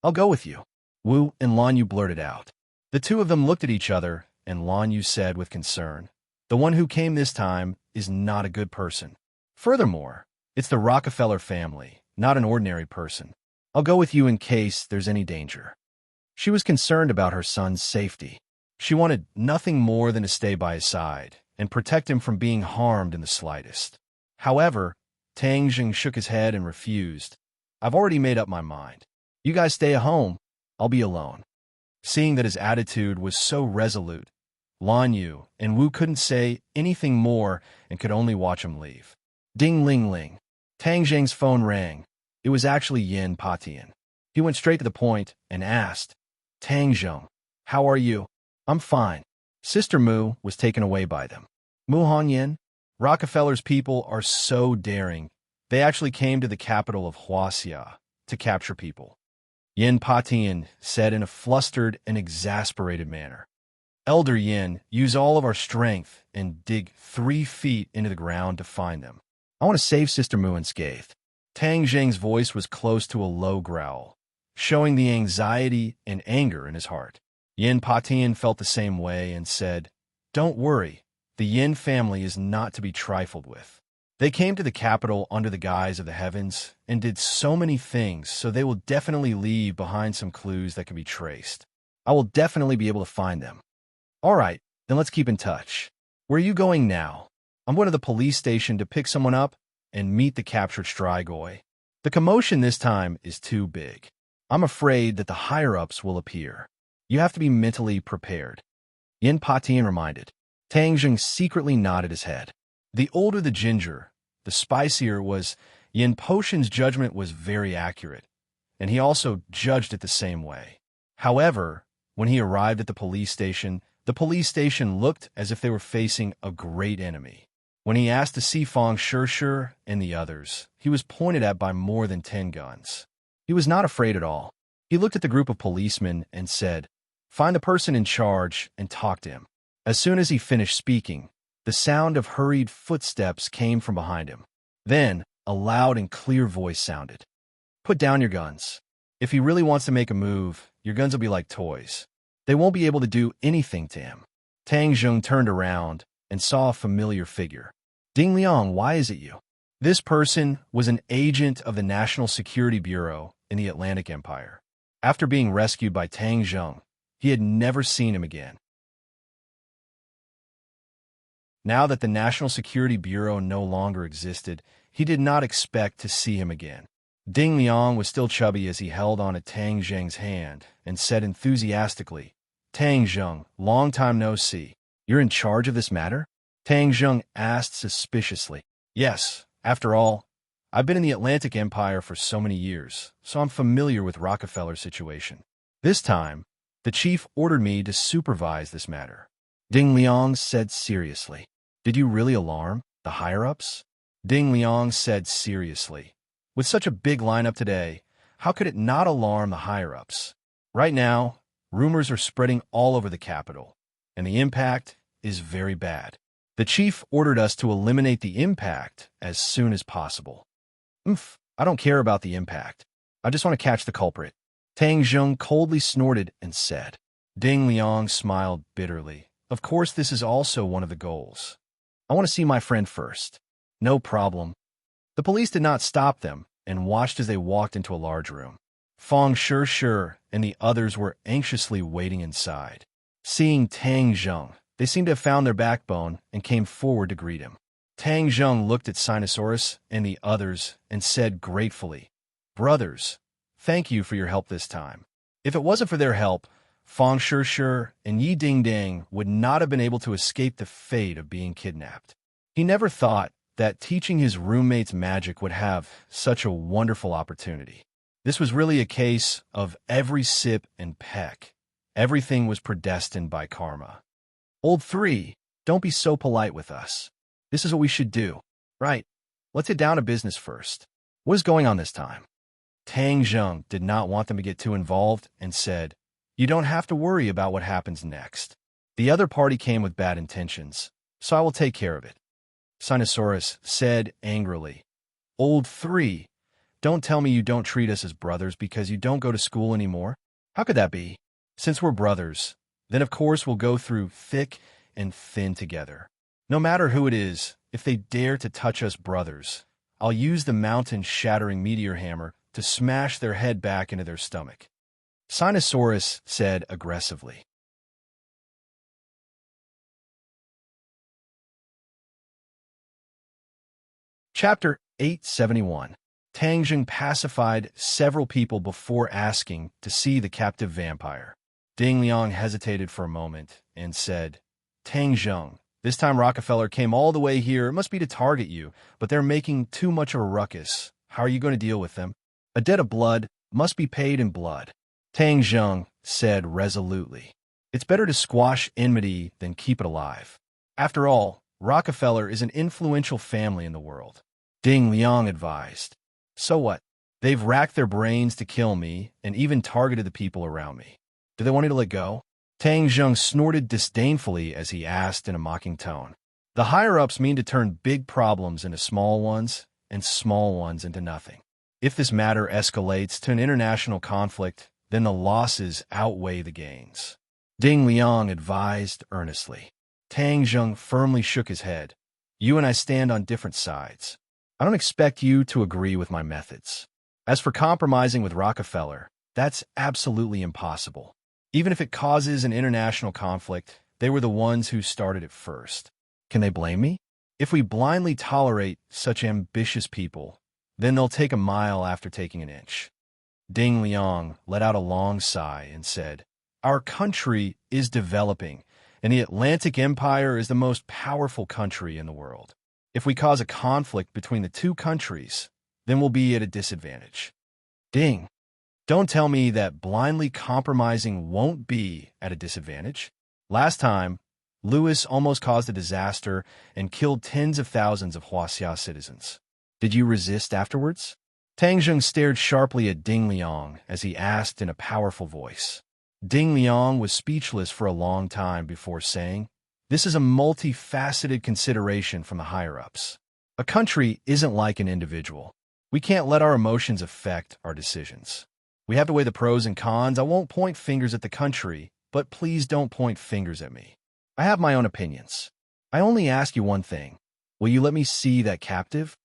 I'll go with you. Wu and Lan Yu blurted out. The two of them looked at each other, and Lan Yu said with concern, The one who came this time is not a good person. Furthermore, it's the Rockefeller family, not an ordinary person. I'll go with you in case there's any danger. She was concerned about her son's safety. She wanted nothing more than to stay by his side and protect him from being harmed in the slightest. However, Tang Zheng shook his head and refused. I've already made up my mind. You guys stay at home. I'll be alone. Seeing that his attitude was so resolute, Lan Yu and Wu couldn't say anything more and could only watch him leave. Ding ling ling. Tang Zheng's phone rang. It was actually Yin Patian. He went straight to the point and asked, Tang Zheng, how are you? I'm fine. Sister Mu was taken away by them. Mu Hongyan, Rockefeller's people are so daring. They actually came to the capital of Huaxia to capture people. Yin Patian said in a flustered and exasperated manner. Elder Yin, use all of our strength and dig 3 feet into the ground to find them. I want to save Sister Mu unscathed. Tang Zheng's voice was close to a low growl, showing the anxiety and anger in his heart. Yin Patian felt the same way and said, Don't worry, the Yin family is not to be trifled with. They came to the capital under the guise of the heavens and did so many things, so they will definitely leave behind some clues that can be traced. I will definitely be able to find them. All right, then let's keep in touch. Where are you going now? I'm going to the police station to pick someone up and meet the captured Strigoi. The commotion this time is too big. I'm afraid that the higher-ups will appear. You have to be mentally prepared. Yin Patian reminded. Tang Jing secretly nodded his head. The older the ginger, the spicier was. Yin Potion's judgment was very accurate, and he also judged it the same way. However, when he arrived at the police station looked as if they were facing a great enemy. When he asked to see Fang Shishir and the others, he was pointed at by more than 10 guns. He was not afraid at all. He looked at the group of policemen and said, "Find the person in charge and talk to him." As soon as he finished speaking, the sound of hurried footsteps came from behind him. Then, a loud and clear voice sounded. "Put down your guns. If he really wants to make a move, your guns will be like toys. They won't be able to do anything to him." Tang Jing turned around and saw a familiar figure. "Ding Liang, why is it you?" This person was an agent of the National Security Bureau in the Atlantic Empire. After being rescued by Tang Jing, he had never seen him again. Now that the National Security Bureau no longer existed, he did not expect to see him again. Ding Liang was still chubby as he held on to Tang Jing's hand and said enthusiastically, "Tang Jing, long time no see. You're in charge of this matter?" Tang Jing asked suspiciously. "Yes, after all, I've been in the Atlantic Empire for so many years, so I'm familiar with Rockefeller's situation. This time, the chief ordered me to supervise this matter." Ding Liang said seriously. "Did you really alarm the higher-ups?" Ding Liang said seriously. "With such a big lineup today, how could it not alarm the higher-ups? Right now, rumors are spreading all over the capital, and the impact is very bad. The chief ordered us to eliminate the impact as soon as possible." I don't care about the impact. I just want to catch the culprit." Tang Jing coldly snorted and said. Ding Liang smiled bitterly. "Of course, this is also one of the goals. I want to see my friend first." "No problem." The police did not stop them and watched as they walked into a large room. Fang Shishir and the others were anxiously waiting inside. Seeing Tang Jing, they seemed to have found their backbone and came forward to greet him. Tang Jing looked at Sinosaurus and the others and said gratefully, "Brothers, thank you for your help this time. If it wasn't for their help, Fang Shishir and Yi Ding would not have been able to escape the fate of being kidnapped." He never thought that teaching his roommates magic would have such a wonderful opportunity. This was really a case of every sip and peck. Everything was predestined by karma. "Old 3, don't be so polite with us. This is what we should do. Right, let's get down to business first. What is going on this time?" Tang Jing did not want them to get too involved and said, "You don't have to worry about what happens next. The other party came with bad intentions, so I will take care of it." Sinosaurus said angrily, "Old 3, don't tell me you don't treat us as brothers because you don't go to school anymore. How could that be? Since we're brothers, then of course we'll go through thick and thin together. No matter who it is, if they dare to touch us brothers, I'll use the mountain-shattering meteor hammer to smash their head back into their stomach." Sinosaurus said aggressively. Chapter 871. Tang Jing pacified several people before asking to see the captive vampire. Ding Liang hesitated for a moment and said, "Tang Jing, this time Rockefeller came all the way here. It must be to target you, but they're making too much of a ruckus. How are you going to deal with them? A debt of blood must be paid in blood." Tang Jing said resolutely, "It's better to squash enmity than keep it alive. After all, Rockefeller is an influential family in the world." Ding Liang advised. "So what? They've racked their brains to kill me and even targeted the people around me. Do they want me to let go?" Tang Jing snorted disdainfully as he asked in a mocking tone. "The higher-ups mean to turn big problems into small ones and small ones into nothing. If this matter escalates to an international conflict, then the losses outweigh the gains." Ding Liang advised earnestly. Tang Jing firmly shook his head. "You and I stand on different sides. I don't expect you to agree with my methods. As for compromising with Rockefeller, that's absolutely impossible. Even if it causes an international conflict, they were the ones who started it first. Can they blame me? If we blindly tolerate such ambitious people, then they'll take a mile after taking an inch." Ding Liang let out a long sigh and said, "Our country is developing, and the Atlantic Empire is the most powerful country in the world. If we cause a conflict between the two countries, then we'll be at a disadvantage. Ding! Don't tell me that blindly compromising won't be at a disadvantage. Last time, Lewis almost caused a disaster and killed tens of thousands of Huaxia citizens. Did you resist afterwards? Tang Zheng stared sharply at Ding Liang as he asked in a powerful voice. Ding Liang was speechless for a long time before saying, "This is a multifaceted consideration from the higher-ups. A country isn't like an individual. We can't let our emotions affect our decisions. We have to weigh the pros and cons. I won't point fingers at the country, but please don't point fingers at me. I have my own opinions. I only ask you one thing. Will you let me see that captive?"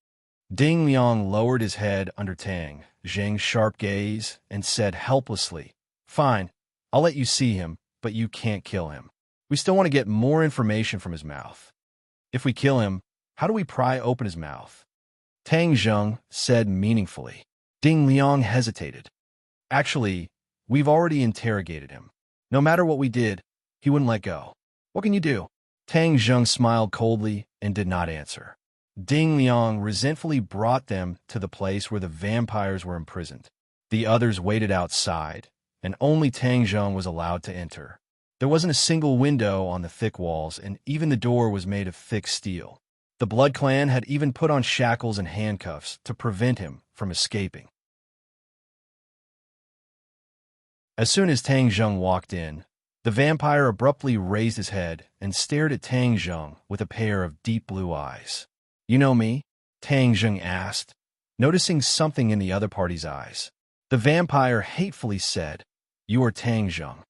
Ding Liang lowered his head under Tang Zheng's sharp gaze and said helplessly, "Fine, I'll let you see him, but you can't kill him. We still want to get more information from his mouth. If we kill him, how do we pry open his mouth?" Tang Zheng said meaningfully. Ding Liang hesitated. "Actually, we've already interrogated him. No matter what we did, he wouldn't let go. What can you do?" Tang Zheng smiled coldly and did not answer. Ding Liang resentfully brought them to the place where the vampires were imprisoned. The others waited outside, and only Tang Zheng was allowed to enter. There wasn't a single window on the thick walls, and even the door was made of thick steel. The Blood Clan had even put on shackles and handcuffs to prevent him from escaping. As soon as Tang Zheng walked in, the vampire abruptly raised his head and stared at Tang Zheng with a pair of deep blue eyes. "You know me?" Tang Zheng asked, noticing something in the other party's eyes. The vampire hatefully said, "You are Tang Zheng.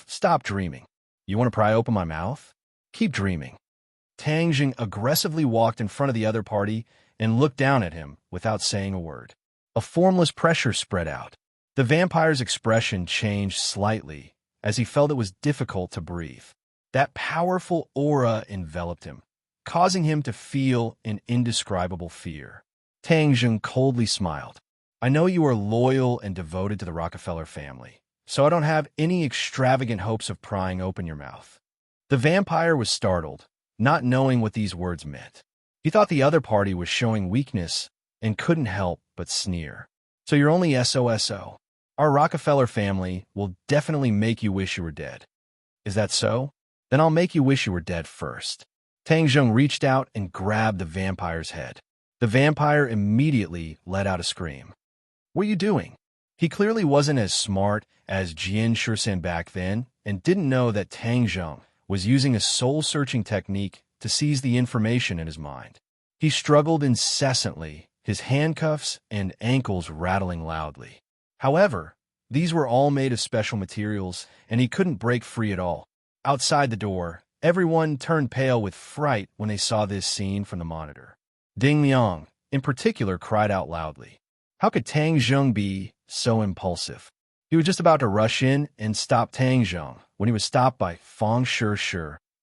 Stop dreaming. You want to pry open my mouth? Keep dreaming." Tang Zheng aggressively walked in front of the other party and looked down at him without saying a word. A formless pressure spread out. The vampire's expression changed slightly as he felt it was difficult to breathe. That powerful aura enveloped him, causing him to feel an indescribable fear. Tang Zheng coldly smiled. "I know you are loyal and devoted to the Rockefeller family, so I don't have any extravagant hopes of prying open your mouth." The vampire was startled, not knowing what these words meant. He thought the other party was showing weakness and couldn't help but sneer. "So you're only SOSO. Our Rockefeller family will definitely make you wish you were dead. Is that so? Then I'll make you wish you were dead first." Tang Zheng reached out and grabbed the vampire's head. The vampire immediately let out a scream. "What are you doing?" He clearly wasn't as smart as Jian Shursen back then and didn't know that Tang Zheng was using a soul-searching technique to seize the information in his mind. He struggled incessantly, his handcuffs and ankles rattling loudly. However, these were all made of special materials, and he couldn't break free at all. Outside the door, everyone turned pale with fright when they saw this scene from the monitor. Ding Liang, in particular, cried out loudly. How could Tang Zheng be so impulsive? He was just about to rush in and stop Tang Zheng when he was stopped by Fang Shi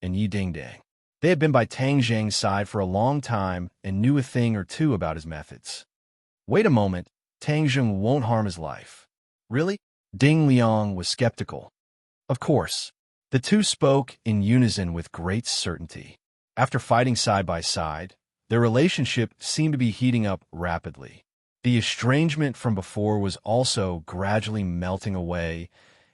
and Yi Dingdang. They had been by Tang Zheng's side for a long time and knew a thing or two about his methods. "Wait a moment, Tang Zheng won't harm his life." "Really?" Ding Liang was skeptical. Of course. The two spoke in unison with great certainty. After fighting side by side, their relationship seemed to be heating up rapidly. The estrangement from before was also gradually melting away,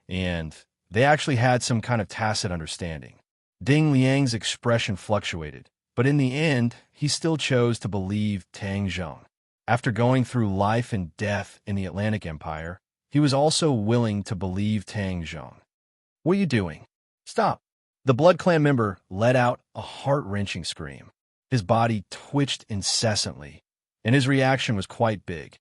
and they actually had some kind of tacit understanding. Ding Liang's expression fluctuated, but in the end, he still chose to believe Tang Zheng. After going through life and death in the Atlantic Empire, he was also willing to believe Tang Zheng. "What are you doing? Stop!" The Blood Clan member let out a heart-wrenching scream. His body twitched incessantly, and his reaction was quite big.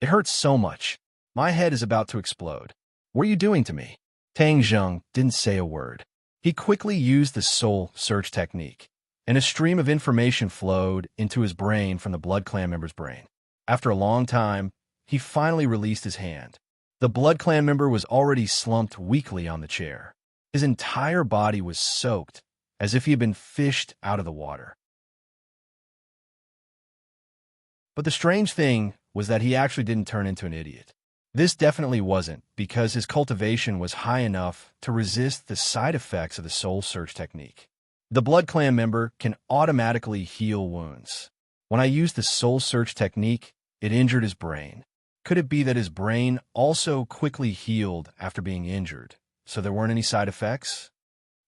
"It hurts so much. My head is about to explode. What are you doing to me?" Tang Zheng didn't say a word. He quickly used the soul search technique, and a stream of information flowed into his brain from the Blood Clan member's brain. After a long time, he finally released his hand. The Blood Clan member was already slumped weakly on the chair. His entire body was soaked, as if he had been fished out of the water. But the strange thing was that he actually didn't turn into an idiot. This definitely wasn't, because his cultivation was high enough to resist the side effects of the soul search technique. The Blood Clan member can automatically heal wounds. When I used the soul search technique, it injured his brain. Could it be that his brain also quickly healed after being injured, so there weren't any side effects?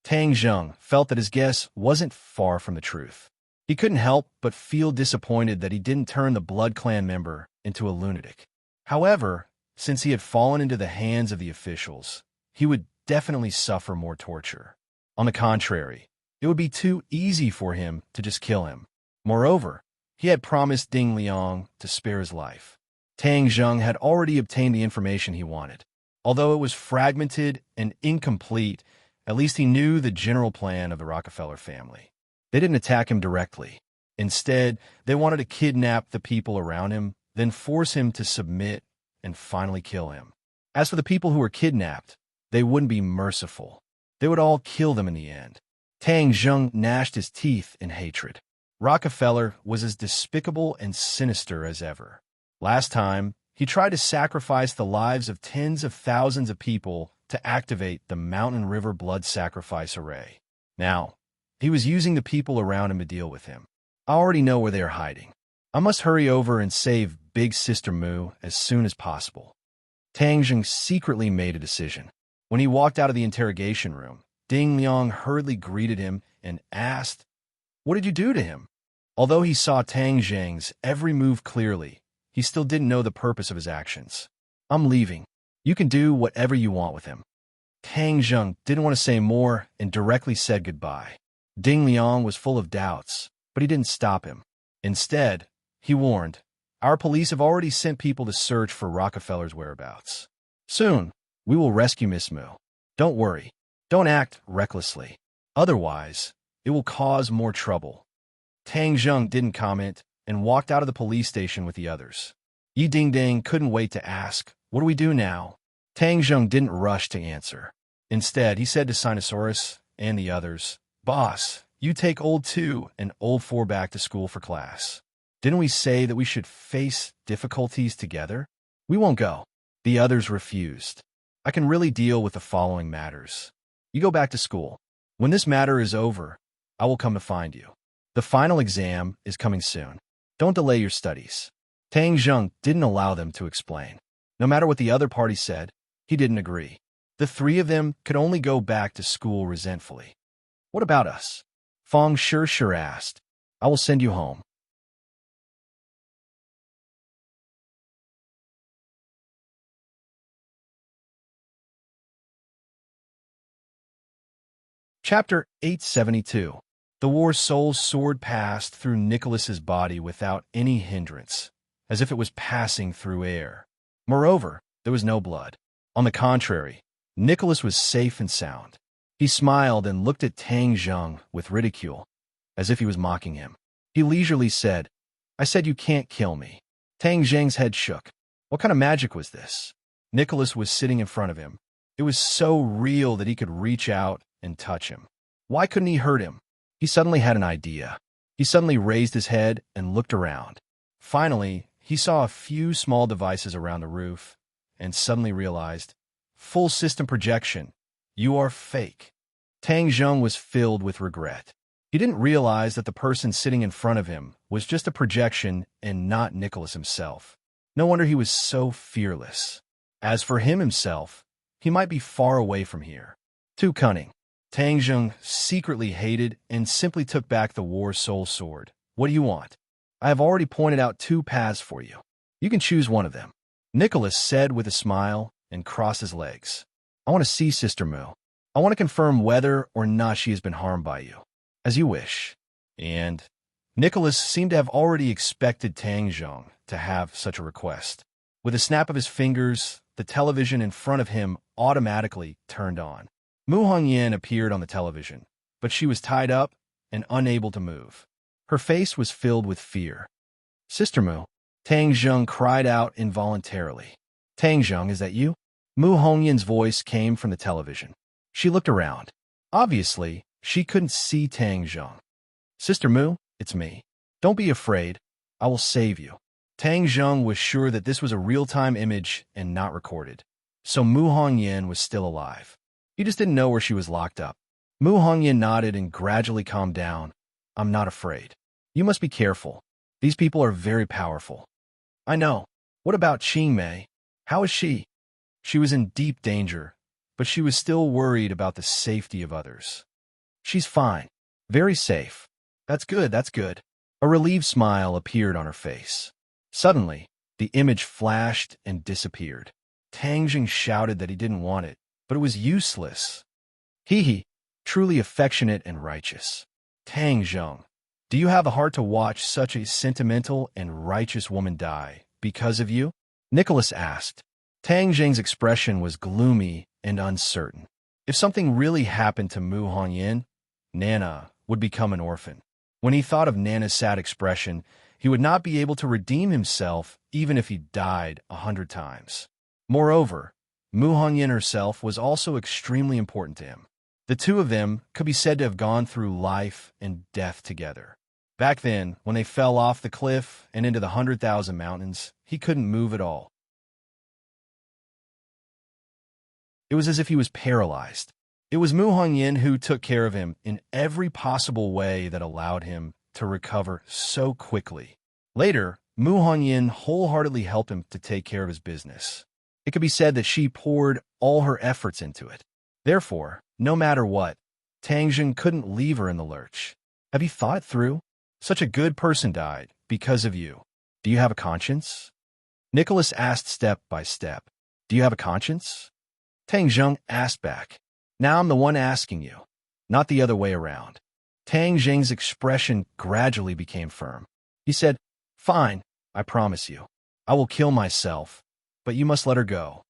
Tang Zheng felt that his guess wasn't far from the truth. He couldn't help but feel disappointed that he didn't turn the Blood Clan member into a lunatic. However, since he had fallen into the hands of the officials, he would definitely suffer more torture. On the contrary, it would be too easy for him to just kill him. Moreover, he had promised Ding Liang to spare his life. Tang Zheng had already obtained the information he wanted. Although it was fragmented and incomplete, at least he knew the general plan of the Rockefeller family. They didn't attack him directly. Instead, they wanted to kidnap the people around him, then force him to submit and finally kill him. As for the people who were kidnapped, they wouldn't be merciful. They would all kill them in the end. Tang Zheng gnashed his teeth in hatred. Rockefeller was as despicable and sinister as ever. Last time, he tried to sacrifice the lives of tens of thousands of people to activate the Mountain River Blood Sacrifice Array. Now, he was using the people around him to deal with him. I already know where they are hiding. I must hurry over and save Big Sister Mu as soon as possible. Tang Zheng secretly made a decision. When he walked out of the interrogation room, Ding Liang hurriedly greeted him and asked, "What did you do to him?" Although he saw Tang Zheng's every move clearly, he still didn't know the purpose of his actions. "I'm leaving. You can do whatever you want with him." Tang Zheng didn't want to say more and directly said goodbye. Ding Liang was full of doubts, but he didn't stop him. Instead, he warned, "Our police have already sent people to search for Rockefeller's whereabouts. Soon, we will rescue Miss Mu. Don't worry. Don't act recklessly. Otherwise, it will cause more trouble." Tang Zheng didn't comment and walked out of the police station with the others. Yi Dingding couldn't wait to ask, "What do we do now?" Tang Zheng didn't rush to answer. Instead, he said to Sinosaurus and the others, "Boss, you take Old 2 and Old 4 back to school for class. Didn't we say that we should face difficulties together? We won't go." The others refused. "I can really deal with the following matters. You go back to school. When this matter is over, I will come to find you. The final exam is coming soon. Don't delay your studies." Tang Zheng didn't allow them to explain. No matter what the other party said, he didn't agree. The three of them could only go back to school resentfully. "What about us?" Fong Sure asked. "I will send you home." Chapter 872. The War Soul's sword passed through Nicholas's body without any hindrance, as if it was passing through air. Moreover, there was no blood. On the contrary, Nicholas was safe and sound. He smiled and looked at Tang Zheng with ridicule, as if he was mocking him. He leisurely said, "I said you can't kill me." Tang Zheng's head shook. What kind of magic was this? Nicholas was sitting in front of him. It was so real that he could reach out and touch him. Why couldn't he hurt him? He suddenly had an idea. He suddenly raised his head and looked around. Finally, he saw a few small devices around the roof and suddenly realized, "Full system projection. You are fake." Tang Zheng was filled with regret. He didn't realize that the person sitting in front of him was just a projection and not Nicholas himself. No wonder he was so fearless. As for him himself, he might be far away from here. Too cunning. Tang Zheng secretly hated and simply took back the War Soul Sword. "What do you want?" "I have already pointed out 2 paths for you. You can choose one of them," Nicholas said with a smile and crossed his legs. "I want to see Sister Mu. I want to confirm whether or not she has been harmed by you." "As you wish." And Nicholas seemed to have already expected Tang Zheng to have such a request. With a snap of his fingers, the television in front of him automatically turned on. Mu Hongyan appeared on the television, but she was tied up and unable to move. Her face was filled with fear. "Sister Mu," Tang Zheng cried out involuntarily. "Tang Zheng, is that you?" Mu Hongyan's voice came from the television. She looked around. Obviously, she couldn't see Tang Zheng. "Sister Mu, it's me. Don't be afraid. I will save you." Tang Zheng was sure that this was a real-time image and not recorded. So Mu Hongyan was still alive. He just didn't know where she was locked up. Mu Hongyan nodded and gradually calmed down. I'm not afraid. You must be careful. These people are very powerful. I know. What about Qing Mei? How is she? She was in deep danger, but she was still worried about the safety of others. She's fine. Very safe. That's good, that's good. A relieved smile appeared on her face. Suddenly, the image flashed and disappeared. Tang Jing shouted that he didn't want it, but it was useless. Hee, truly affectionate and righteous. Tang Zheng, do you have a heart to watch such a sentimental and righteous woman die because of you? Nicholas asked. Tang Jing's expression was gloomy and uncertain. If something really happened to Mu Hongyan, Nana would become an orphan. When he thought of Nana's sad expression, he would not be able to redeem himself even if he died 100 times. Moreover, Mu Hongyan herself was also extremely important to him. The two of them could be said to have gone through life and death together. Back then, when they fell off the cliff and into the 100,000 mountains, he couldn't move at all. It was as if he was paralyzed. It was Mu Hongyan who took care of him in every possible way that allowed him to recover so quickly. Later, Mu Hongyan wholeheartedly helped him to take care of his business. It could be said that she poured all her efforts into it. Therefore, no matter what, Tang Jing couldn't leave her in the lurch. Have you thought it through? Such a good person died because of you. Do you have a conscience? Nicholas asked step by step. Do you have a conscience? Tang Jing asked back. Now I'm the one asking you, not the other way around. Tang Jing's expression gradually became firm. He said, Fine, I promise you. I will kill myself, but you must let her go.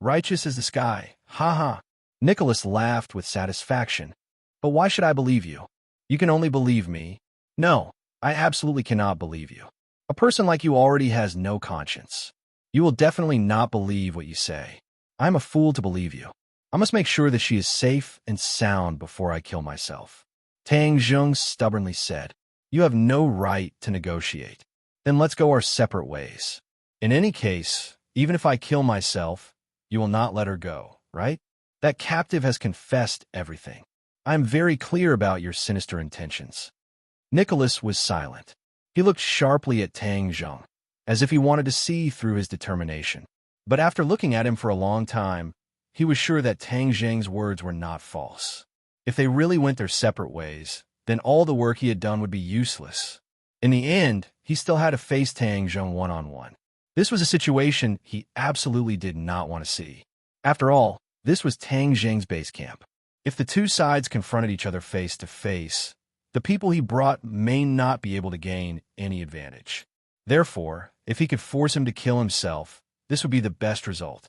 Righteous as the sky, ha ha. Nicholas laughed with satisfaction. But why should I believe you? You can only believe me. No, I absolutely cannot believe you. A person like you already has no conscience. You will definitely not believe what you say. I am a fool to believe you. I must make sure that she is safe and sound before I kill myself. Tang Jing stubbornly said, You have no right to negotiate. Then let's go our separate ways. In any case, even if I kill myself, you will not let her go, right? That captive has confessed everything. I am very clear about your sinister intentions. Nicholas was silent. He looked sharply at Tang Jing, as if he wanted to see through his determination. But after looking at him for a long time, he was sure that Tang Jing's words were not false. If they really went their separate ways, then all the work he had done would be useless. In the end, he still had to face Tang Jing one-on-one. This was a situation he absolutely did not want to see. After all, this was Tang Jing's base camp. If the two sides confronted each other face to face, the people he brought may not be able to gain any advantage. Therefore, if he could force him to kill himself, this would be the best result.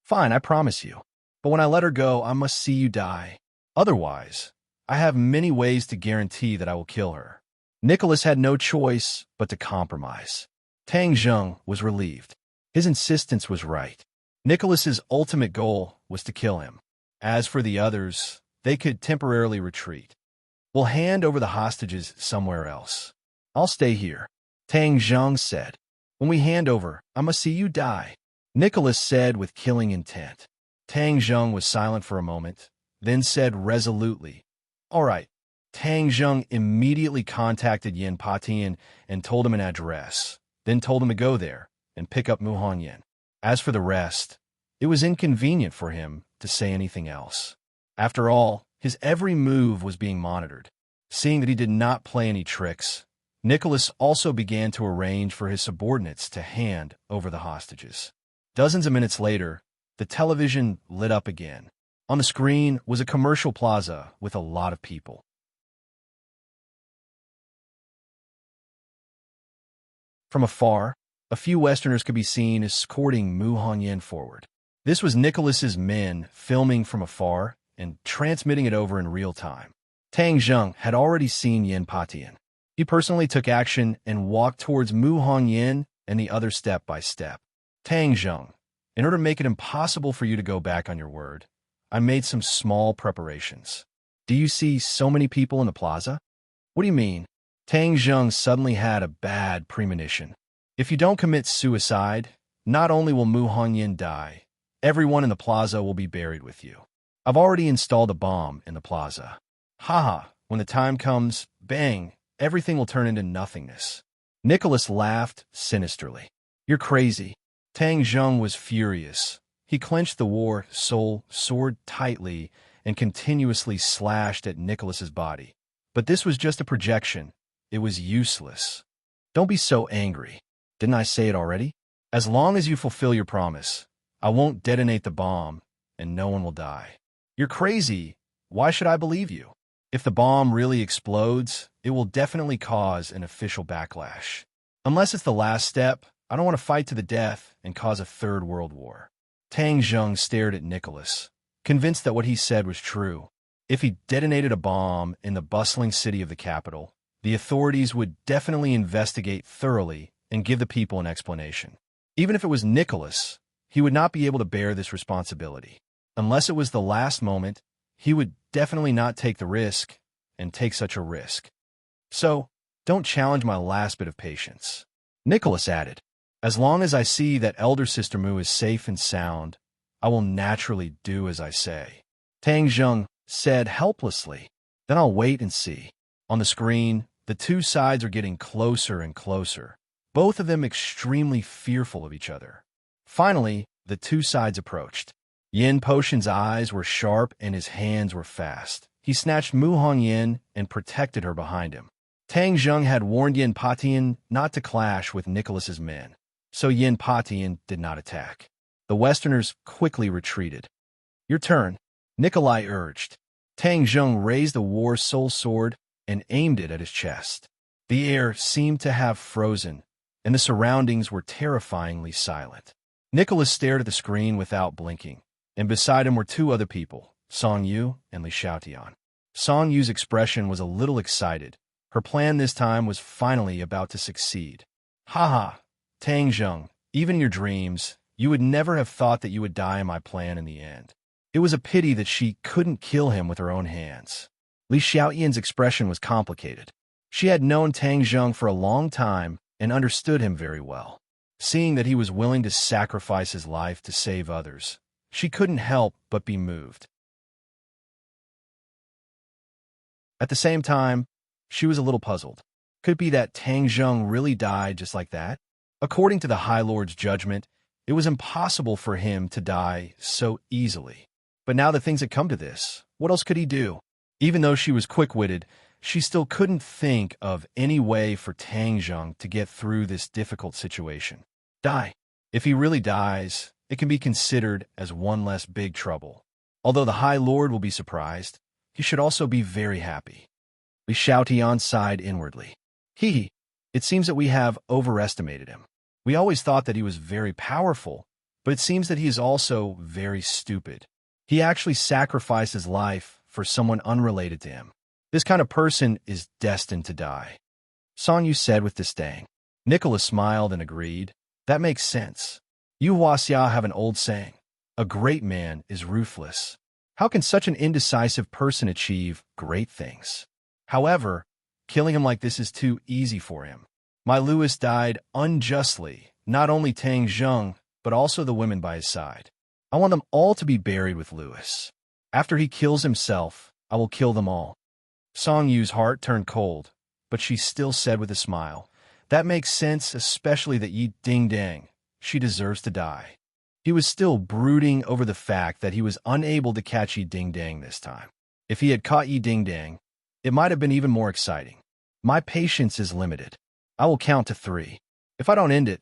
Fine, I promise you. But when I let her go, I must see you die. Otherwise, I have many ways to guarantee that I will kill her. Nicholas had no choice but to compromise. Tang Jing was relieved. His insistence was right. Nicholas's ultimate goal was to kill him. As for the others, they could temporarily retreat. We'll hand over the hostages somewhere else. I'll stay here, Tang Jing said. When we hand over, I must see you die, Nicholas said with killing intent. Tang Jing was silent for a moment, then said resolutely, All right. Tang Jing immediately contacted Yin Patian and told him an address, then told him to go there and pick up Mu Hongyan. As for the rest, it was inconvenient for him to say anything else. After all, his every move was being monitored. Seeing that he did not play any tricks, Nicholas also began to arrange for his subordinates to hand over the hostages. Dozens of minutes later, the television lit up again. On the screen was a commercial plaza with a lot of people. From afar, a few Westerners could be seen escorting Mu Hongyan forward. This was Nicholas's men filming from afar and transmitting it over in real time. Tang Jing had already seen Yin Patian. He personally took action and walked towards Mu Hongyan and the other step by step. Tang Jing, in order to make it impossible for you to go back on your word, I made some small preparations. Do you see so many people in the plaza? What do you mean? Tang Jing suddenly had a bad premonition. If you don't commit suicide, not only will Mu Hongyan die, everyone in the plaza will be buried with you. I've already installed a bomb in the plaza. Haha, when the time comes, bang, everything will turn into nothingness. Nicholas laughed sinisterly. You're crazy. Tang Zheng was furious. He clenched the war soul sword tightly and continuously slashed at Nicholas's body. But this was just a projection. It was useless. Don't be so angry. Didn't I say it already? As long as you fulfill your promise, I won't detonate the bomb, and no one will die. You're crazy. Why should I believe you? If the bomb really explodes, it will definitely cause an official backlash. Unless it's the last step, I don't want to fight to the death and cause a third world war. Tang Zheng stared at Nicholas, convinced that what he said was true. If he detonated a bomb in the bustling city of the capital, the authorities would definitely investigate thoroughly and give the people an explanation. Even if it was Nicholas, he would not be able to bear this responsibility. Unless it was the last moment, he would definitely not take the risk and take such a risk. So, don't challenge my last bit of patience. Nicholas added, as long as I see that elder sister Mu is safe and sound, I will naturally do as I say. Tang Zheng said helplessly, then I'll wait and see. On the screen, the two sides are getting closer and closer, both of them extremely fearful of each other. Finally, the two sides approached. Yin Potion's eyes were sharp and his hands were fast. He snatched Mu Hongyan and protected her behind him. Tang Zheng had warned Yin Patian not to clash with Nicholas's men, so Yin Patian did not attack. The Westerners quickly retreated. Your turn, Nikolai urged. Tang Zheng raised a war soul sword and aimed it at his chest. The air seemed to have frozen, and the surroundings were terrifyingly silent. Nicholas stared at the screen without blinking, and beside him were two other people, Song Yu and Li Xiaotian. Song Yu's expression was a little excited. Her plan this time was finally about to succeed. Haha, Tang Zheng, even in your dreams, you would never have thought that you would die in my plan in the end. It was a pity that she couldn't kill him with her own hands. Li Xiaotian's expression was complicated. She had known Tang Zheng for a long time and understood him very well. Seeing that he was willing to sacrifice his life to save others, she couldn't help but be moved. At the same time, she was a little puzzled. Could it be that Tang Zheng really died just like that? According to the High Lord's judgment, it was impossible for him to die so easily. But now that things had come to this, what else could he do? Even though she was quick-witted, she still couldn't think of any way for Tang Zheng to get through this difficult situation. Die. If he really dies, it can be considered as one less big trouble. Although the High Lord will be surprised, he should also be very happy. Li Xiaotian sighed inwardly. It seems that we have overestimated him. We always thought that he was very powerful, but it seems that he is also very stupid. He actually sacrificed his life for someone unrelated to him. This kind of person is destined to die. Song Yu said with disdain. Nicholas smiled and agreed. That makes sense. You Huaxia have an old saying. A great man is ruthless. How can such an indecisive person achieve great things? However, killing him like this is too easy for him. My Louis died unjustly, not only Tang Zheng, but also the women by his side. I want them all to be buried with Louis. After he kills himself, I will kill them all. Song Yu's heart turned cold, but she still said with a smile, that makes sense, especially that Yi Ding Dang. She deserves to die. He was still brooding over the fact that he was unable to catch Yi Ding Dang this time. If he had caught Yi Ding Dang, it might have been even more exciting. My patience is limited. I will count to 3. If I don't end it,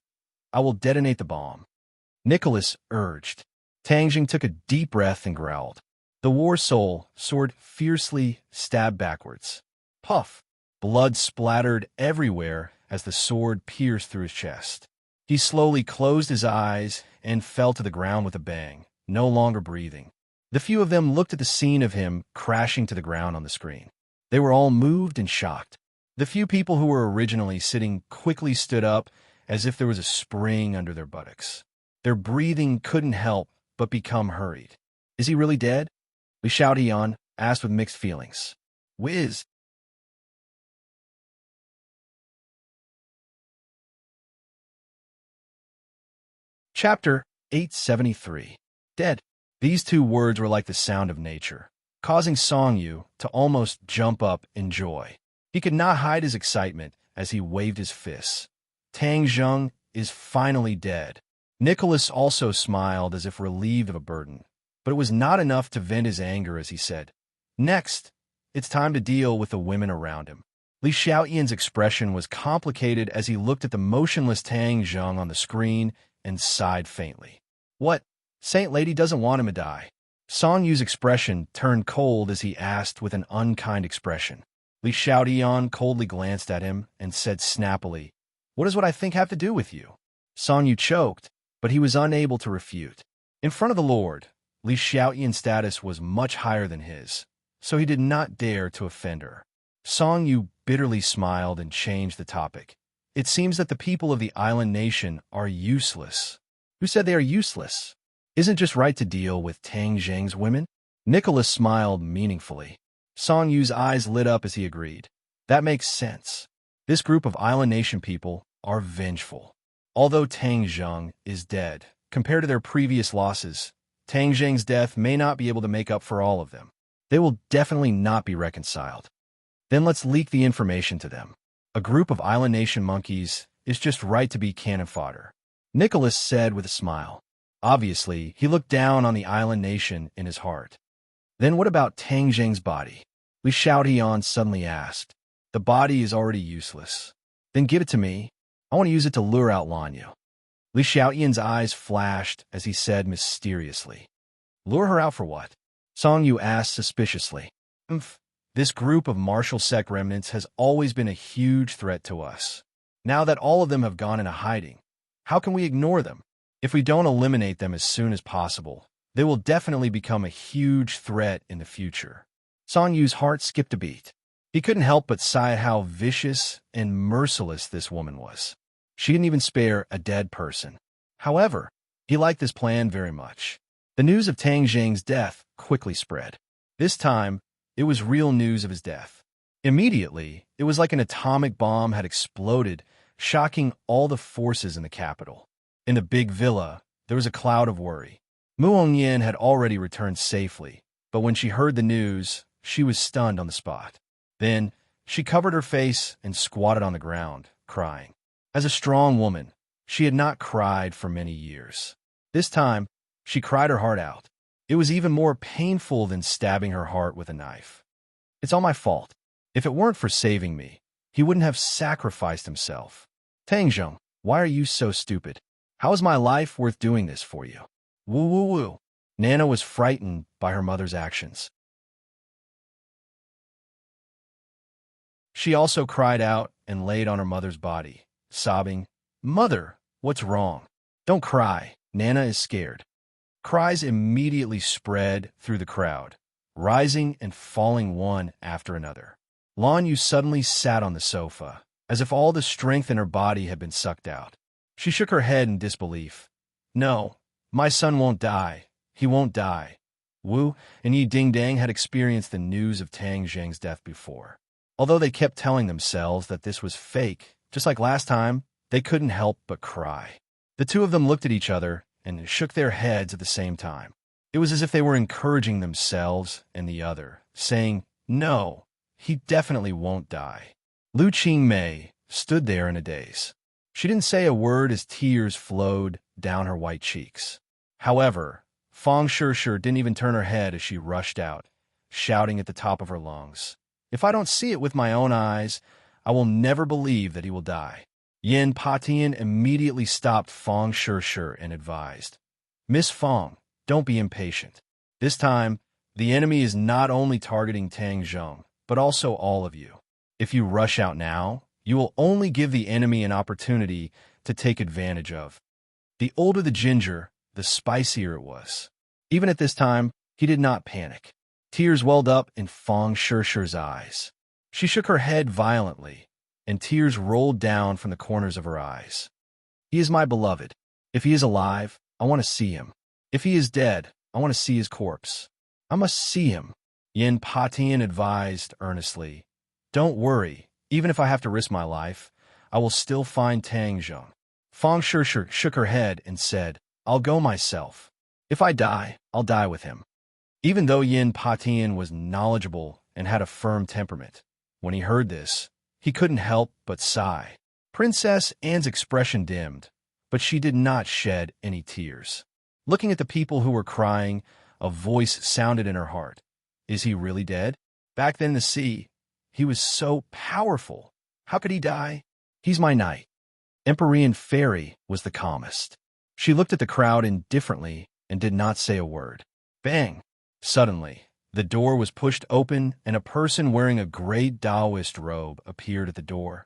I will detonate the bomb. Nicholas urged. Tang Zheng took a deep breath and growled. The war soul sword fiercely stabbed backwards. Puff! Blood splattered everywhere as the sword pierced through his chest. He slowly closed his eyes and fell to the ground with a bang, no longer breathing. The few of them looked at the scene of him crashing to the ground on the screen. They were all moved and shocked. The few people who were originally sitting quickly stood up as if there was a spring under their buttocks. Their breathing couldn't help but become hurried. Is he really dead? Li Xiaotian asked with mixed feelings. Whiz! Chapter 873. Dead. These two words were like the sound of nature, causing Song Yu to almost jump up in joy. He could not hide his excitement as he waved his fists. Tang Zheng is finally dead. Nicholas also smiled as if relieved of a burden, but it was not enough to vent his anger as he said, "Next, it's time to deal with the women around him." Li Xiaoyan's expression was complicated as he looked at the motionless Tang Zheng on the screen and sighed faintly. What? Saint Lady doesn't want him to die. Song Yu's expression turned cold as he asked with an unkind expression. Li Xiaoyan coldly glanced at him and said snappily, "What does what I think have to do with you?" Song Yu choked, but he was unable to refute. In front of the Lord, Li Xiaoyan's status was much higher than his, so he did not dare to offend her. Song Yu bitterly smiled and changed the topic. It seems that the people of the island nation are useless. Who said they are useless? Isn't it just right to deal with Tang Zheng's women? Nicholas smiled meaningfully. Song Yu's eyes lit up as he agreed. That makes sense. This group of island nation people are vengeful. Although Tang Zheng is dead, compared to their previous losses, Tang Zheng's death may not be able to make up for all of them. They will definitely not be reconciled. Then let's leak the information to them. A group of island nation monkeys is just right to be cannon fodder, Nicholas said with a smile. Obviously, he looked down on the island nation in his heart. Then what about Tang Zheng's body? Li Xiaoyan suddenly asked. The body is already useless. Then give it to me. I want to use it to lure out Lanyu. Li Xiaoyan's eyes flashed as he said mysteriously. Lure her out for what? Song Yu asked suspiciously. This group of martial sect remnants has always been a huge threat to us. Now that all of them have gone into hiding, how can we ignore them? If we don't eliminate them as soon as possible, they will definitely become a huge threat in the future. Song Yu's heart skipped a beat. He couldn't help but sigh at how vicious and merciless this woman was. She didn't even spare a dead person. However, he liked this plan very much. The news of Tang Zheng's death quickly spread. This time, it was real news of his death. Immediately, it was like an atomic bomb had exploded, shocking all the forces in the capital. In the big villa, there was a cloud of worry. Muong Yin had already returned safely, but when she heard the news, she was stunned on the spot. Then, she covered her face and squatted on the ground, crying. As a strong woman, she had not cried for many years. This time, she cried her heart out. It was even more painful than stabbing her heart with a knife. It's all my fault. If it weren't for saving me, he wouldn't have sacrificed himself. Tang Zheng, why are you so stupid? How is my life worth doing this for you? Woo woo woo. Nana was frightened by her mother's actions. She also cried out and laid on her mother's body, sobbing, "Mother, what's wrong? Don't cry. Nana is scared." Cries immediately spread through the crowd, rising and falling one after another. Lanyu suddenly sat on the sofa, as if all the strength in her body had been sucked out. She shook her head in disbelief. "No, my son won't die. He won't die." Wu and Yi Dingdang had experienced the news of Tang Zheng's death before. Although they kept telling themselves that this was fake, just like last time, they couldn't help but cry. The two of them looked at each other and shook their heads at the same time. It was as if they were encouraging themselves and the other, saying, "No, he definitely won't die." Lu Qingmei stood there in a daze. She didn't say a word as tears flowed down her white cheeks. However, Fang Shishir didn't even turn her head as she rushed out, shouting at the top of her lungs, "If I don't see it with my own eyes, I will never believe that he will die." Yin Patian immediately stopped Fang Shishir and advised, "Miss Fang, don't be impatient. This time, the enemy is not only targeting Tang Zheng, but also all of you. If you rush out now, you will only give the enemy an opportunity to take advantage of." The older the ginger, the spicier it was. Even at this time, he did not panic. Tears welled up in Fang Shishir's eyes. She shook her head violently, and tears rolled down from the corners of her eyes. "He is my beloved. If he is alive, I want to see him. If he is dead, I want to see his corpse. I must see him." Yin Patian advised earnestly, "Don't worry. Even if I have to risk my life, I will still find Tang Zheng." Fang Shishir shook her head and said, I'll go myself. If I die, I'll die with him. Even though Yin Patian was knowledgeable and had a firm temperament, when he heard this, he couldn't help but sigh. Princess Anne's expression dimmed, but she did not shed any tears. Looking at the people who were crying, a voice sounded in her heart. Is he really dead? Back then in the sea, he was so powerful. How could he die? He's my knight. Empyrean Fairy was the calmest. She looked at the crowd indifferently and did not say a word. Bang! Suddenly, the door was pushed open and a person wearing a gray Taoist robe appeared at the door.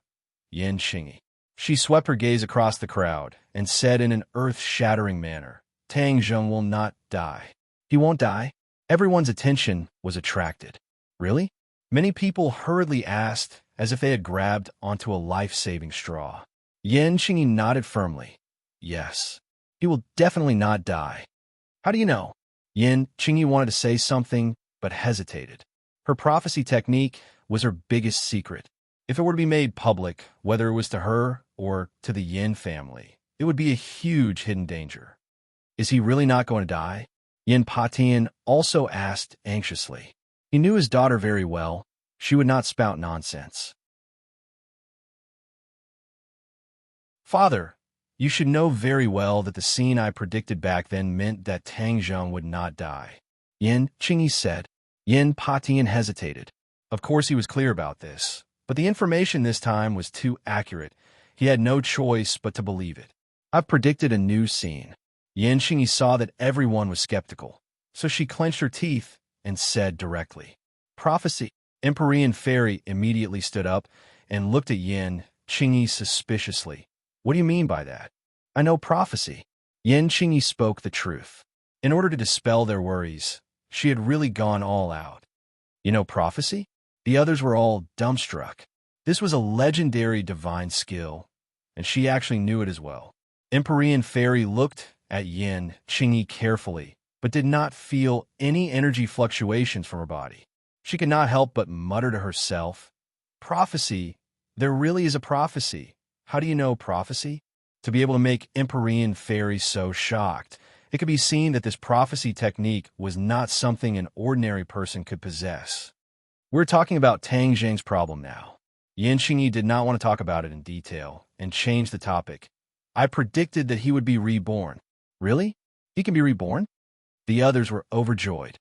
Yin Qingyi. She swept her gaze across the crowd and said in an earth-shattering manner, Tang Zheng will not die. He won't die? Everyone's attention was attracted. Really? Many people hurriedly asked, as if they had grabbed onto a life-saving straw. Yin Qingyi nodded firmly. Yes, he will definitely not die. How do you know? Yin Qingyi wanted to say something, but hesitated. Her prophecy technique was her biggest secret. If it were to be made public, whether it was to her or to the Yin family, it would be a huge hidden danger. Is he really not going to die? Yin Patian also asked anxiously. He knew his daughter very well. She would not spout nonsense. Father, you should know very well that the scene I predicted back then meant that Tang Zheng would not die. Yin Qingyi said. Yin Patian hesitated. Of course he was clear about this, but the information this time was too accurate. He had no choice but to believe it. I've predicted a new scene. Yin Qingyi saw that everyone was skeptical, so she clenched her teeth and said directly, Prophecy. Empyrean Fairy immediately stood up and looked at Yin Qingyi suspiciously. What do you mean by that? I know prophecy. Yin Qingyi spoke the truth. In order to dispel their worries, she had really gone all out. You know prophecy? The others were all dumbstruck. This was a legendary divine skill, and she actually knew it as well. Empyrean Fairy looked at Yin Qingyi carefully, but did not feel any energy fluctuations from her body. She could not help but mutter to herself, Prophecy? There really is a prophecy. How do you know prophecy? To be able to make Empyrean Fairy so shocked, it could be seen that this prophecy technique was not something an ordinary person could possess. We're talking about Tang Zheng's problem now. Yin Qingyi did not want to talk about it in detail and changed the topic. I predicted that he would be reborn. Really? He can be reborn? The others were overjoyed.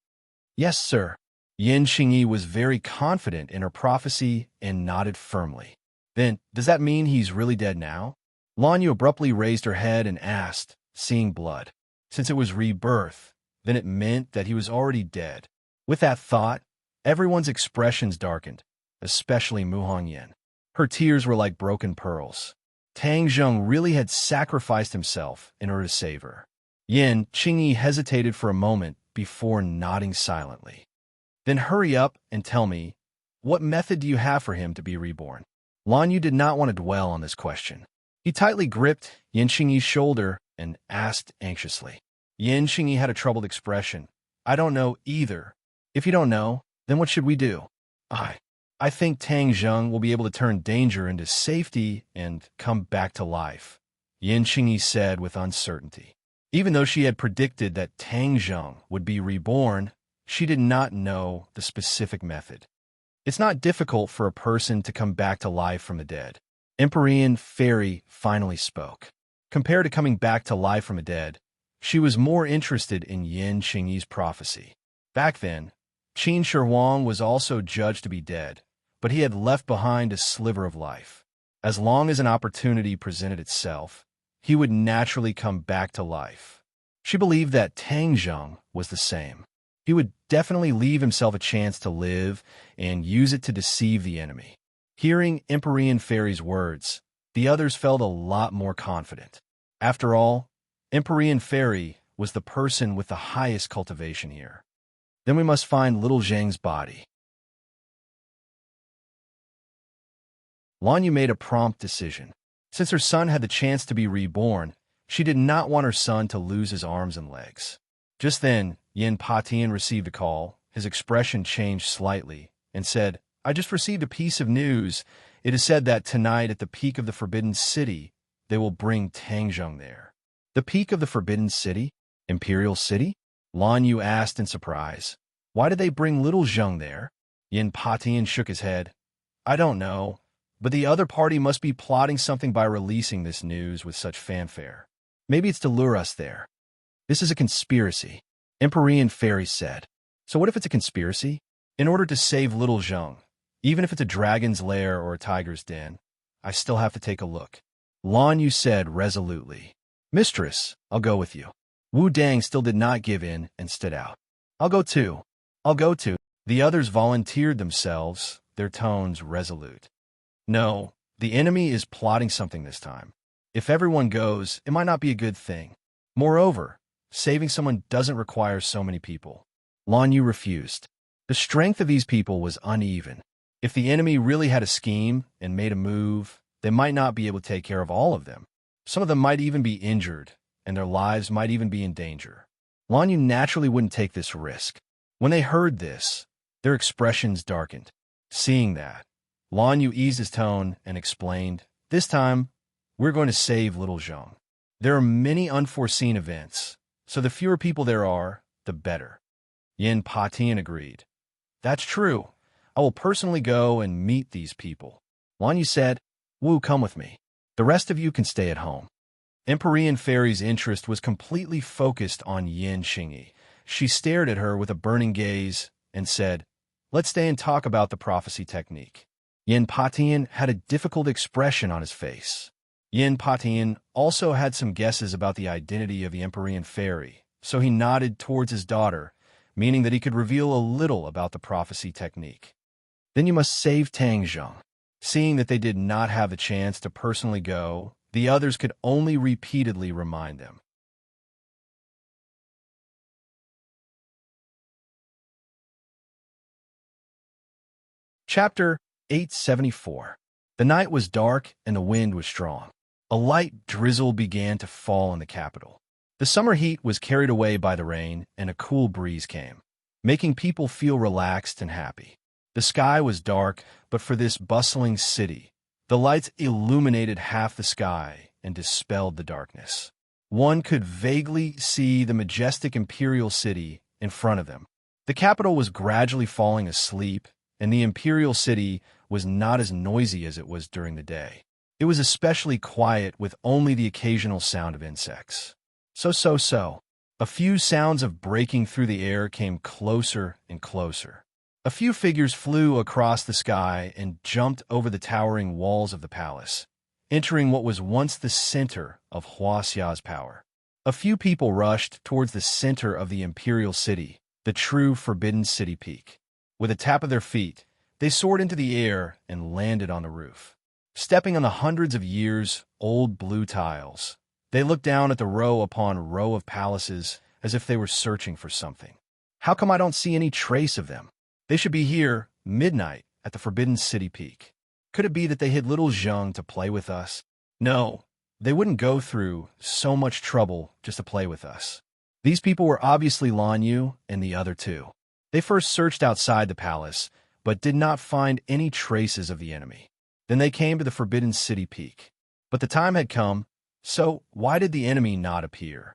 Yes, sir. Yin Qingyi was very confident in her prophecy and nodded firmly. Then, does that mean he's really dead now? Lan Yu abruptly raised her head and asked, seeing blood. Since it was rebirth, then it meant that he was already dead. With that thought, everyone's expressions darkened, especially Mu Hongyan. Her tears were like broken pearls. Tang Zheng really had sacrificed himself in order to save her. Yin Qingyi hesitated for a moment before nodding silently. Then hurry up and tell me, what method do you have for him to be reborn? Lan Yu did not want to dwell on this question. He tightly gripped Yin Qingyi's shoulder and asked anxiously. Yin Qingyi had a troubled expression. I don't know either. If you don't know, then what should we do? I think Tang Zheng will be able to turn danger into safety and come back to life, Yin Qingyi said with uncertainty. Even though she had predicted that Tang Zheng would be reborn, she did not know the specific method. It's not difficult for a person to come back to life from the dead. Empyrean Fairy finally spoke. Compared to coming back to life from the dead, she was more interested in Yin Qingyi's prophecy. Back then, Qin Shi Huang was also judged to be dead, but he had left behind a sliver of life. As long as an opportunity presented itself, he would naturally come back to life. She believed that Tang Zheng was the same. He would definitely leave himself a chance to live and use it to deceive the enemy. Hearing Empyrean Fairy's words, the others felt a lot more confident. After all, Empyrean Fairy was the person with the highest cultivation here. Then we must find little Zheng's body. Lan Yu made a prompt decision. Since her son had the chance to be reborn, she did not want her son to lose his arms and legs. Just then, Yin Patian received a call. His expression changed slightly and said, I just received a piece of news. It is said that tonight at the peak of the Forbidden City, they will bring Tang Zheng there. The peak of the Forbidden City? Imperial City? Lan Yu asked in surprise. Why did they bring little Zheng there? Yin Patian shook his head. I don't know, but the other party must be plotting something by releasing this news with such fanfare. Maybe it's to lure us there. This is a conspiracy, Empyrean Fairy said. So what if it's a conspiracy? In order to save little Zheng, even if it's a dragon's lair or a tiger's den, I still have to take a look. Lan Yu said resolutely. Mistress, I'll go with you. Wu Dang still did not give in and stood out. I'll go too. I'll go too. The others volunteered themselves, their tones resolute. No, the enemy is plotting something this time. If everyone goes, it might not be a good thing. Moreover, saving someone doesn't require so many people. Lan Yu refused. The strength of these people was uneven. If the enemy really had a scheme and made a move, they might not be able to take care of all of them. Some of them might even be injured, and their lives might even be in danger. Lan Yu naturally wouldn't take this risk. When they heard this, their expressions darkened. Seeing that, Lan Yu eased his tone and explained, this time, we're going to save little Zheng. There are many unforeseen events, so the fewer people there are, the better. Yin Patian agreed. That's true. I will personally go and meet these people. Lan Yu said, Wu, come with me. The rest of you can stay at home. Empyrean Fairy's interest was completely focused on Yin Xingyi. She stared at her with a burning gaze and said, let's stay and talk about the prophecy technique. Yin Patian had a difficult expression on his face. Yin Patian also had some guesses about the identity of the Empyrean Fairy, so he nodded towards his daughter, meaning that he could reveal a little about the prophecy technique. Then you must save Tang Zheng. Seeing that they did not have the chance to personally go, the others could only repeatedly remind them. Chapter 874. The night was dark and the wind was strong. A light drizzle began to fall in the capital. The summer heat was carried away by the rain and a cool breeze came, making people feel relaxed and happy. The sky was dark, but for this bustling city, the lights illuminated half the sky and dispelled the darkness. One could vaguely see the majestic imperial city in front of them. The capital was gradually falling asleep, and the imperial city was not as noisy as it was during the day. It was especially quiet with only the occasional sound of insects. So. A few sounds of breaking through the air came closer and closer. A few figures flew across the sky and jumped over the towering walls of the palace, entering what was once the center of Huaxia's power. A few people rushed towards the center of the imperial city, the true Forbidden City peak. With a tap of their feet, they soared into the air and landed on the roof. Stepping on the hundreds of years-old blue tiles, they looked down at the row upon row of palaces as if they were searching for something. How come I don't see any trace of them? They should be here, midnight, at the Forbidden City peak. Could it be that they hid little Zheng to play with us? No, they wouldn't go through so much trouble just to play with us. These people were obviously Lan Yu and the other two. They first searched outside the palace, but did not find any traces of the enemy. Then they came to the Forbidden City peak. But the time had come, so why did the enemy not appear?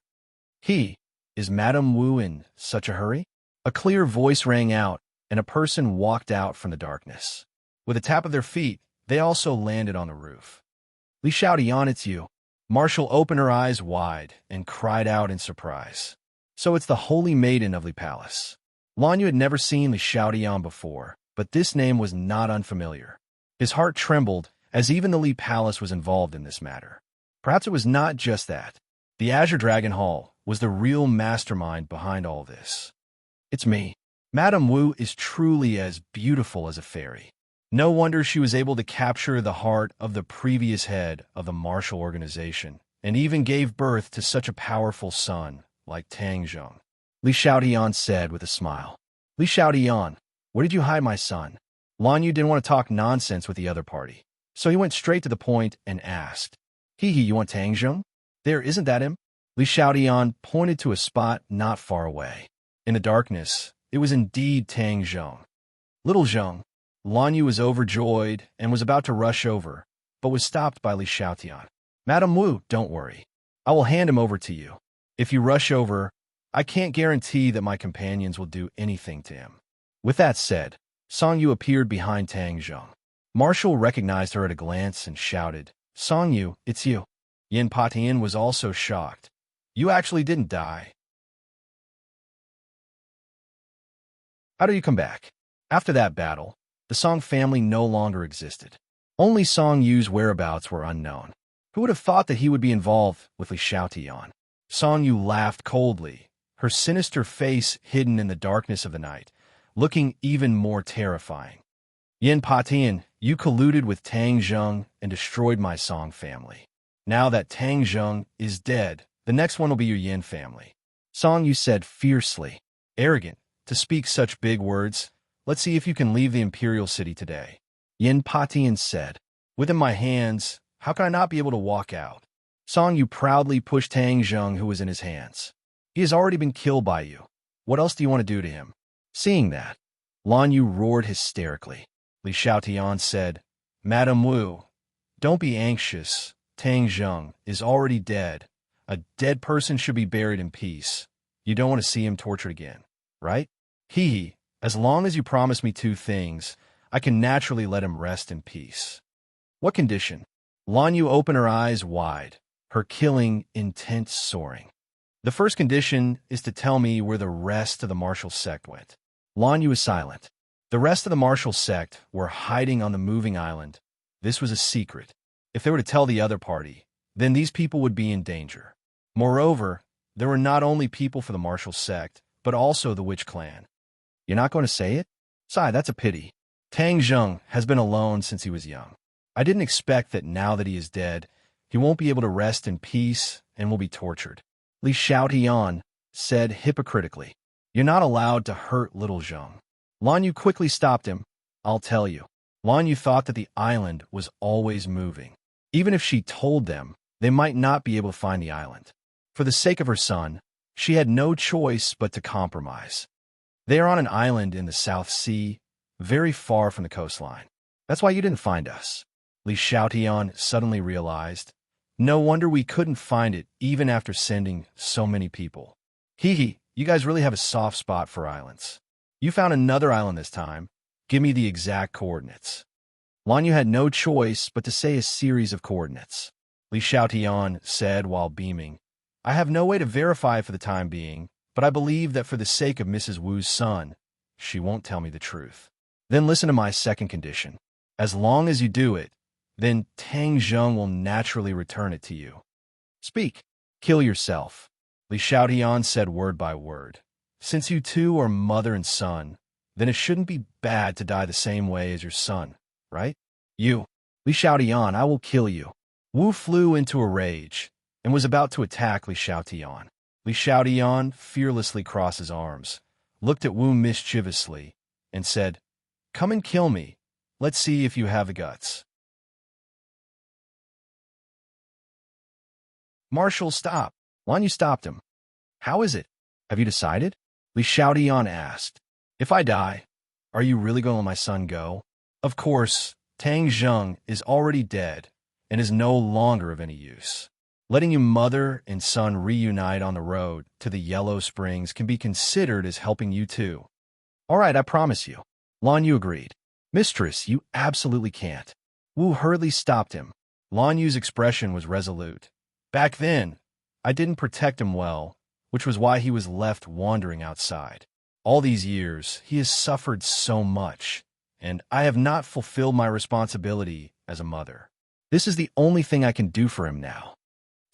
Is Madame Wu in such a hurry? A clear voice rang out, and a person walked out from the darkness. With a tap of their feet, they also landed on the roof. Li Xiaotian, it's you. Marshall opened her eyes wide and cried out in surprise. So it's the Holy Maiden of Li Palace. Lan Yu had never seen Li Xiaotian before, but this name was not unfamiliar. His heart trembled, as even the Li Palace was involved in this matter. Perhaps it was not just that. The Azure Dragon Hall was the real mastermind behind all this. It's me. Madame Wu is truly as beautiful as a fairy. No wonder she was able to capture the heart of the previous head of the martial organization, and even gave birth to such a powerful son like Tang Zheng. Li Xiaotian said with a smile. Li Xiaotian, where did you hide my son? Lan Yu didn't want to talk nonsense with the other party, so he went straight to the point and asked, you want Tang Zheng? There, isn't that him? Li Xiaotian pointed to a spot not far away. In the darkness, it was indeed Tang Zheng. Little Zheng. Lan Yu was overjoyed and was about to rush over, but was stopped by Li Xiaotian. Madame Wu, don't worry. I will hand him over to you. If you rush over, I can't guarantee that my companions will do anything to him." With that said, Song Yu appeared behind Tang Zheng. Marshall recognized her at a glance and shouted, "Song Yu, it's you." Yin Patian was also shocked. "You actually didn't die. How do you come back?" After that battle, the Song family no longer existed. Only Song Yu's whereabouts were unknown. Who would have thought that he would be involved with Li Xiaotian? Song Yu laughed coldly, her sinister face hidden in the darkness of the night, looking even more terrifying. "Yin Patian, you colluded with Tang Zheng and destroyed my Song family. Now that Tang Zheng is dead, the next one will be your Yin family." Song Yu said fiercely. "Arrogant, to speak such big words. Let's see if you can leave the imperial city today." Yin Patian said, "Within my hands, how can I not be able to walk out?" Song Yu proudly pushed Tang Zheng, who was in his hands. "He has already been killed by you. What else do you want to do to him?" Seeing that, Lan Yu roared hysterically. Li Xiaotian said, "Madame Wu, don't be anxious. Tang Zheng is already dead. A dead person should be buried in peace. You don't want to see him tortured again, right? Hee, as long as you promise me two things, I can naturally let him rest in peace." "What condition?" Lan Yu opened her eyes wide, her killing intent soaring. "The first condition is to tell me where the rest of the martial sect went." Lan Yu was silent. The rest of the martial sect were hiding on the moving island. This was a secret. If they were to tell the other party, then these people would be in danger. Moreover, there were not only people for the martial sect, but also the witch clan. "You're not going to say it?" "Sigh, that's a pity. Tang Zheng has been alone since he was young. I didn't expect that now that he is dead, he won't be able to rest in peace and will be tortured." Li Xiaotian said hypocritically, "You're not allowed to hurt little Zheng." Lan Yu quickly stopped him. "I'll tell you." Lan Yu thought that the island was always moving. Even if she told them, they might not be able to find the island. For the sake of her son, she had no choice but to compromise. They are on an island in the South Sea, very far from the coastline. "That's why you didn't find us." Li Xiaotian suddenly realized. "No wonder we couldn't find it even after sending so many people. Hee, you guys really have a soft spot for islands. You found another island this time. Give me the exact coordinates." Lan Yu had no choice but to say a series of coordinates. Li Xiaotian said while beaming, "I have no way to verify for the time being, but I believe that for the sake of Mrs. Wu's son, she won't tell me the truth. Then listen to my second condition. As long as you do it, then Tang Zheng will naturally return it to you." "Speak. Kill yourself." Li Xiaotian said word by word. "Since you two are mother and son, then it shouldn't be bad to die the same way as your son, right? You." "Li Xiaotian, I will kill you." Wu flew into a rage and was about to attack Li Xiaotian. Li Xiaotian fearlessly crossed his arms, looked at Wu mischievously, and said, "Come and kill me. Let's see if you have the guts." "Marshal, stop." Lan Yu stopped him. "How is it? Have you decided?" Li Xiaotian asked. "If I die, are you really going to let my son go?" Of course, Tang Zheng is already dead and is no longer of any use. Letting you mother and son reunite on the road to the Yellow Springs can be considered as helping you too. "All right, I promise you." Lan Yu agreed. "Mistress, you absolutely can't." Wu hurriedly stopped him. Lan Yu's expression was resolute. "Back then, I didn't protect him well, which was why he was left wandering outside. All these years, he has suffered so much, and I have not fulfilled my responsibility as a mother. This is the only thing I can do for him now."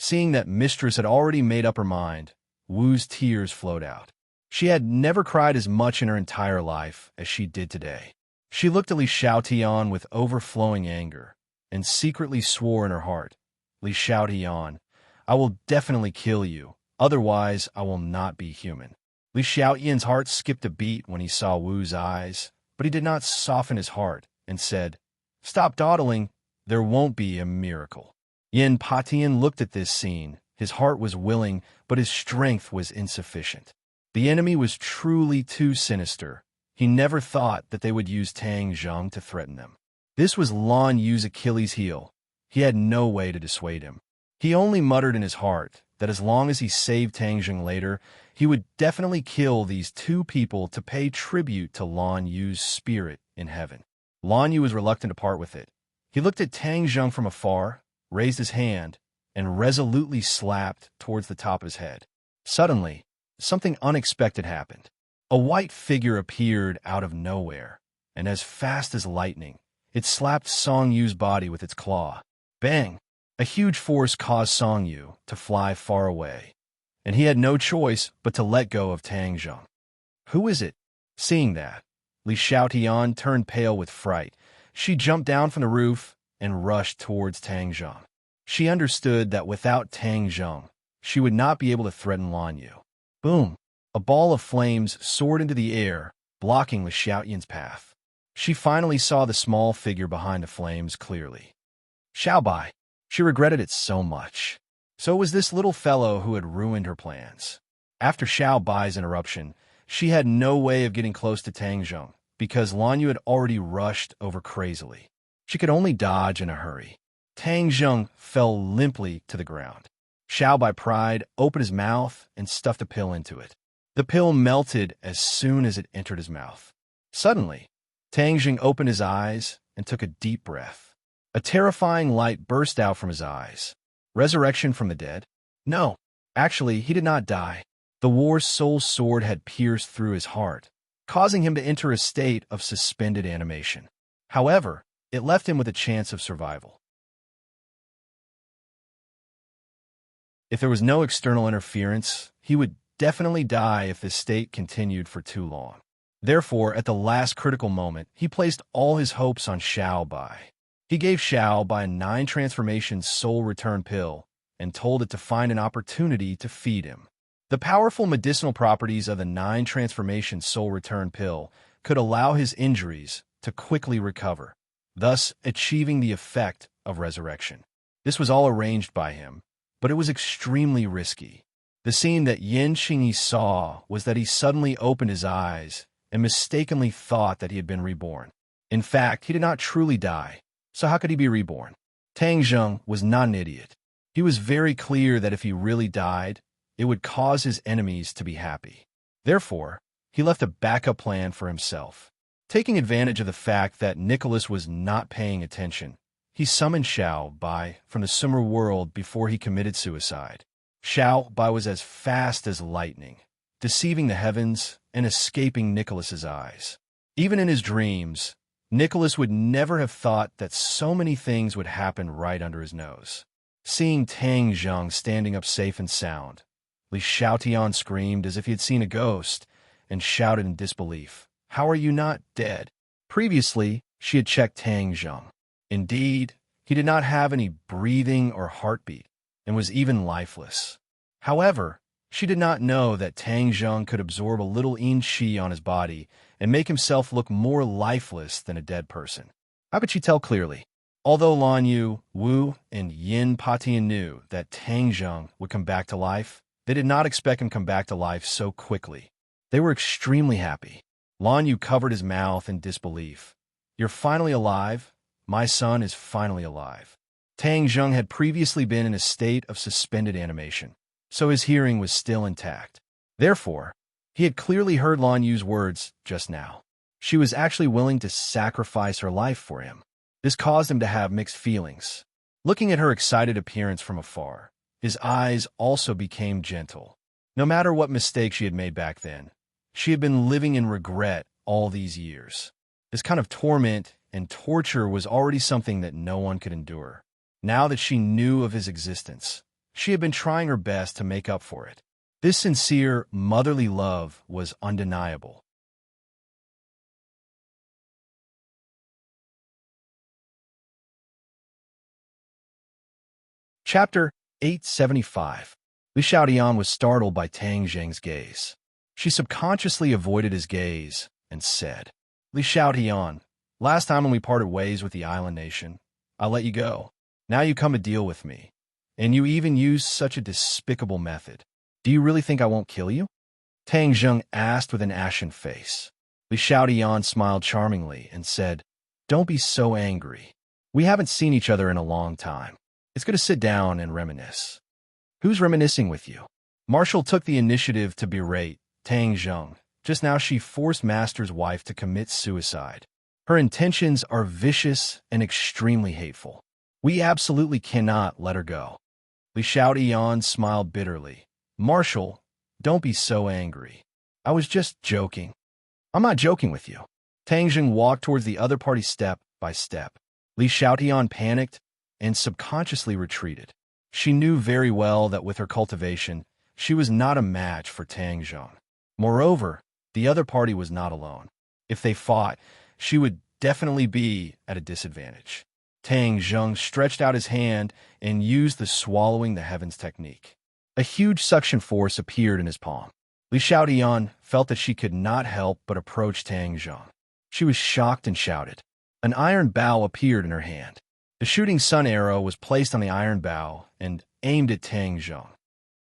Seeing that Mistress had already made up her mind, Wu's tears flowed out. She had never cried as much in her entire life as she did today. She looked at Li Xiaotian with overflowing anger and secretly swore in her heart, "Li Xiaotian, I will definitely kill you, otherwise I will not be human." Li Xiaotian's heart skipped a beat when he saw Wu's eyes, but he did not soften his heart and said, "Stop dawdling, there won't be a miracle." Yin Patian looked at this scene. His heart was willing, but his strength was insufficient. The enemy was truly too sinister. He never thought that they would use Tang Zheng to threaten them. This was Lan Yu's Achilles heel. He had no way to dissuade him. He only muttered in his heart that as long as he saved Tang Jing later, he would definitely kill these two people to pay tribute to Lan Yu's spirit in heaven. Lan Yu was reluctant to part with it. He looked at Tang Jing from afar, raised his hand, and resolutely slapped towards the top of his head. Suddenly, something unexpected happened. A white figure appeared out of nowhere, and as fast as lightning, it slapped Song Yu's body with its claw. Bang! A huge force caused Song Yu to fly far away, and he had no choice but to let go of Tang Jing. Who is it? Seeing that, Li Xiaotian turned pale with fright. She jumped down from the roof and rushed towards Tang Jing. She understood that without Tang Jing, she would not be able to threaten Lan Yu. Boom! A ball of flames soared into the air, blocking Li Xiaotian's path. She finally saw the small figure behind the flames clearly. Xiaobai! She regretted it so much. So it was this little fellow who had ruined her plans. After Xiaobai's interruption, she had no way of getting close to Tang Jing, because Lan Yu had already rushed over crazily. She could only dodge in a hurry. Tang Jing fell limply to the ground. Xiaobai Pride opened his mouth and stuffed a pill into it. The pill melted as soon as it entered his mouth. Suddenly, Tang Jing opened his eyes and took a deep breath. A terrifying light burst out from his eyes. Resurrection from the dead? No, actually, he did not die. The war's soul sword had pierced through his heart, causing him to enter a state of suspended animation. However, it left him with a chance of survival. If there was no external interference, he would definitely die if this state continued for too long. Therefore, at the last critical moment, he placed all his hopes on Xiaobai. He gave Xiaobai a 9-transformation soul return pill and told it to find an opportunity to feed him. The powerful medicinal properties of the 9-transformation soul return pill could allow his injuries to quickly recover, thus achieving the effect of resurrection. This was all arranged by him, but it was extremely risky. The scene that Yin Qingyi saw was that he suddenly opened his eyes and mistakenly thought that he had been reborn. In fact, he did not truly die. So how could he be reborn? Tang Jing was not an idiot. He was very clear that if he really died, it would cause his enemies to be happy. Therefore, he left a backup plan for himself. Taking advantage of the fact that Nicholas was not paying attention, he summoned Xiaobai from the Summer world before he committed suicide. Xiaobai was as fast as lightning, deceiving the heavens and escaping Nicholas's eyes. Even in his dreams, Nicholas would never have thought that so many things would happen right under his nose. Seeing Tang Jing standing up safe and sound, Li Xiaotian screamed as if he had seen a ghost and shouted in disbelief, "How are you not dead?" Previously, she had checked Tang Jing. Indeed, he did not have any breathing or heartbeat and was even lifeless. However, she did not know that Tang Jing could absorb a little yin qi on his body and make himself look more lifeless than a dead person. How could she tell clearly? Although Lan Yu, Wu, and Yin Patian knew that Tang Jing would come back to life, they did not expect him to come back to life so quickly. They were extremely happy. Lan Yu covered his mouth in disbelief. "You're finally alive? My son is finally alive." Tang Jing had previously been in a state of suspended animation, so his hearing was still intact. Therefore, he had clearly heard Lan Yu's words just now. She was actually willing to sacrifice her life for him. This caused him to have mixed feelings. Looking at her excited appearance from afar, his eyes also became gentle. No matter what mistake she had made back then, she had been living in regret all these years. This kind of torment and torture was already something that no one could endure. Now that she knew of his existence, she had been trying her best to make up for it. This sincere, motherly love was undeniable. Chapter 875. Li Xiaotian was startled by Tang Jing's gaze. She subconsciously avoided his gaze and said, "Li Xiaotian, last time when we parted ways with the island nation, I let you go. Now you come to deal with me. And you even used such a despicable method. Do you really think I won't kill you?" Tang Jing asked with an ashen face. Li Xiaotian smiled charmingly and said, "Don't be so angry. We haven't seen each other in a long time. It's good to sit down and reminisce. Who's reminiscing with you? Marshall took the initiative to berate Tang Zheng. Just now she forced Master's wife to commit suicide. Her intentions are vicious and extremely hateful. We absolutely cannot let her go. Li Xiaotian smiled bitterly. Marshall, don't be so angry. I was just joking. I'm not joking with you. Tang Zheng walked towards the other party step by step. Li Xiaotian panicked and subconsciously retreated. She knew very well that with her cultivation, she was not a match for Tang Zheng. Moreover, the other party was not alone. If they fought, she would definitely be at a disadvantage. Tang Zheng stretched out his hand and used the swallowing the heavens technique. A huge suction force appeared in his palm. Li Xiaotian felt that she could not help but approach Tang Zheng. She was shocked and shouted. An iron bow appeared in her hand. The shooting sun arrow was placed on the iron bow and aimed at Tang Zheng.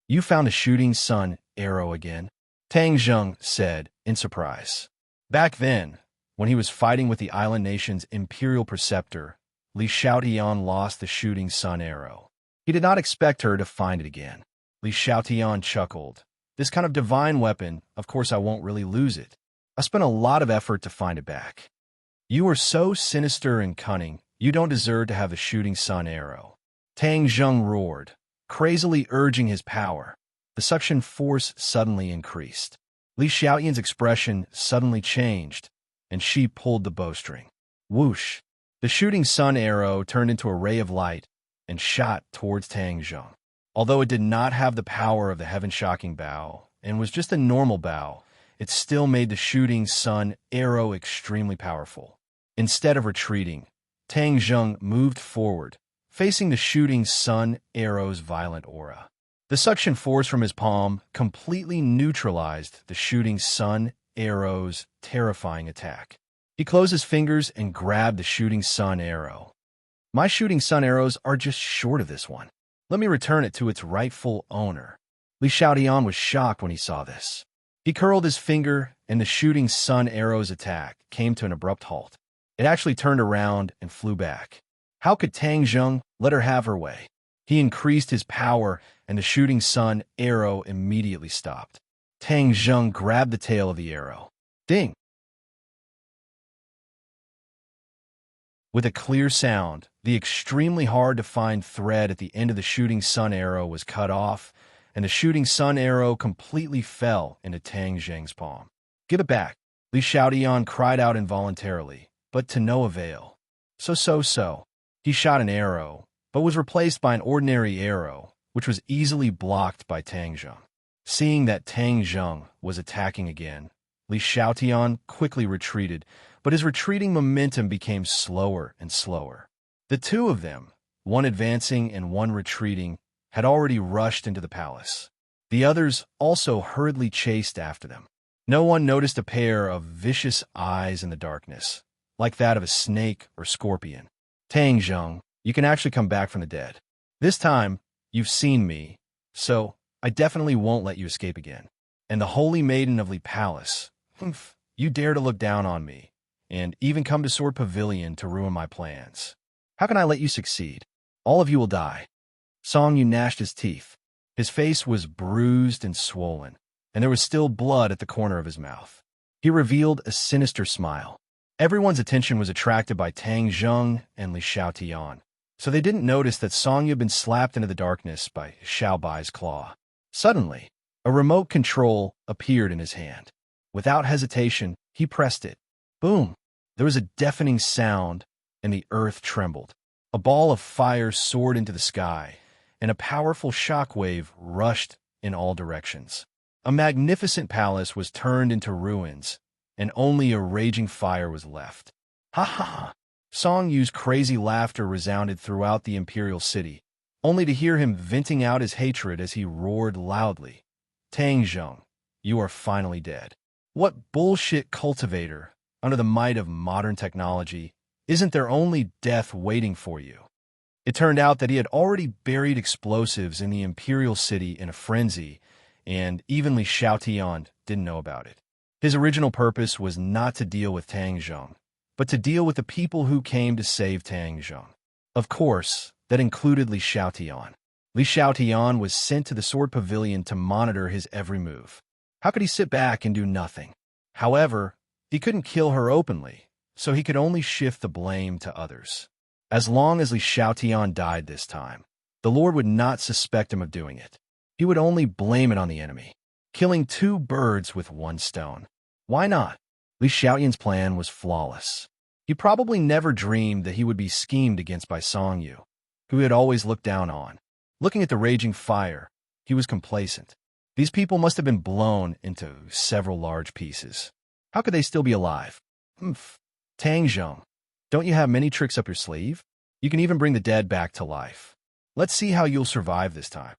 You found a shooting sun arrow again? Tang Zheng said in surprise. Back then, when he was fighting with the island nation's imperial preceptor, Li Xiaotian lost the shooting sun arrow. He did not expect her to find it again. Li Xiaotian chuckled. This kind of divine weapon, of course I won't really lose it. I spent a lot of effort to find it back. You are so sinister and cunning, you don't deserve to have the shooting sun arrow. Tang Zheng roared, crazily urging his power. The suction force suddenly increased. Li Xiaotian's expression suddenly changed, and she pulled the bowstring. Whoosh! The shooting sun arrow turned into a ray of light and shot towards Tang Zheng. Although it did not have the power of the heaven-shocking bow and was just a normal bow, it still made the shooting sun arrow extremely powerful. Instead of retreating, Tang Zheng moved forward, facing the shooting sun arrow's violent aura. The suction force from his palm completely neutralized the shooting sun arrow's terrifying attack. He closed his fingers and grabbed the shooting sun arrow. My shooting sun arrows are just short of this one. Let me return it to its rightful owner. Li Xiaotian was shocked when he saw this. He curled his finger, and the shooting sun arrow's attack came to an abrupt halt. It actually turned around and flew back. How could Tang Zheng let her have her way? He increased his power, and the shooting sun arrow immediately stopped. Tang Zheng grabbed the tail of the arrow. Ding! With a clear sound, the extremely hard-to-find thread at the end of the shooting sun arrow was cut off, and the shooting sun arrow completely fell into Tang Zheng's palm. Give it back! Li Xiaotian cried out involuntarily, but to no avail. So. He shot an arrow, but was replaced by an ordinary arrow, which was easily blocked by Tang Zheng. Seeing that Tang Zheng was attacking again, Li Xiaotian quickly retreated, but his retreating momentum became slower and slower. The two of them, one advancing and one retreating, had already rushed into the palace. The others also hurriedly chased after them. No one noticed a pair of vicious eyes in the darkness, like that of a snake or scorpion. Tang Zheng, you can actually come back from the dead. This time, you've seen me, so I definitely won't let you escape again. And the Holy Maiden of Li Palace, you dare to look down on me, and even come to Sword Pavilion to ruin my plans. How can I let you succeed? All of you will die. Song Yu gnashed his teeth. His face was bruised and swollen, and there was still blood at the corner of his mouth. He revealed a sinister smile. Everyone's attention was attracted by Tang Zheng and Li Xiaotian, so they didn't notice that Song Yu had been slapped into the darkness by Xiao Bai's claw. Suddenly, a remote control appeared in his hand. Without hesitation, he pressed it. Boom! There was a deafening sound, and the earth trembled. A ball of fire soared into the sky, and a powerful shockwave rushed in all directions. A magnificent palace was turned into ruins, and only a raging fire was left. Ha ha ha! Song Yu's crazy laughter resounded throughout the imperial city, only to hear him venting out his hatred as he roared loudly. Tang Zheng, you are finally dead. What bullshit cultivator, under the might of modern technology, isn't there only death waiting for you? It turned out that he had already buried explosives in the imperial city in a frenzy, and even Li Xiaotian didn't know about it. His original purpose was not to deal with Tang Zheng, but to deal with the people who came to save Tang Zheng. Of course, that included Li Xiaotian. Li Xiaotian was sent to the sword pavilion to monitor his every move. How could he sit back and do nothing? However, he couldn't kill her openly, so he could only shift the blame to others. As long as Li Xiaotian died this time, the Lord would not suspect him of doing it. He would only blame it on the enemy, killing two birds with one stone. Why not? Li Xiaotian's plan was flawless. He probably never dreamed that he would be schemed against by Song Yu, who he had always looked down on. Looking at the raging fire, he was complacent. These people must have been blown into several large pieces. How could they still be alive? Tang Zhong, don't you have many tricks up your sleeve? You can even bring the dead back to life. Let's see how you'll survive this time.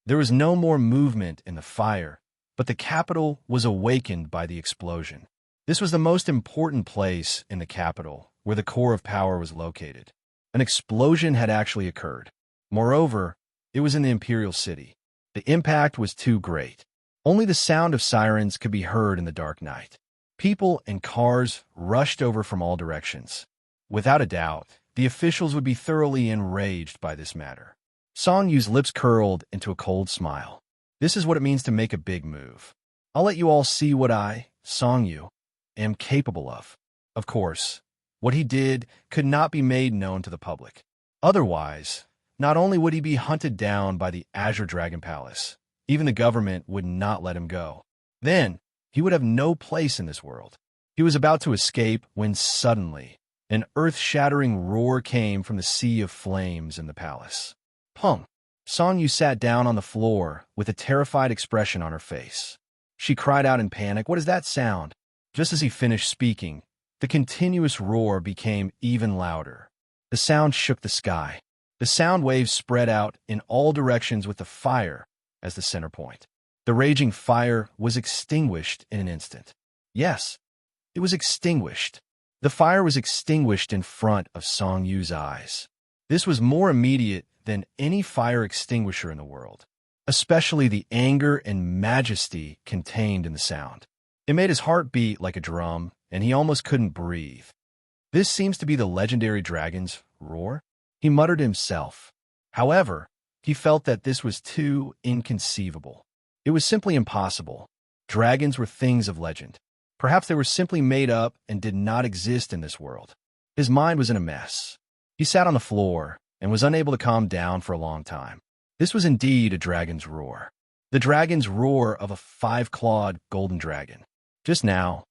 There was no more movement in the fire, but the capital was awakened by the explosion. This was the most important place in the capital, where the core of power was located. An explosion had actually occurred. Moreover, it was in the imperial city. The impact was too great. Only the sound of sirens could be heard in the dark night. People and cars rushed over from all directions. Without a doubt, the officials would be thoroughly enraged by this matter. Song Yu's lips curled into a cold smile. This is what it means to make a big move. I'll let you all see what I, Song Yu, am capable of. Of course, what he did could not be made known to the public. Otherwise, not only would he be hunted down by the Azure Dragon Palace, even the government would not let him go. Then, he would have no place in this world. He was about to escape when suddenly, an earth-shattering roar came from the sea of flames in the palace. Pung! Song Yu sat down on the floor with a terrified expression on her face. She cried out in panic, "What is that sound?" Just as he finished speaking, the continuous roar became even louder. The sound shook the sky. The sound waves spread out in all directions with the fire as the center point. The raging fire was extinguished in an instant. Yes, it was extinguished. The fire was extinguished in front of Song Yu's eyes. This was more immediate than any fire extinguisher in the world, especially the anger and majesty contained in the sound. It made his heart beat like a drum, and he almost couldn't breathe. This seems to be the legendary dragon's roar, he muttered to himself. However, he felt that this was too inconceivable. It was simply impossible. Dragons were things of legend. Perhaps they were simply made up and did not exist in this world. His mind was in a mess. He sat on the floor and was unable to calm down for a long time. This was indeed a dragon's roar. The dragon's roar of a five-clawed golden dragon. Just now,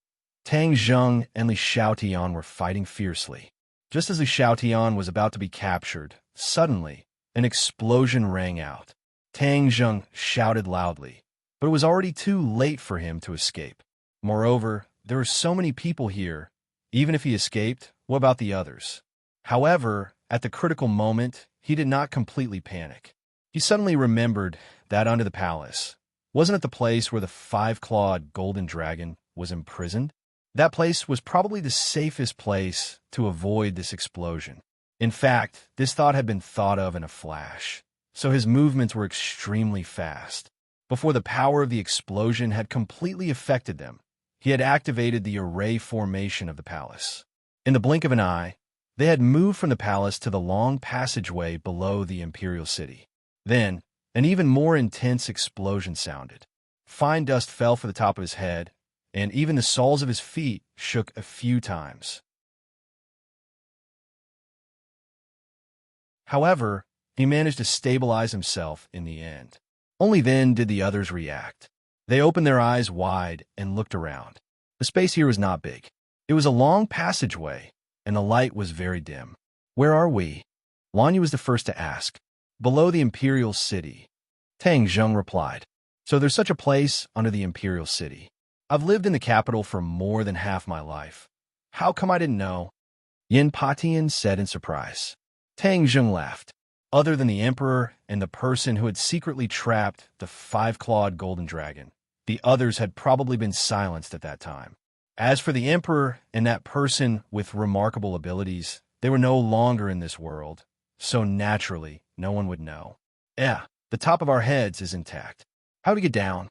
Tang Zhong and Li Xiaotian were fighting fiercely. Just as Li Xiaotian was about to be captured, suddenly, an explosion rang out. Tang Zhong shouted loudly, but it was already too late for him to escape. Moreover, there were so many people here. Even if he escaped, what about the others? However, at the critical moment, he did not completely panic. He suddenly remembered that under the palace, wasn't it the place where the five-clawed golden dragon was imprisoned? That place was probably the safest place to avoid this explosion. In fact, this thought had been thought of in a flash, so his movements were extremely fast. Before the power of the explosion had completely affected them, he had activated the array formation of the palace. In the blink of an eye, they had moved from the palace to the long passageway below the imperial city. Then, an even more intense explosion sounded. Fine dust fell for the top of his head, and even the soles of his feet shook a few times. However, he managed to stabilize himself in the end. Only then did the others react. They opened their eyes wide and looked around. The space here was not big. It was a long passageway, and the light was very dim. "Where are we?" Lanyu was the first to ask. "Below the imperial city," Tang Zhong replied. "So there's such a place under the imperial city. I've lived in the capital for more than half my life. How come I didn't know?" Yin Patian said in surprise. Tang Zhong laughed. Other than the emperor and the person who had secretly trapped the five-clawed golden dragon, the others had probably been silenced at that time. As for the emperor and that person with remarkable abilities, they were no longer in this world, so naturally, no one would know. The top of our heads is intact. How do we get down?"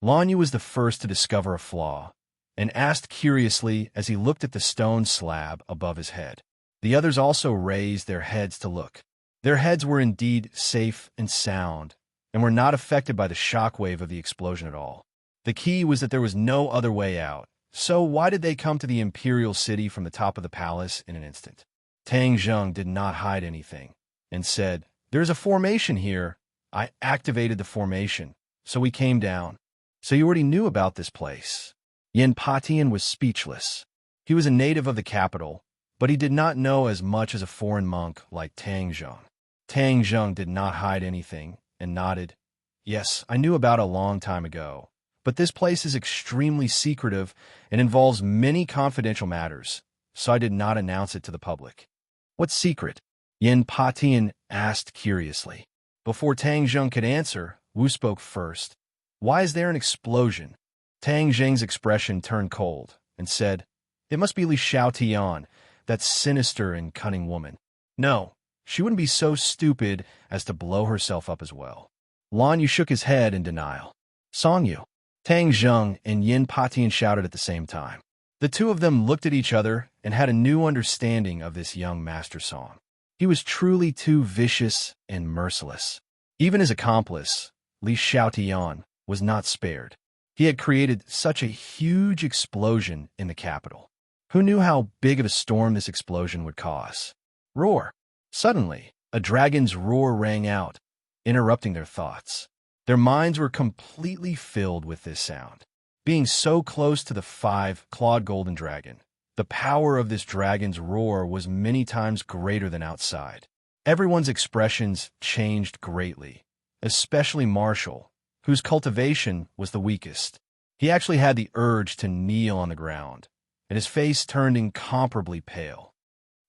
Lanyu was the first to discover a flaw, and asked curiously as he looked at the stone slab above his head. The others also raised their heads to look. Their heads were indeed safe and sound, and were not affected by the shockwave of the explosion at all. The key was that there was no other way out. So why did they come to the imperial city from the top of the palace in an instant? Tang Zheng did not hide anything, and said, "There's a formation here. I activated the formation, so we came down." "So you already knew about this place?" Yin Patian was speechless. He was a native of the capital, but he did not know as much as a foreign monk like Tang Zheng. Tang Zheng did not hide anything, and nodded. "Yes, I knew about it a long time ago. But this place is extremely secretive and involves many confidential matters, so I did not announce it to the public." "What secret?" Yin Patian asked curiously. Before Tang Zheng could answer, Wu spoke first. "Why is there an explosion?" Tang Zheng's expression turned cold, and said, "It must be Li Xiaotian, that sinister and cunning woman. No, she wouldn't be so stupid as to blow herself up as well." Lan Yu shook his head in denial. "Song Yu." Tang Zheng and Yin Patian shouted at the same time. The two of them looked at each other and had a new understanding of this young master song. He was truly too vicious and merciless. Even his accomplice, Li Xiaotian, was not spared. He had created such a huge explosion in the capital. Who knew how big of a storm this explosion would cause? Roar! Suddenly, a dragon's roar rang out, interrupting their thoughts. Their minds were completely filled with this sound. Being so close to the five-clawed golden dragon, the power of this dragon's roar was many times greater than outside. Everyone's expressions changed greatly, especially Marshall, whose cultivation was the weakest. He actually had the urge to kneel on the ground, and his face turned incomparably pale.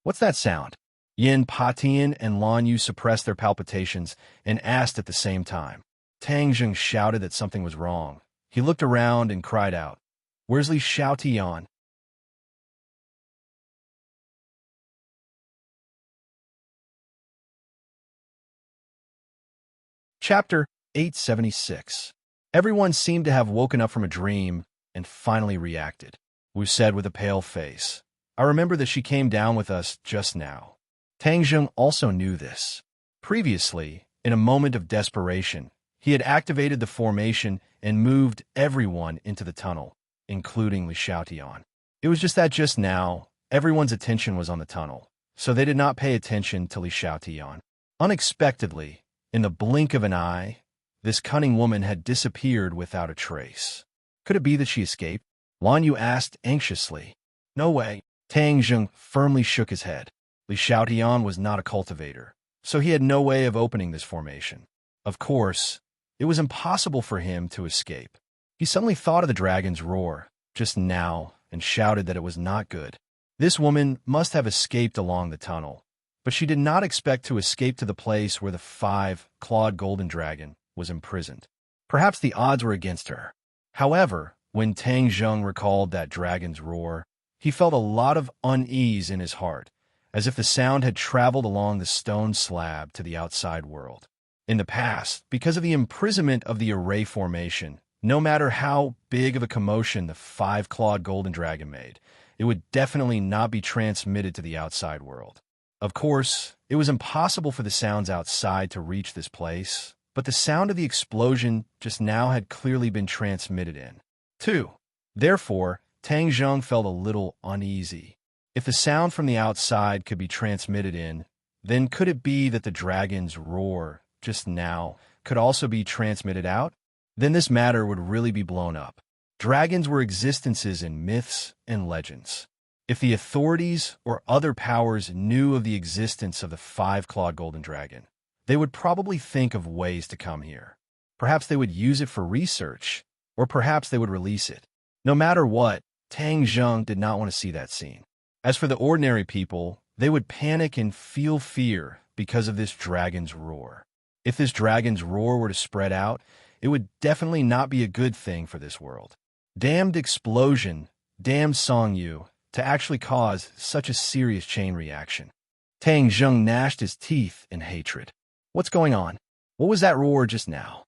"What's that sound?" Yin Patian and Lan Yu suppressed their palpitations and asked at the same time. Tang Zheng shouted that something was wrong. He looked around and cried out, "Where's Li Xiaotian?" Chapter 876. Everyone seemed to have woken up from a dream and finally reacted. Wu said with a pale face, "I remember that she came down with us just now." Tang Zheng also knew this. Previously, in a moment of desperation, he had activated the formation and moved everyone into the tunnel, including Li Xiaotian. It was just that just now, everyone's attention was on the tunnel, so they did not pay attention to Li Xiaotian. Unexpectedly, in the blink of an eye, this cunning woman had disappeared without a trace. Could it be that she escaped? Lan Yu asked anxiously. "No way." Tang Zheng firmly shook his head. Li Xiaotian was not a cultivator, so he had no way of opening this formation. Of course, it was impossible for him to escape. He suddenly thought of the dragon's roar just now and shouted that it was not good. This woman must have escaped along the tunnel, but she did not expect to escape to the place where the five-clawed golden dragon was imprisoned. Perhaps the odds were against her. However, when Tang Zheng recalled that dragon's roar, he felt a lot of unease in his heart, as if the sound had traveled along the stone slab to the outside world. In the past, because of the imprisonment of the array formation, no matter how big of a commotion the five-clawed golden dragon made, it would definitely not be transmitted to the outside world. Of course, it was impossible for the sounds outside to reach this place, but the sound of the explosion just now had clearly been transmitted in. 2. Therefore, Tang Zheng felt a little uneasy. If the sound from the outside could be transmitted in, then could it be that the dragon's roar just now could also be transmitted out? Then this matter would really be blown up. Dragons were existences in myths and legends. If the authorities or other powers knew of the existence of the five-clawed golden dragon, they would probably think of ways to come here. Perhaps they would use it for research, or perhaps they would release it. No matter what, Tang Zheng did not want to see that scene. As for the ordinary people, they would panic and feel fear because of this dragon's roar. If this dragon's roar were to spread out, it would definitely not be a good thing for this world. Damned explosion, damned Song Yu, to actually cause such a serious chain reaction. Tang Zheng gnashed his teeth in hatred. "What's going on? What was that roar just now?"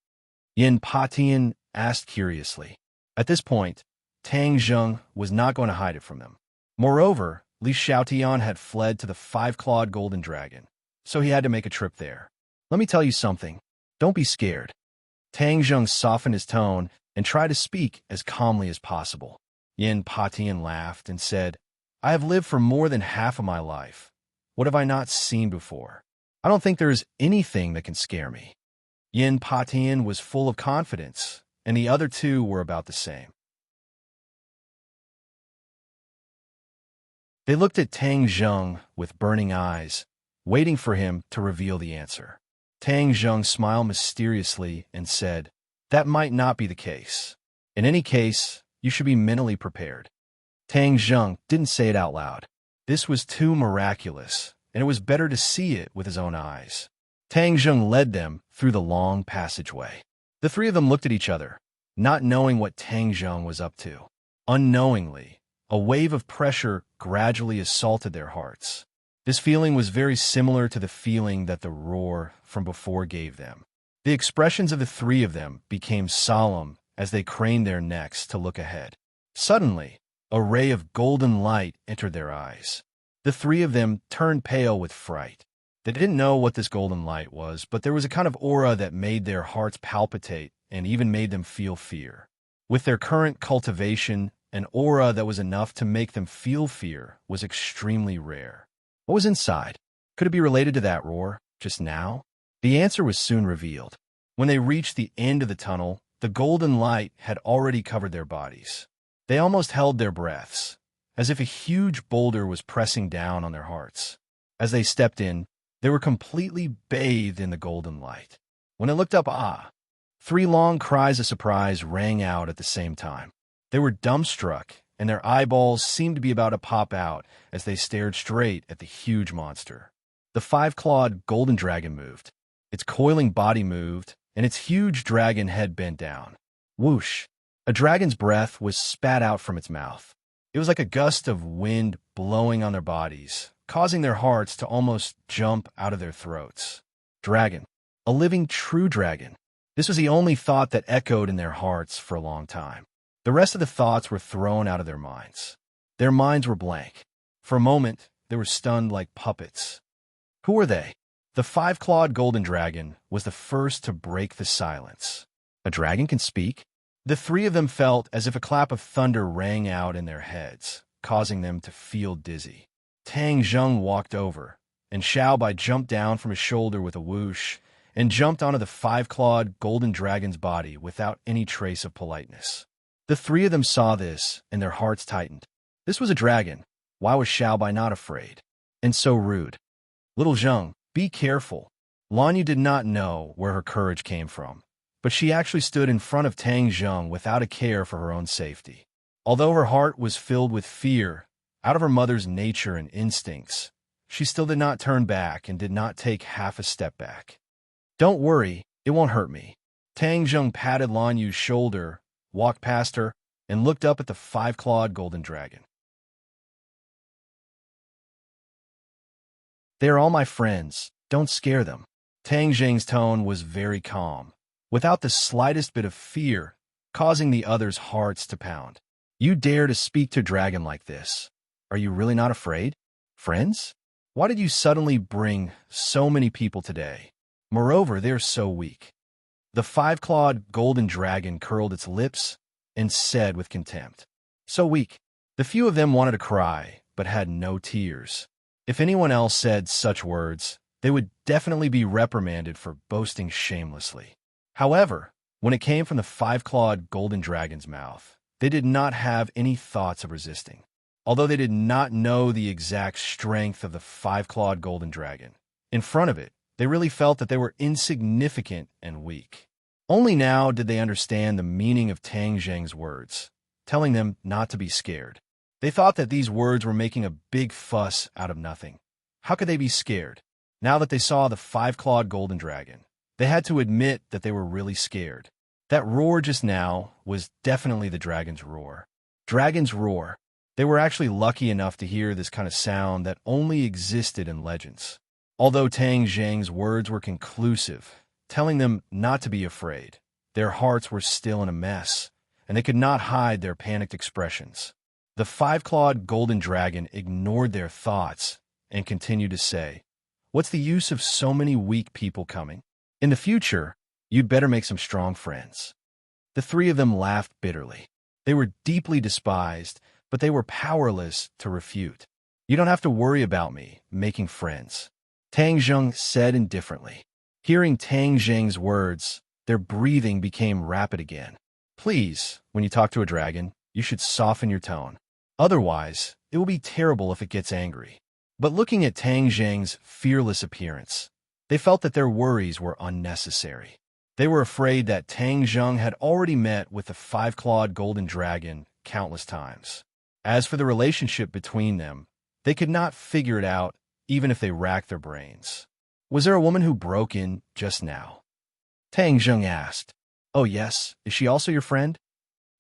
Yin Patian asked curiously. At this point, Tang Zheng was not going to hide it from them. Moreover, Li Xiaotian had fled to the five-clawed golden dragon, so he had to make a trip there. Let me tell you something. Don't be scared. Tang Zheng softened his tone and tried to speak as calmly as possible. Yin Patian laughed and said, I have lived for more than half of my life. What have I not seen before? I don't think there is anything that can scare me. Yin Patian was full of confidence, and the other two were about the same. They looked at Tang Zheng with burning eyes, waiting for him to reveal the answer. Tang Zheng smiled mysteriously and said, That might not be the case. In any case, you should be mentally prepared. Tang Zheng didn't say it out loud. This was too miraculous, and it was better to see it with his own eyes. Tang Zheng led them through the long passageway. The three of them looked at each other, not knowing what Tang Zheng was up to. Unknowingly, a wave of pressure gradually assaulted their hearts. This feeling was very similar to the feeling that the roar from before gave them. The expressions of the three of them became solemn as they craned their necks to look ahead. Suddenly, a ray of golden light entered their eyes. The three of them turned pale with fright. They didn't know what this golden light was, but there was a kind of aura that made their hearts palpitate and even made them feel fear. With their current cultivation, an aura that was enough to make them feel fear was extremely rare. What was inside? Could it be related to that roar, just now? The answer was soon revealed. When they reached the end of the tunnel, the golden light had already covered their bodies. They almost held their breaths, as if a huge boulder was pressing down on their hearts. As they stepped in, they were completely bathed in the golden light. When they looked up, three long cries of surprise rang out at the same time. They were dumbstruck, and their eyeballs seemed to be about to pop out as they stared straight at the huge monster. The five-clawed golden dragon moved. Its coiling body moved, and its huge dragon head bent down. Whoosh! A dragon's breath was spat out from its mouth. It was like a gust of wind blowing on their bodies, causing their hearts to almost jump out of their throats. Dragon. A living true dragon. This was the only thought that echoed in their hearts for a long time. The rest of the thoughts were thrown out of their minds. Their minds were blank. For a moment, they were stunned like puppets. Who were they? The five-clawed golden dragon was the first to break the silence. A dragon can speak? The three of them felt as if a clap of thunder rang out in their heads, causing them to feel dizzy. Tang Zheng walked over, and Xiaobai jumped down from his shoulder with a whoosh and jumped onto the five-clawed golden dragon's body without any trace of politeness. The three of them saw this, and their hearts tightened. This was a dragon. Why was Xiaobai not afraid? And so rude. Little Zheng, be careful. Lanyu did not know where her courage came from, but she actually stood in front of Tang Zheng without a care for her own safety. Although her heart was filled with fear, out of her mother's nature and instincts, she still did not turn back and did not take half a step back. Don't worry, it won't hurt me. Tang Zheng patted Lanyu's shoulder, walked past her, and looked up at the five-clawed golden dragon. They are all my friends. Don't scare them. Tang Zheng's tone was very calm, without the slightest bit of fear, causing the others' hearts to pound. You dare to speak to a dragon like this? Are you really not afraid? Friends? Why did you suddenly bring so many people today? Moreover, they're so weak. The five-clawed golden dragon curled its lips and said with contempt, So weak. The few of them wanted to cry, but had no tears. If anyone else said such words, they would definitely be reprimanded for boasting shamelessly. However, when it came from the five-clawed golden dragon's mouth, they did not have any thoughts of resisting. Although they did not know the exact strength of the five-clawed golden dragon, in front of it, they really felt that they were insignificant and weak. Only now did they understand the meaning of Tang Zheng's words, telling them not to be scared. They thought that these words were making a big fuss out of nothing. How could they be scared? Now that they saw the five-clawed golden dragon, they had to admit that they were really scared. That roar just now was definitely the dragon's roar. Dragon's roar. They were actually lucky enough to hear this kind of sound that only existed in legends. Although Tang Zheng's words were conclusive, telling them not to be afraid, their hearts were still in a mess, and they could not hide their panicked expressions. The five-clawed golden dragon ignored their thoughts and continued to say, "What's the use of so many weak people coming? In the future, you'd better make some strong friends." The three of them laughed bitterly. They were deeply despised, but they were powerless to refute. "You don't have to worry about me making friends," Tang Zheng said indifferently. Hearing Tang Zheng's words, their breathing became rapid again. "Please, when you talk to a dragon, you should soften your tone. Otherwise, it will be terrible if it gets angry." But looking at Tang Zheng's fearless appearance, they felt that their worries were unnecessary. They were afraid that Tang Zheng had already met with the five-clawed golden dragon countless times. As for the relationship between them, they could not figure it out even if they racked their brains. "Was there a woman who broke in just now?" Tang Zheng asked. "Oh yes, is she also your friend?"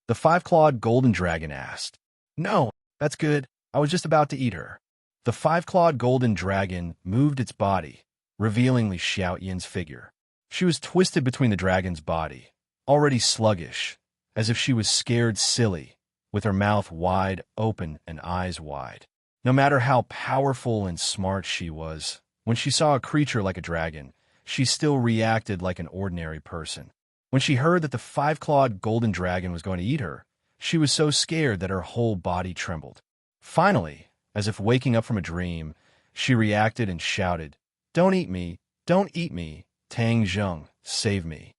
The five-clawed golden dragon asked. "No, that's good. I was just about to eat her." The five-clawed golden dragon moved its body, revealing Li Xiaoyan's figure. She was twisted between the dragon's body, already sluggish, as if she was scared silly, with her mouth wide open and eyes wide. No matter how powerful and smart she was, when she saw a creature like a dragon, she still reacted like an ordinary person. When she heard that the five-clawed golden dragon was going to eat her, she was so scared that her whole body trembled. Finally, as if waking up from a dream, she reacted and shouted, "Don't eat me! Don't eat me! Tang Zheng, save me!"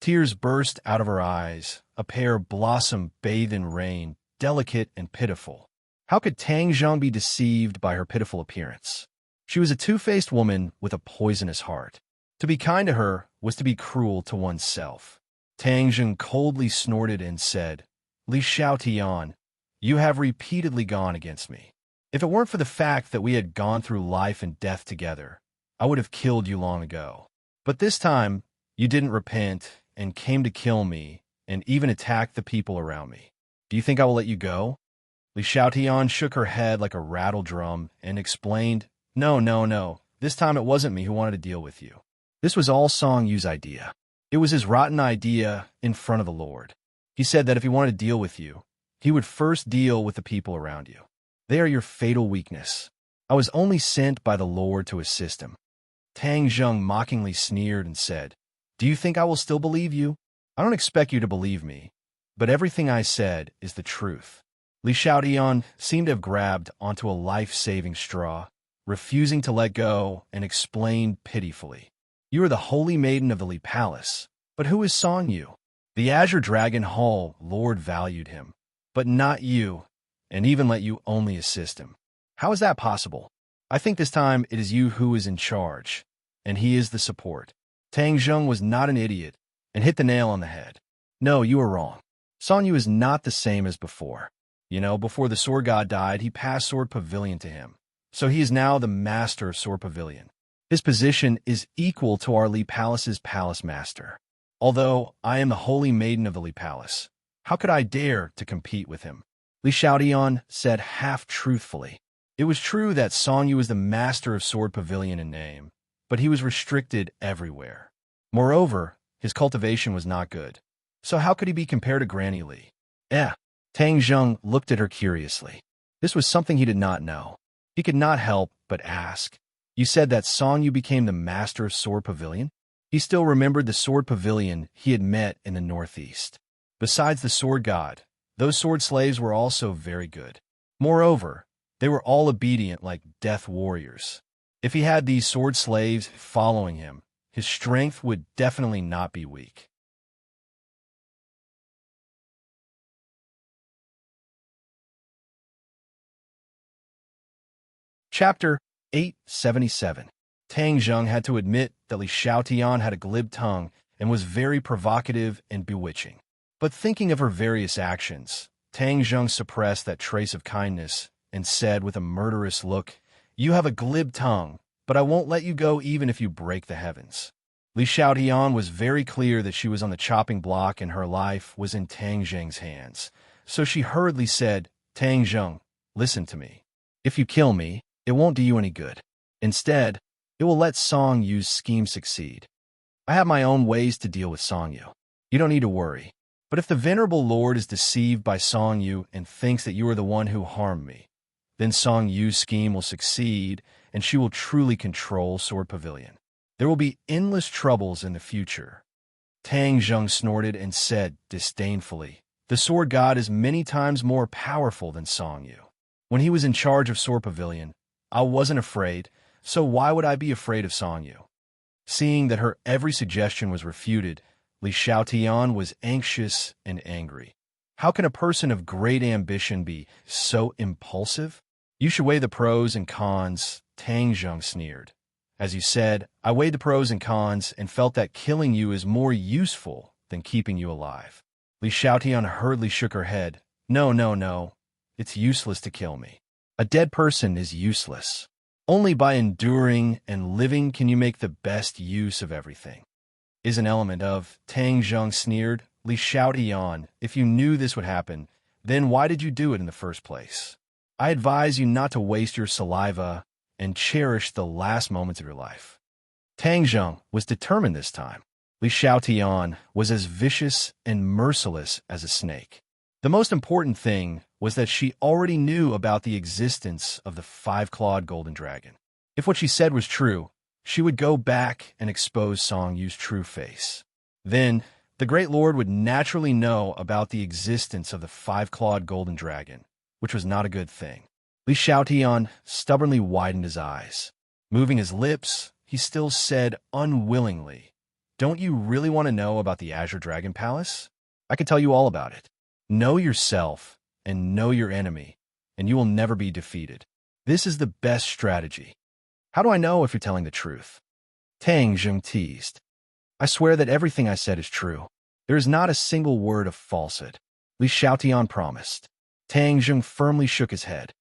Tears burst out of her eyes, a pear blossom bathed in rain, delicate and pitiful. How could Tang Zheng be deceived by her pitiful appearance? She was a two-faced woman with a poisonous heart. To be kind to her was to be cruel to oneself. Tang Zheng coldly snorted and said, "Li Xiaotian, you have repeatedly gone against me. If it weren't for the fact that we had gone through life and death together, I would have killed you long ago. But this time, you didn't repent and came to kill me and even attack the people around me. Do you think I will let you go?" Li Xiaotian shook her head like a rattle drum and explained, "No, no, no. This time it wasn't me who wanted to deal with you. This was all Song Yu's idea. It was his rotten idea in front of the Lord. He said that if he wanted to deal with you, he would first deal with the people around you. They are your fatal weakness. I was only sent by the Lord to assist him." Tang Zheng mockingly sneered and said, "Do you think I will still believe you? I don't expect you to believe me, but everything I said is the truth." Li Xiaotian seemed to have grabbed onto a life-saving straw, refusing to let go, and explained pitifully, "You are the holy maiden of the Li Palace, but who is Song Yu? The Azure Dragon Hall Lord valued him, but not you, and even let you only assist him. How is that possible? I think this time it is you who is in charge, and he is the support." Tang Zheng was not an idiot and hit the nail on the head. "No, you are wrong. Song Yu is not the same as before. You know, before the Sword God died, he passed Sword Pavilion to him. So he is now the master of Sword Pavilion. His position is equal to our Li Palace's palace master. Although I am the holy maiden of the Li Palace, how could I dare to compete with him?" Li Xiaotian said half-truthfully. It was true that Song Yu was the master of Sword Pavilion in name, but he was restricted everywhere. Moreover, his cultivation was not good. So how could he be compared to Granny Li? Tang Zheng looked at her curiously. This was something he did not know. He could not help but ask, "You said that Song Yu became the master of Sword Pavilion?" He still remembered the Sword Pavilion he had met in the northeast. Besides the Sword God, those sword slaves were also very good. Moreover, they were all obedient like death warriors. If he had these sword slaves following him, his strength would definitely not be weak. Chapter 877. Tang Zheng had to admit that Li Xiaotian had a glib tongue and was very provocative and bewitching. But thinking of her various actions, Tang Zheng suppressed that trace of kindness and said with a murderous look, "You have a glib tongue, but I won't let you go even if you break the heavens." Li Xiaotian was very clear that she was on the chopping block and her life was in Tang Zheng's hands. So she hurriedly said, "Tang Zheng, listen to me. If you kill me, it won't do you any good. Instead, it will let Song Yu's scheme succeed. I have my own ways to deal with Song Yu. You don't need to worry. But if the venerable lord is deceived by Song Yu and thinks that you are the one who harmed me, then Song Yu's scheme will succeed, and she will truly control Sword Pavilion. There will be endless troubles in the future. Tang Zheng snorted and said disdainfully, the sword god is many times more powerful than Song Yu. When he was in charge of Sword Pavilion, I wasn't afraid, so why would I be afraid of Song Yu? Seeing that her every suggestion was refuted, Li Xiaotian was anxious and angry. How can a person of great ambition be so impulsive? You should weigh the pros and cons, Tang Zheng sneered. As you said, I weighed the pros and cons and felt that killing you is more useful than keeping you alive. Li Xiaotian hurriedly shook her head. No. It's useless to kill me. A dead person is useless. Only by enduring and living can you make the best use of everything. Is an element of, Tang Zheng sneered. Li Xiaotian, if you knew this would happen, then why did you do it in the first place? I advise you not to waste your saliva and cherish the last moments of your life. Tang Zheng was determined this time. Li Xiaotian was as vicious and merciless as a snake. The most important thing was that she already knew about the existence of the five-clawed golden dragon. If what she said was true, she would go back and expose Song Yu's true face. Then, the Great Lord would naturally know about the existence of the five-clawed golden dragon, which was not a good thing. Li Xiaotian stubbornly widened his eyes. Moving his lips, he still said unwillingly, don't you really want to know about the Azure Dragon Palace? I can tell you all about it. Know yourself and know your enemy, and you will never be defeated. This is the best strategy. How do I know if you're telling the truth? Tang Zheng teased. I swear that everything I said is true. There is not a single word of falsehood. Li Xiaotian promised. Tang Zheng firmly shook his head.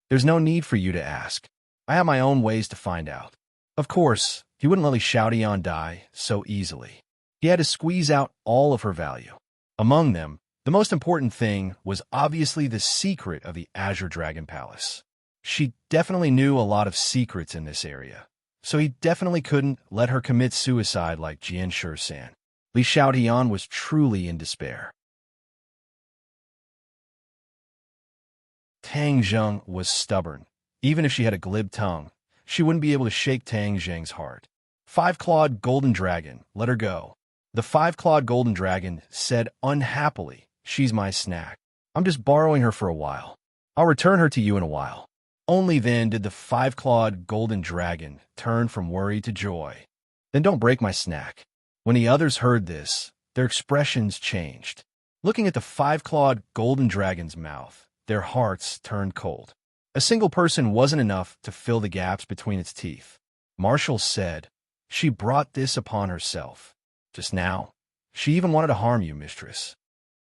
There's no need for you to ask. I have my own ways to find out. Of course, he wouldn't let Li Xiaotian die so easily. He had to squeeze out all of her value. Among them, the most important thing was obviously the secret of the Azure Dragon Palace. She definitely knew a lot of secrets in this area, so he definitely couldn't let her commit suicide like Jian Shi-san. Li Xiaotian was truly in despair. Tang Zheng was stubborn. Even if she had a glib tongue, she wouldn't be able to shake Tang Zheng's heart. Five-clawed golden dragon, let her go. The five-clawed golden dragon said unhappily, she's my snack. I'm just borrowing her for a while. I'll return her to you in a while. Only then did the five-clawed golden dragon turn from worry to joy. Then don't break my snack. When the others heard this, their expressions changed. Looking at the five-clawed golden dragon's mouth, their hearts turned cold. A single person wasn't enough to fill the gaps between its teeth. Marshall said, she brought this upon herself. Just now, she even wanted to harm you, mistress.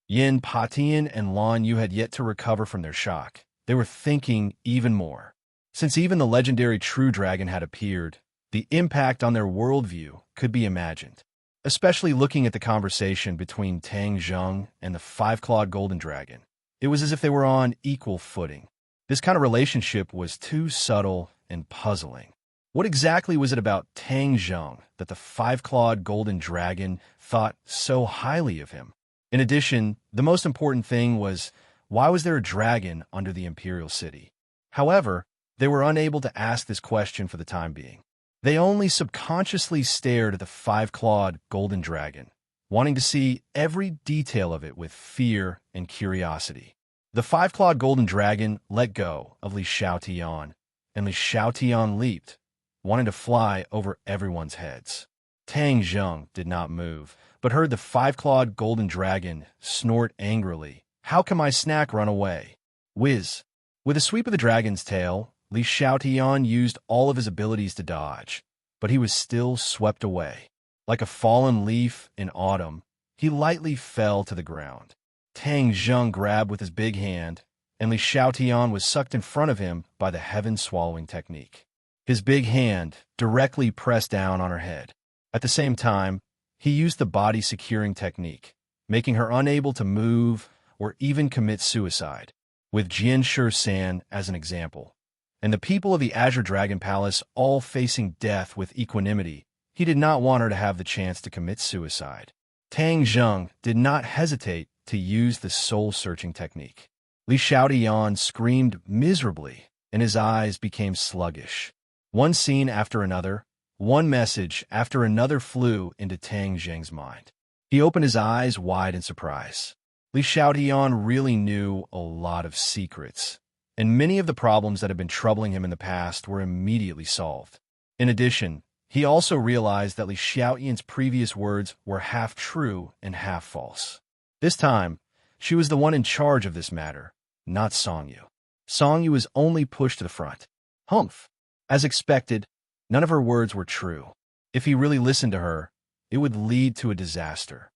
Yin, Patian, and Lan Yu had yet to recover from their shock. They were thinking even more. Since even the legendary True Dragon had appeared, the impact on their worldview could be imagined. Especially looking at the conversation between Tang Zheng and the five-clawed golden dragon. It was as if they were on equal footing. This kind of relationship was too subtle and puzzling. What exactly was it about Tang Zheng that the five-clawed golden dragon thought so highly of him? In addition, the most important thing was, why was there a dragon under the imperial city? However, they were unable to ask this question for the time being. They only subconsciously stared at the five-clawed golden dragon, wanting to see every detail of it with fear and curiosity. The five-clawed golden dragon let go of Li Xiaotian, and Li Xiaotian leaped, wanting to fly over everyone's heads. Tang Zheng did not move, but heard the five-clawed golden dragon snort angrily. How can my snack run away? Whiz! With a sweep of the dragon's tail, Li Xiaotian used all of his abilities to dodge, but he was still swept away. Like a fallen leaf in autumn, he lightly fell to the ground. Tang Zheng grabbed with his big hand, and Li Xiaotian was sucked in front of him by the heaven-swallowing technique. His big hand directly pressed down on her head. At the same time, he used the body-securing technique, making her unable to move or even commit suicide, with Jian Shi-san as an example. And the people of the Azure Dragon Palace all facing death with equanimity, he did not want her to have the chance to commit suicide. Tang Zheng did not hesitate to use the soul-searching technique. Li Xiaotian screamed miserably, and his eyes became sluggish. One scene after another, one message after another flew into Tang Zheng's mind. He opened his eyes wide in surprise. Li Xiaotian really knew a lot of secrets, and many of the problems that had been troubling him in the past were immediately solved. In addition, he also realized that Li Xiaotian's previous words were half true and half false. This time, she was the one in charge of this matter, not Songyu. Songyu was only pushed to the front. Humph! As expected, none of her words were true. If he really listened to her, it would lead to a disaster.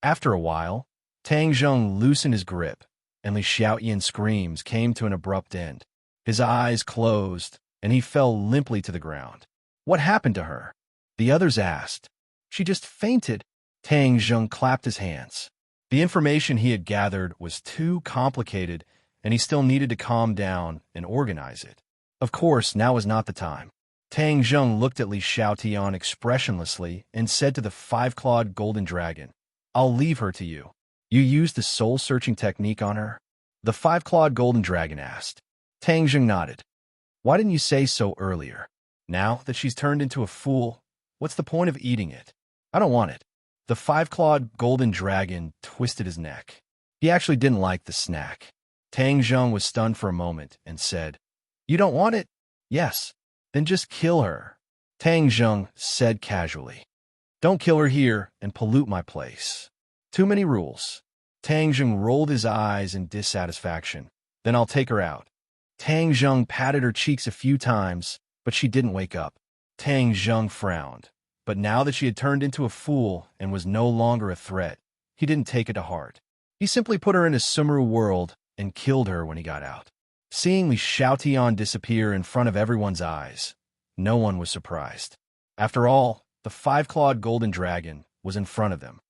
After a while, Tang Zheng loosened his grip, and Li Xiaotian's screams came to an abrupt end. His eyes closed, and he fell limply to the ground. What happened to her? The others asked. She just fainted. Tang Zheng clapped his hands. The information he had gathered was too complicated, and he still needed to calm down and organize it. Of course, now was not the time. Tang Zheng looked at Li Xiaotian expressionlessly and said to the five-clawed golden dragon, "I'll leave her to you." "You used the soul-searching technique on her?" the five-clawed golden dragon asked. Tang Zheng nodded. "Why didn't you say so earlier? Now that she's turned into a fool, what's the point of eating it?" "I don't want it." The five-clawed golden dragon twisted his neck. He actually didn't like the snack. Tang Zheng was stunned for a moment and said, "You don't want it?" "Yes." "Then just kill her," Tang Zheng said casually. "Don't kill her here and pollute my place." "Too many rules." Tang Zheng rolled his eyes in dissatisfaction. "Then I'll take her out." Tang Zheng patted her cheeks a few times, but she didn't wake up. Tang Zheng frowned, but now that she had turned into a fool and was no longer a threat, he didn't take it to heart. He simply put her in his Sumeru world and killed her when he got out. Seeing Li Xiaotian disappear in front of everyone's eyes, no one was surprised. After all, the five-clawed golden dragon was in front of them.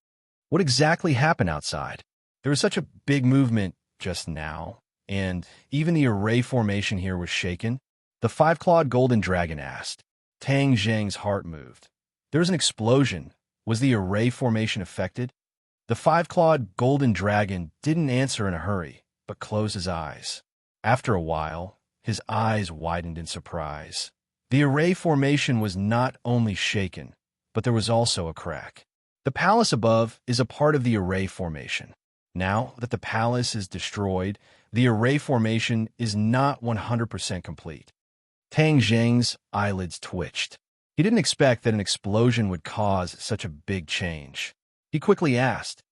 What exactly happened outside? There was such a big movement just now, and even the array formation here was shaken. The five-clawed golden dragon asked. Tang Zheng's heart moved. There was an explosion. Was the array formation affected? The five-clawed golden dragon didn't answer in a hurry, but closed his eyes. After a while, his eyes widened in surprise. The array formation was not only shaken, but there was also a crack. The palace above is a part of the array formation. Now that the palace is destroyed, the array formation is not 100% complete. Tang Zheng's eyelids twitched. He didn't expect that an explosion would cause such a big change. He quickly asked,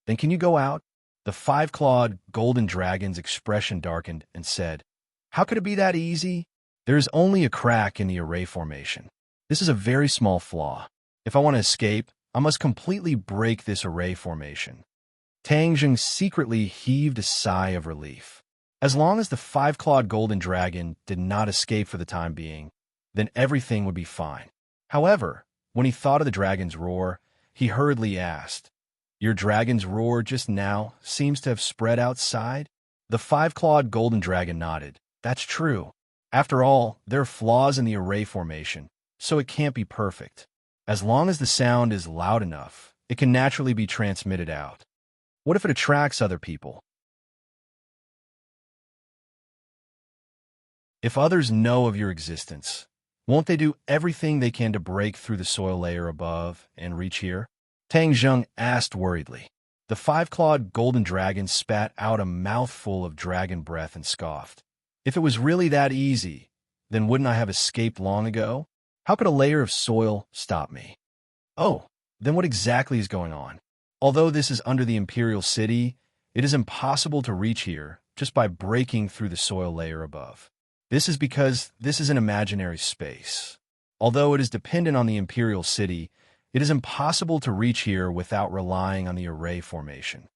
"Then can you go out?" The five-clawed golden dragon's expression darkened and said, "How could it be that easy? There is only a crack in the array formation. This is a very small flaw. If I want to escape, I must completely break this array formation." Tang Zheng secretly heaved a sigh of relief. As long as the five-clawed golden dragon did not escape for the time being, then everything would be fine. However, when he thought of the dragon's roar, he hurriedly asked, "Your dragon's roar just now seems to have spread outside?" The five-clawed golden dragon nodded. "That's true. After all, there are flaws in the array formation, so it can't be perfect. As long as the sound is loud enough, it can naturally be transmitted out. What if it attracts other people? If others know of your existence, won't they do everything they can to break through the soil layer above and reach here?" Tang Zheng asked worriedly. The five-clawed golden dragon spat out a mouthful of dragon breath and scoffed. "If it was really that easy, then wouldn't I have escaped long ago? How could a layer of soil stop me?" "Oh, then what exactly is going on? Although this is under the Imperial City, it is impossible to reach here just by breaking through the soil layer above. This is because this is an imaginary space. Although it is dependent on the Imperial City, it is impossible to reach here without relying on the array formation."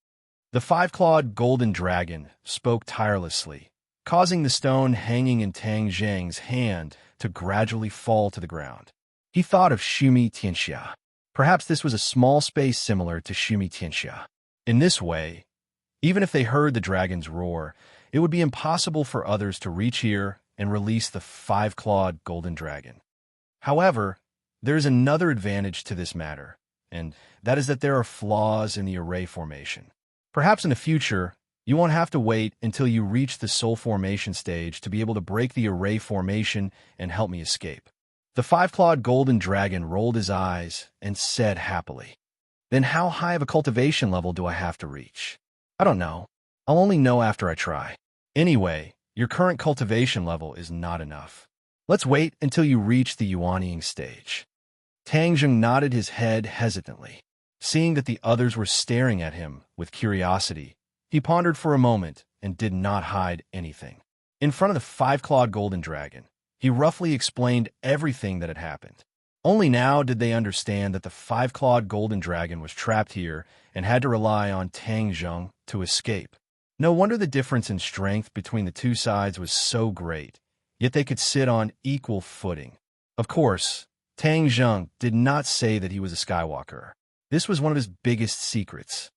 The five-clawed golden dragon spoke tirelessly, causing the stone hanging in Tang Zheng's hand to gradually fall to the ground. He thought of Shumi Tianxia. Perhaps this was a small space similar to Shumi Tianxia. In this way, even if they heard the dragon's roar, it would be impossible for others to reach here and release the five-clawed golden dragon. However, there is another advantage to this matter. and that is that there are flaws in the array formation. Perhaps in the future, you won't have to wait until you reach the soul formation stage to be able to break the array formation and help me escape. The five-clawed golden dragon rolled his eyes and said happily, "Then how high of a cultivation level do I have to reach?" "I don't know. I'll only know after I try. Anyway, your current cultivation level is not enough. Let's wait until you reach the yuanying stage." Tang Zheng nodded his head hesitantly. Seeing that the others were staring at him with curiosity, he pondered for a moment and did not hide anything. In front of the five-clawed golden dragon, he roughly explained everything that had happened. Only now did they understand that the five-clawed golden dragon was trapped here and had to rely on Tang Zheng to escape. No wonder the difference in strength between the two sides was so great, yet they could sit on equal footing. Of course, Tang Zheng did not say that he was a Skywalker. This was one of his biggest secrets.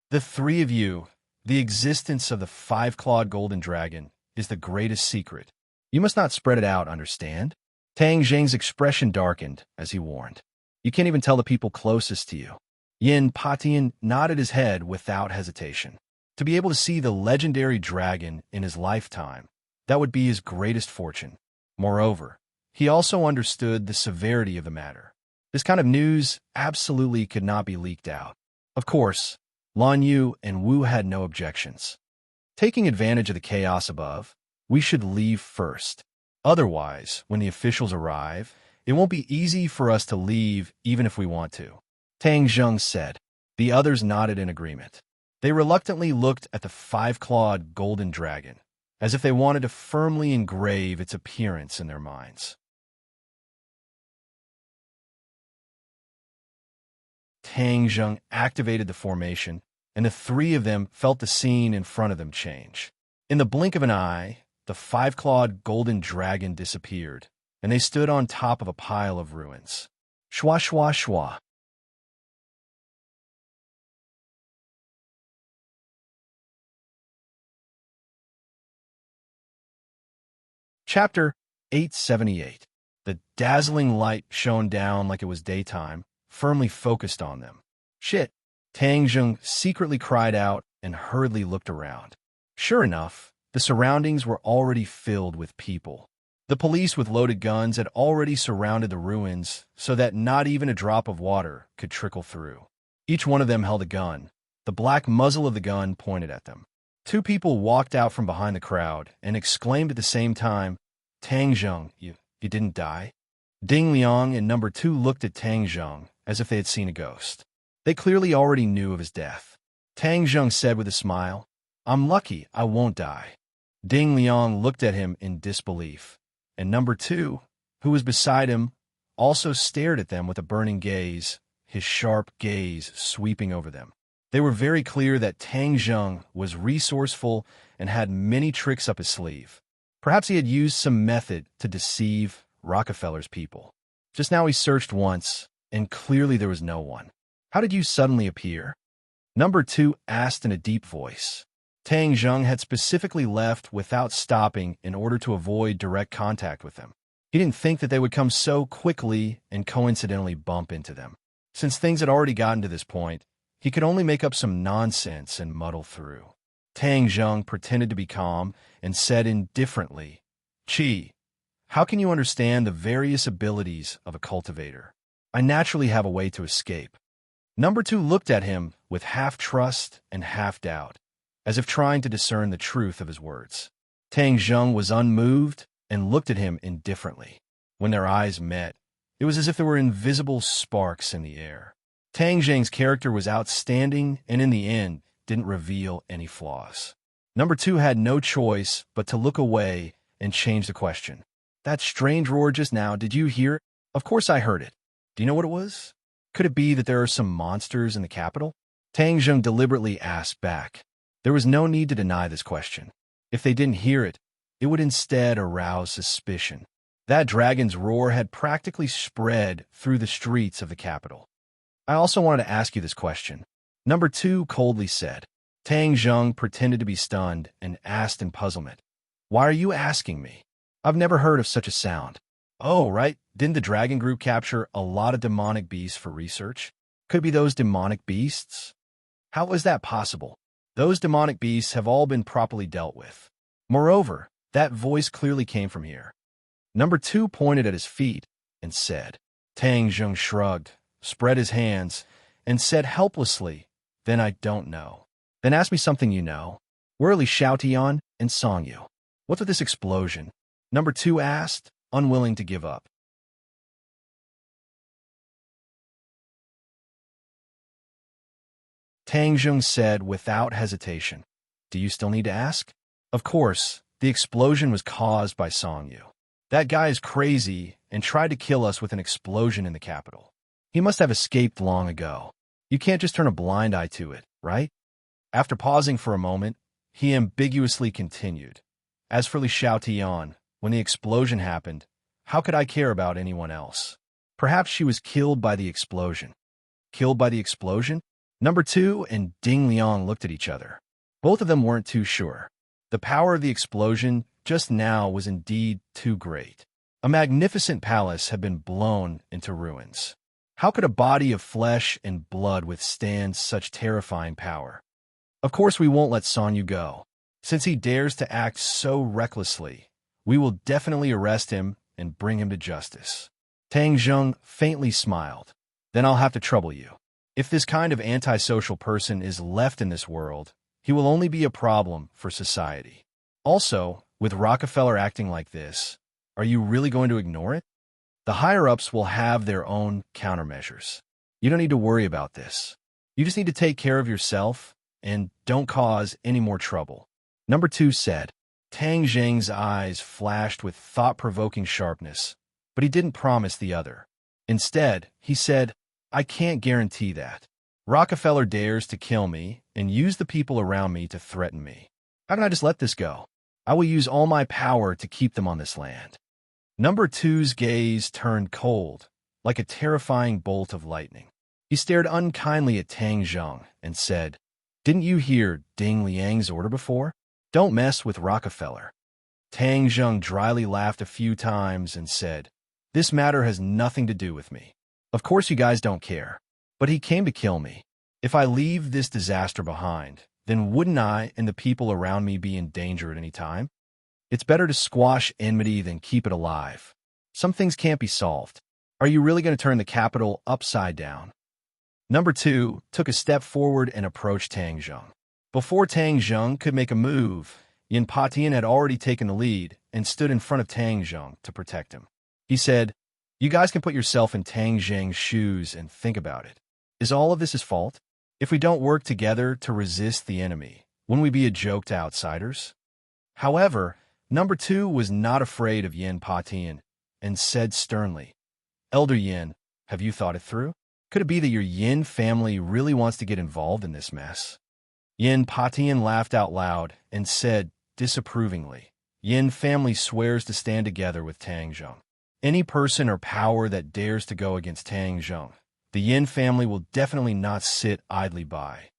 The three of you, the existence of the five-clawed golden dragon, is the greatest secret. You must not spread it out, understand? Tang Zheng's expression darkened as he warned. You can't even tell the people closest to you. Yin Patian nodded his head without hesitation. To be able to see the legendary dragon in his lifetime, that would be his greatest fortune. Moreover, he also understood the severity of the matter. This kind of news absolutely could not be leaked out. Of course, Lan Yu and Wu had no objections. Taking advantage of the chaos above, we should leave first. Otherwise, when the officials arrive, it won't be easy for us to leave even if we want to. Tang Zheng said. The others nodded in agreement. They reluctantly looked at the five-clawed golden dragon, as if they wanted to firmly engrave its appearance in their minds. Tang Zheng activated the formation, and the three of them felt the scene in front of them change. In the blink of an eye, the five-clawed golden dragon disappeared, and they stood on top of a pile of ruins. Shwa shwa shwa. Chapter 878. The dazzling light shone down like it was daytime, firmly focused on them. Shit! Tang Zheng secretly cried out and hurriedly looked around. Sure enough, the surroundings were already filled with people. The police with loaded guns had already surrounded the ruins so that not even a drop of water could trickle through. Each one of them held a gun. The black muzzle of the gun pointed at them. Two people walked out from behind the crowd and exclaimed at the same time, "Tang Zheng, you didn't die?" Ding Liang and number 2 looked at Tang Zheng as if they had seen a ghost. They clearly already knew of his death. Tang Zheng said with a smile, "I'm lucky I won't die." Ding Liang looked at him in disbelief, and number 2, who was beside him, also stared at them with a burning gaze, his sharp gaze sweeping over them. They were very clear that Tang Zheng was resourceful and had many tricks up his sleeve. Perhaps he had used some method to deceive Rockefeller's people. Just now he searched once, and clearly there was no one. "How did you suddenly appear?" Number 2 asked in a deep voice. Tang Zheng had specifically left without stopping in order to avoid direct contact with them. He didn't think that they would come so quickly and coincidentally bump into them. Since things had already gotten to this point, he could only make up some nonsense and muddle through. Tang Zheng pretended to be calm and said indifferently, "Qi, how can you understand the various abilities of a cultivator? I naturally have a way to escape." Number 2 looked at him with half trust and half doubt, as if trying to discern the truth of his words. Tang Zheng was unmoved and looked at him indifferently. When their eyes met, it was as if there were invisible sparks in the air. Tang Zheng's character was outstanding and in the end didn't reveal any flaws. Number 2 had no choice but to look away and change the question. "That strange roar just now, did you hear it?" "Of course I heard it. Do you know what it was? Could it be that there are some monsters in the capital?" Tang Zheng deliberately asked back. There was no need to deny this question. If they didn't hear it, it would instead arouse suspicion. That dragon's roar had practically spread through the streets of the capital. "I also wanted to ask you this question," Number 2 coldly said. Tang Zheng pretended to be stunned and asked in puzzlement, "Why are you asking me? I've never heard of such a sound." "Oh, right. Didn't the dragon group capture a lot of demonic beasts for research?" Could it be those demonic beasts? How was that possible? Those demonic beasts have all been properly dealt with. Moreover, that voice clearly came from here. Number 2 pointed at his feet and said. Tang Zheng shrugged, spread his hands, and said helplessly, Then I don't know. Then ask me something you know. Where are Li Xiaotian and Song Yu? What's with this explosion? Number 2 asked, unwilling to give up. Tang Zheng said without hesitation, Do you still need to ask? Of course, the explosion was caused by Song Yu. That guy is crazy and tried to kill us with an explosion in the capital. He must have escaped long ago. You can't just turn a blind eye to it, right? After pausing for a moment, he ambiguously continued. As for Li Xiaotian, when the explosion happened, how could I care about anyone else? Perhaps she was killed by the explosion. Killed by the explosion? Number 2 and Ding Liang looked at each other. Both of them weren't too sure. The power of the explosion just now was indeed too great. A magnificent palace had been blown into ruins. How could a body of flesh and blood withstand such terrifying power? Of course we won't let Song Yu go. Since he dares to act so recklessly, we will definitely arrest him and bring him to justice. Tang Zheng faintly smiled. Then I'll have to trouble you. If this kind of antisocial person is left in this world, he will only be a problem for society. Also, with Rockefeller acting like this, are you really going to ignore it? The higher-ups will have their own countermeasures. You don't need to worry about this. You just need to take care of yourself and don't cause any more trouble. Number 2 said. Tang Zheng's eyes flashed with thought-provoking sharpness, but he didn't promise the other. Instead, he said, I can't guarantee that. Rockefeller dares to kill me and use the people around me to threaten me. How can I just let this go? I will use all my power to keep them on this land. Number 2's gaze turned cold, like a terrifying bolt of lightning. He stared unkindly at Tang Zheng and said, Didn't you hear Ding Liang's order before? Don't mess with Rockefeller. Tang Zheng dryly laughed a few times and said, This matter has nothing to do with me. Of course you guys don't care, but he came to kill me. If I leave this disaster behind, then wouldn't I and the people around me be in danger at any time? It's better to squash enmity than keep it alive. Some things can't be solved. Are you really going to turn the capital upside down? Number 2 took a step forward and approached Tang Zheng. Before Tang Zheng could make a move, Yin Patian had already taken the lead and stood in front of Tang Zheng to protect him. He said, You guys can put yourself in Tang Zheng's shoes and think about it. Is all of this his fault? If we don't work together to resist the enemy, wouldn't we be a joke to outsiders? However, Number 2 was not afraid of Yin Patian and said sternly, Elder Yin, have you thought it through? Could it be that your Yin family really wants to get involved in this mess? Yin Patian laughed out loud and said disapprovingly, Yin family swears to stand together with Tang Zheng. Any person or power that dares to go against Tang Zheng, the Yin family will definitely not sit idly by.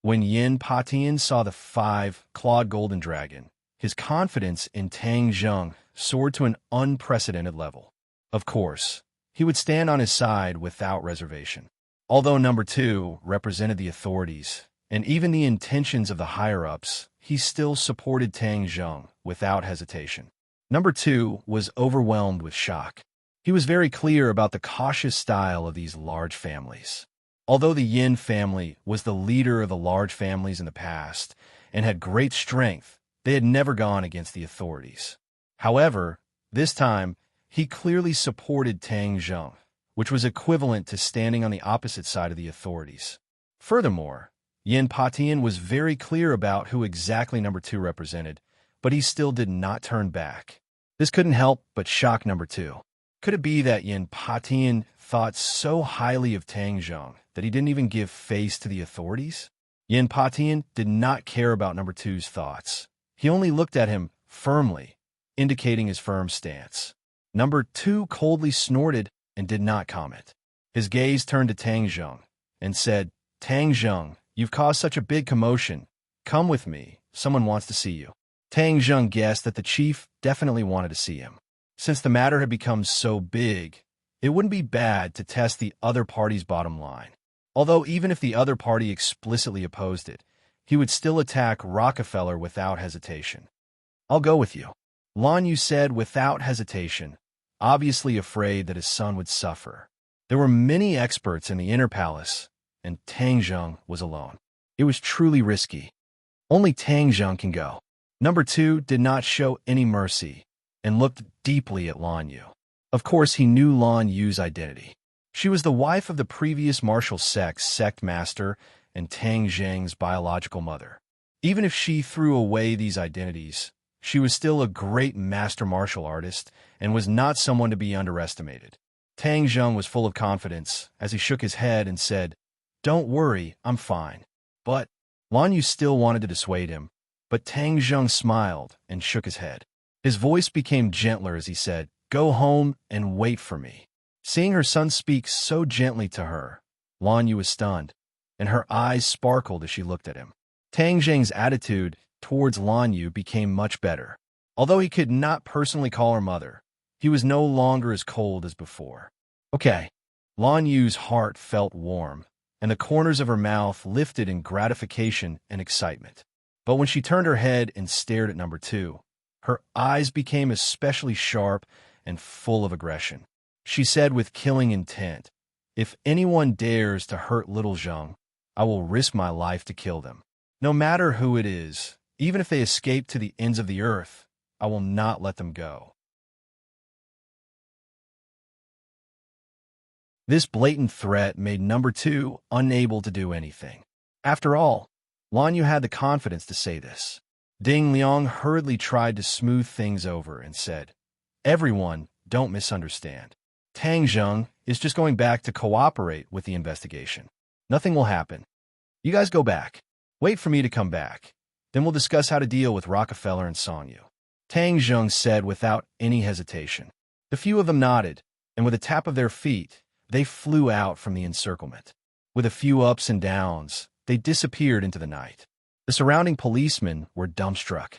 When Yin Patian saw the 5-clawed golden dragon, his confidence in Tang Zheng soared to an unprecedented level. Of course, he would stand on his side without reservation. Although Number 2 represented the authorities and even the intentions of the higher-ups, he still supported Tang Zheng without hesitation. Number 2 was overwhelmed with shock. He was very clear about the cautious style of these large families. Although the Yin family was the leader of the large families in the past and had great strength, they had never gone against the authorities. However, this time, he clearly supported Tang Zheng, which was equivalent to standing on the opposite side of the authorities. Furthermore, Yin Patian was very clear about who exactly Number 2 represented, but he still did not turn back. This couldn't help but shock Number 2. Could it be that Yin Patian thought so highly of Tang Zheng that he didn't even give face to the authorities? Yin Patian did not care about Number 2's thoughts. He only looked at him firmly, indicating his firm stance. Number 2 coldly snorted and did not comment. His gaze turned to Tang Zheng and said, Tang Zheng, you've caused such a big commotion. Come with me. Someone wants to see you. Tang Zheng guessed that the chief definitely wanted to see him. Since the matter had become so big, it wouldn't be bad to test the other party's bottom line. Although even if the other party explicitly opposed it, he would still attack Rockefeller without hesitation. "I'll go with you," Lan Yu said without hesitation, obviously afraid that his son would suffer. There were many experts in the inner palace, and Tang Zheng was alone. It was truly risky. Only Tang Zheng can go. Number 2 did not show any mercy and looked deeply at Lan Yu. Of course, he knew Lan Yu's identity. She was the wife of the previous martial sect master and Tang Zheng's biological mother. Even if she threw away these identities, she was still a great master martial artist and was not someone to be underestimated. Tang Zheng was full of confidence as he shook his head and said, "Don't worry, I'm fine." But Lan Yu still wanted to dissuade him, but Tang Zheng smiled and shook his head. His voice became gentler as he said, "Go home and wait for me." Seeing her son speak so gently to her, Lan Yu was stunned, and her eyes sparkled as she looked at him. Tang Zheng's attitude towards Lan Yu became much better. Although he could not personally call her mother, he was no longer as cold as before. "Okay." Lan Yu's heart felt warm, and the corners of her mouth lifted in gratification and excitement. But when she turned her head and stared at number 2, her eyes became especially sharp and full of aggression. She said with killing intent, "If anyone dares to hurt little Zheng, I will risk my life to kill them. No matter who it is, even if they escape to the ends of the earth, I will not let them go." This blatant threat made number 2 unable to do anything. After all, Lan Yu had the confidence to say this. Ding Liang hurriedly tried to smooth things over and said, "Everyone, don't misunderstand. Tang Zheng is just going back to cooperate with the investigation. Nothing will happen. You guys go back. Wait for me to come back. Then we'll discuss how to deal with Rockefeller and Song Yu." Tang Zheng said without any hesitation. The few of them nodded, and with a tap of their feet, they flew out from the encirclement. With a few ups and downs, they disappeared into the night. The surrounding policemen were dumbstruck.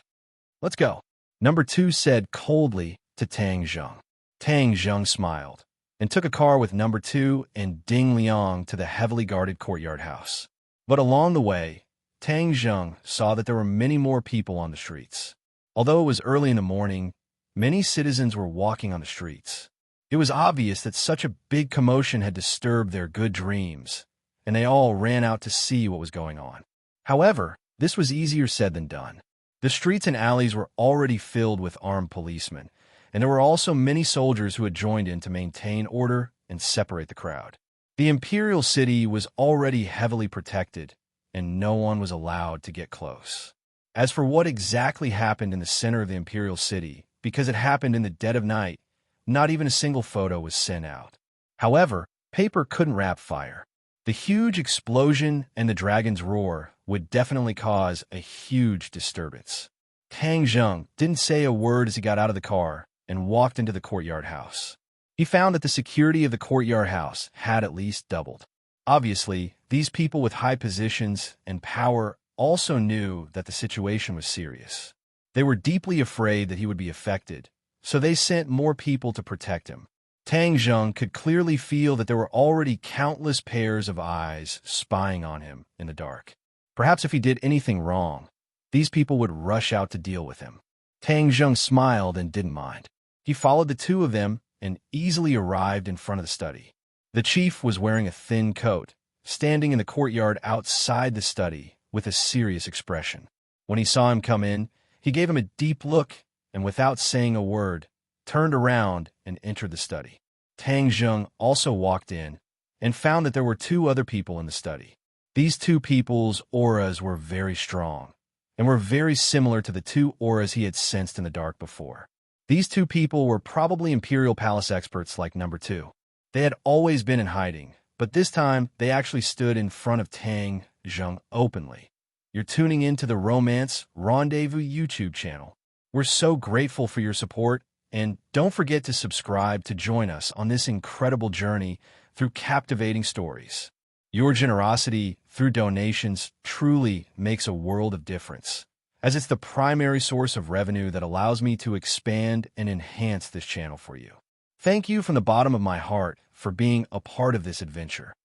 "Let's go," number 2 said coldly to Tang Zheng. Tang Zheng smiled and took a car with number 2 and Ding Liang to the heavily guarded courtyard house. But along the way, Tang Zheng saw that there were many more people on the streets. Although it was early in the morning, many citizens were walking on the streets. It was obvious that such a big commotion had disturbed their good dreams, and they all ran out to see what was going on. However, this was easier said than done. The streets and alleys were already filled with armed policemen, and there were also many soldiers who had joined in to maintain order and separate the crowd. The imperial city was already heavily protected, and no one was allowed to get close. As for what exactly happened in the center of the imperial city, because it happened in the dead of night, not even a single photo was sent out. However, paper couldn't wrap fire. The huge explosion and the dragon's roar would definitely cause a huge disturbance. Tang Zheng didn't say a word as he got out of the car and walked into the courtyard house. He found that the security of the courtyard house had at least doubled. Obviously, these people with high positions and power also knew that the situation was serious. They were deeply afraid that he would be affected, so they sent more people to protect him. Tang Zheng could clearly feel that there were already countless pairs of eyes spying on him in the dark. Perhaps if he did anything wrong, these people would rush out to deal with him. Tang Zheng smiled and didn't mind. He followed the 2 of them and easily arrived in front of the study. The chief was wearing a thin coat, standing in the courtyard outside the study with a serious expression. When he saw him come in, he gave him a deep look and without saying a word, turned around and entered the study. Tang Zheng also walked in and found that there were 2 other people in the study. These 2 people's auras were very strong and were very similar to the 2 auras he had sensed in the dark before. These 2 people were probably Imperial Palace experts like number 2. They had always been in hiding, but this time they actually stood in front of Tang Zheng openly. "You're tuning into the Romance Rendezvous YouTube channel. We're so grateful for your support, and don't forget to subscribe to join us on this incredible journey through captivating stories. Your generosity through donations truly makes a world of difference, as it's the primary source of revenue that allows me to expand and enhance this channel for you. Thank you from the bottom of my heart for being a part of this adventure.